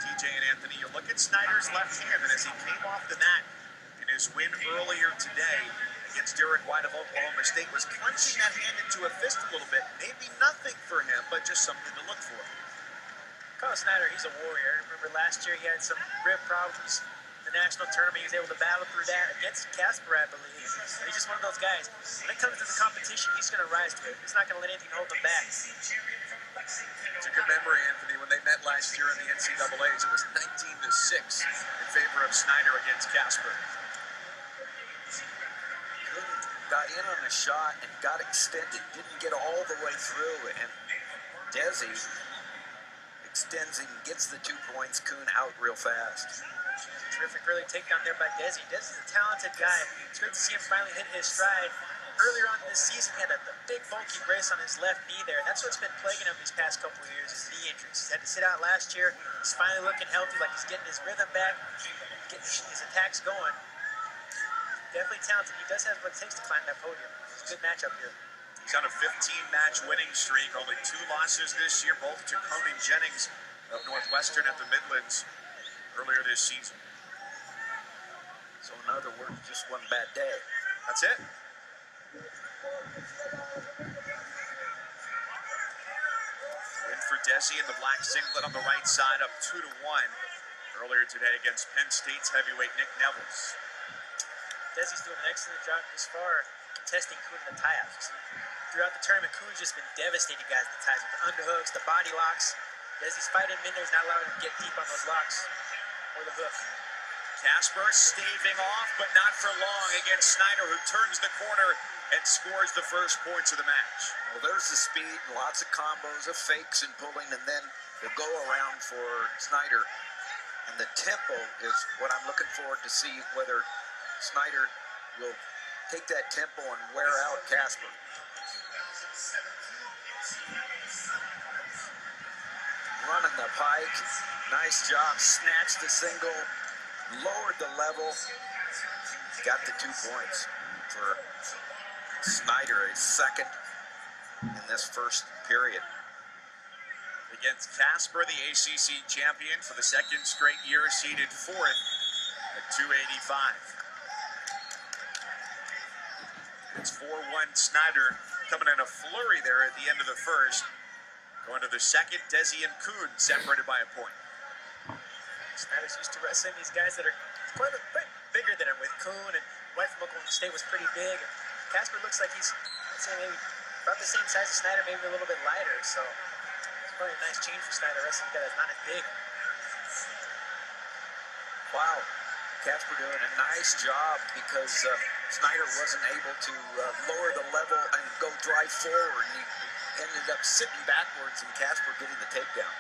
TJ and Anthony, you look at Snyder's left hand, and as he came off the mat in his win earlier today against Derek White of Oklahoma State, was clenching that hand into a fist a little bit. Maybe nothing for him, but just something to look for. Kyle Snyder, he's a warrior. I remember last year he had some rib problems. The national tournament, he was able to battle through that against Casper, I believe. And he's just one of those guys. When it comes to the competition, he's going to rise to it. He's not going to let anything hold him back. It's a good memory, Anthony. When they met last year in the NCAAs, it was 19-6 in favor of Snyder against Casper. Got in on a shot and got extended. Didn't get all the way through, and Desi extends him, gets the 2 points. Kuhn out real fast. Terrific early takedown there by Desi. Desi's a talented guy. It's great to see him finally hit his stride. Earlier on in this season, he had a big bulky brace on his left knee there, and that's what's been plaguing him these past couple of years, is knee injuries. He's had to sit out last year. He's finally looking healthy, like he's getting his rhythm back, getting his attacks going. Definitely talented. He does have what it takes to climb that podium. It's a good matchup here. He's on a 15-match winning streak, only 2 losses this year, both to Conan Jennings of of Northwestern at the Midlands earlier this season. So in other words, just one bad day. That's it. Win for Desi in the black singlet on the right side, up 2-1 earlier today against Penn State's heavyweight Nick Nevels. Desi's doing an excellent job this far contesting Kuhn in the tie-ups. Throughout the tournament, Kuhn's just been devastating guys in the ties with the underhooks, the body locks. Desi's fighting him in there. He's not allowing him to get deep on those locks or the hook. Casper staving off, but not for long against Snyder, who turns the corner and scores the first points of the match. Well, there's the speed, lots of combos of fakes and pulling, and then the go around for Snyder. And the tempo is what I'm looking forward to see whether Snyder will take that tempo and wear out Casper. Running the pike, nice job, snatched the single, lowered the level, got the 2 points for Snyder, a second in this first period. Against Casper, the ACC champion for the second straight year, seeded 4th at 285. It's 4-1 Snyder coming in a flurry there at the end of the first. Going to the second, Desi and Kuhn separated by a point. Snyder's used to wrestling these guys that are quite a bit bigger than him with Kuhn, and White from Oklahoma State was pretty big. And Casper looks like he's, I'd say, maybe about the same size as Snyder, maybe a little bit lighter. So it's probably a nice change for Snyder wrestling a guy that's not as big. Wow, Casper doing a nice job because Snyder wasn't able to lower the level and go drive forward. He ended up sitting backwards and Casper getting the takedown.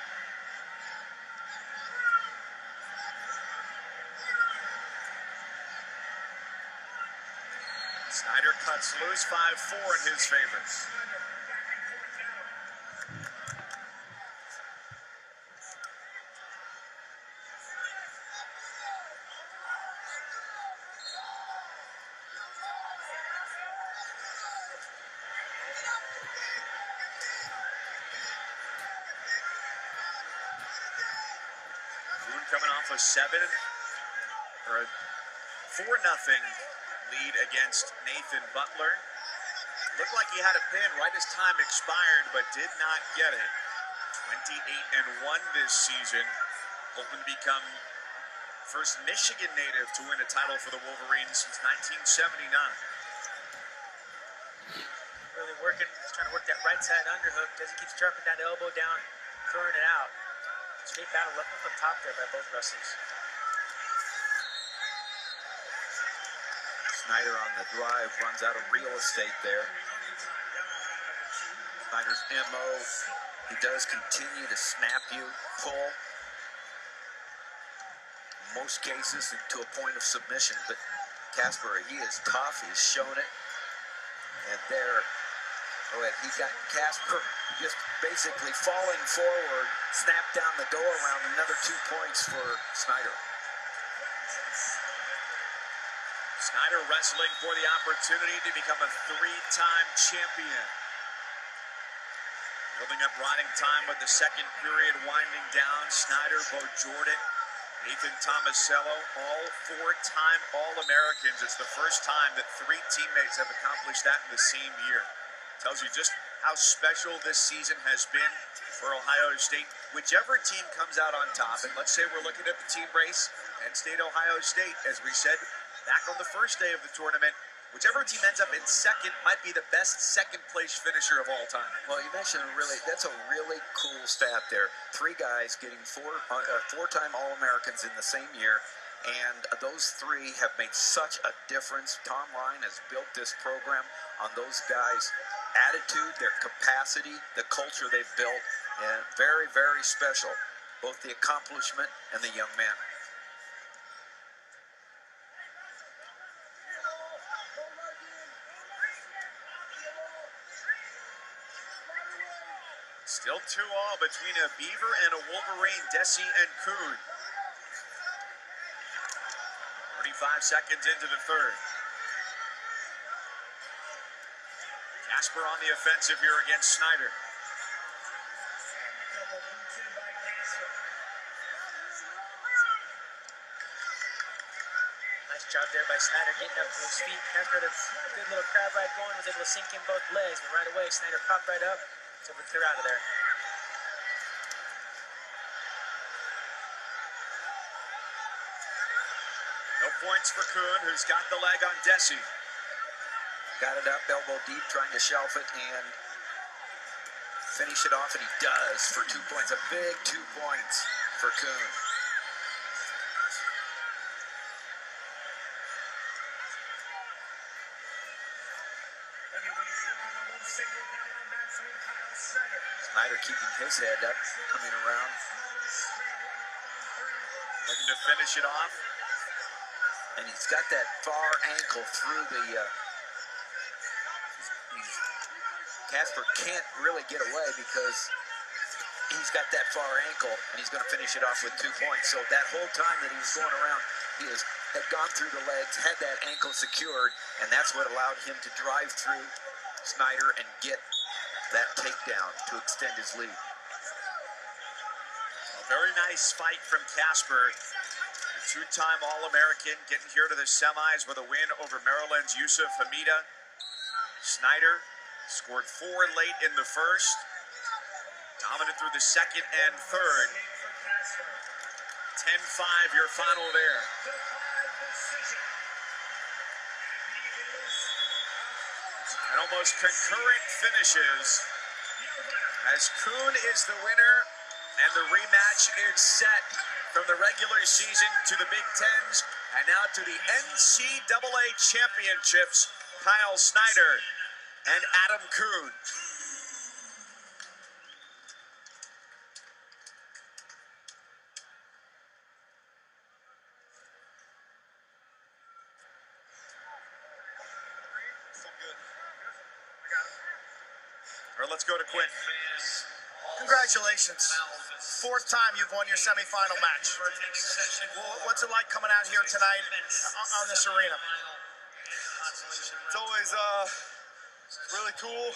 Snyder cuts loose, 5-4 in his favor. Coming off a 4-0 lead against Nathan Butler. Looked like he had a pin right as time expired, but did not get it. 28-1 this season. Hoping to become first Michigan native to win a title for the Wolverines since 1979. Really working, trying to work that right side underhook. Desi keeps dropping that elbow down, throwing it out. Straight battle up top there by both wrestlers. Snyder on the drive, runs out of real estate there. Snyder's MO, he does continue to snap you, pull. In most cases to a point of submission, but Casper, he is tough, he's shown it. And there, he got Casper just basically falling forward, snapped down the go around, another 2 points for Snyder. Snyder wrestling for the opportunity to become a 3-time champion. Building up riding time with the second period winding down. Snyder, Bo Jordan, Nathan Tomasello, all 4-time All-Americans. It's the first time that 3 teammates have accomplished that in the same year. Tells you just how special this season has been for Ohio State. Whichever team comes out on top, and let's say we're looking at the team race, Penn State, Ohio State, as we said back on the first day of the tournament, whichever team ends up in second might be the best second-place finisher of all time. Well, you mentioned that's a really cool stat there. 3 guys getting 4-time All-Americans in the same year, and those 3 have made such a difference. Tom Ryan has built this program on those guys' attitude, their capacity, the culture they've built, and very, very special, both the accomplishment and the young men. Still 2-2 between a Beaver and a Wolverine, Desi and Kuhn. 35 seconds into the third. Casper on the offensive here against Snyder. Nice job there by Snyder getting up to his feet. Casper had a good little crab ride going, was able to sink in both legs, but right away Snyder popped right up, was able to clear out of there. No points for Kuhn, who's got the leg on Desi. Got it up, elbow deep, trying to shelf it and finish it off, and he does for 2 points. A big 2 points for Kuhn. Snyder keeping his head up, coming around. Looking to finish it off. And he's got that far ankle through the... Casper can't really get away because he's got that far ankle, and he's going to finish it off with 2 points. So that whole time that he was going around, he had gone through the legs, had that ankle secured, and that's what allowed him to drive through Snyder and get that takedown to extend his lead. A very nice fight from Casper. Two-time All-American getting here to the semis with a win over Maryland's Yusuf Hamida. Snyder scored 4 late in the first. Dominant through the second and third. 10-5 your final there. And almost concurrent finishes as Kuhn is the winner and the rematch is set from the regular season to the Big Tens and now to the NCAA championships. Kyle Snyder and Adam Kuhn. All right, let's go to Quinn. Congratulations. 4th time you've won your semifinal match. What's it like coming out here tonight on this arena? It's always really cool,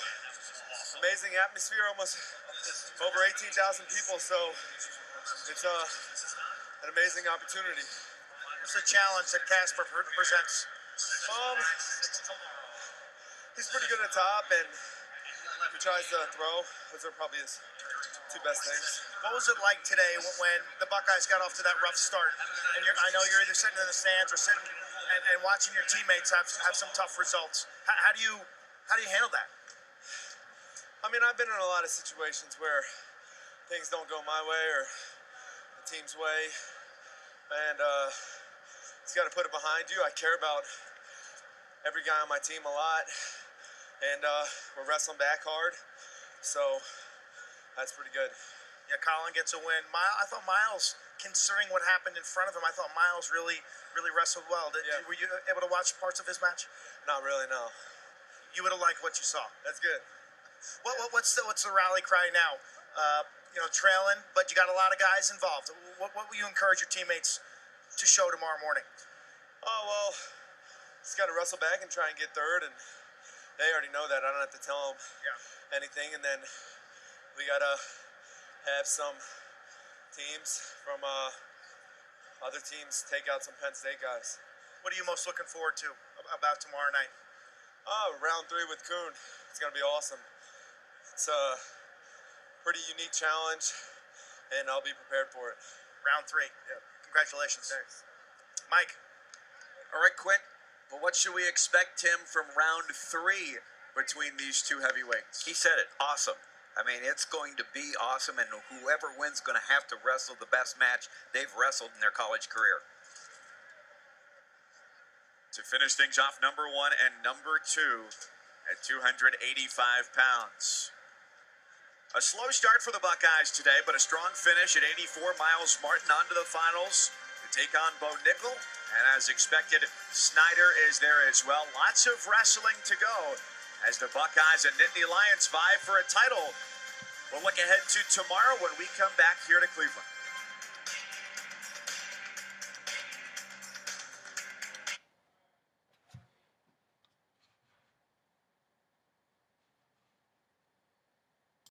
amazing atmosphere, almost over 18,000 people, so it's an amazing opportunity. What's the challenge that Casper presents? He's pretty good at the top, and he tries to throw. Those are probably his 2 best things. What was it like today when the Buckeyes got off to that rough start? And I know you're either sitting in the stands or sitting and watching your teammates have some tough results. How do you handle that? I mean, I've been in a lot of situations where things don't go my way or the team's way, and you got to put it behind you. I care about every guy on my team a lot, and we're wrestling back hard, so that's pretty good. Yeah, Colin gets a win. I thought Miles, considering what happened in front of him, I thought Miles really wrestled well. Were you able to watch parts of his match? Not really, no. You would have liked what you saw. That's good. What's the rally cry now? Trailing, but you got a lot of guys involved. What will you encourage your teammates to show tomorrow morning? Oh, well, just got to wrestle back and try and get third, and they already know that. I don't have to tell them anything, and then we got to have some teams from other teams take out some Penn State guys. What are you most looking forward to about tomorrow night? Round 3 with Kuhn. It's going to be awesome. It's a pretty unique challenge, and I'll be prepared for it. Round 3. Yeah. Congratulations. Thanks. Mike. All right, Quinn. Well, what should we expect, Tim, from round 3 between these 2 heavyweights? He said it. Awesome. I mean, it's going to be awesome, and whoever wins is going to have to wrestle the best match they've wrestled in their college career. To finish things off, number 1 and number 2 at 285 pounds. A slow start for the Buckeyes today, but a strong finish at 84. Miles Martin onto the finals to take on Bo Nickel. And as expected, Snyder is there as well. Lots of wrestling to go as the Buckeyes and Nittany Lions vie for a title. We'll look ahead to tomorrow when we come back here to Cleveland.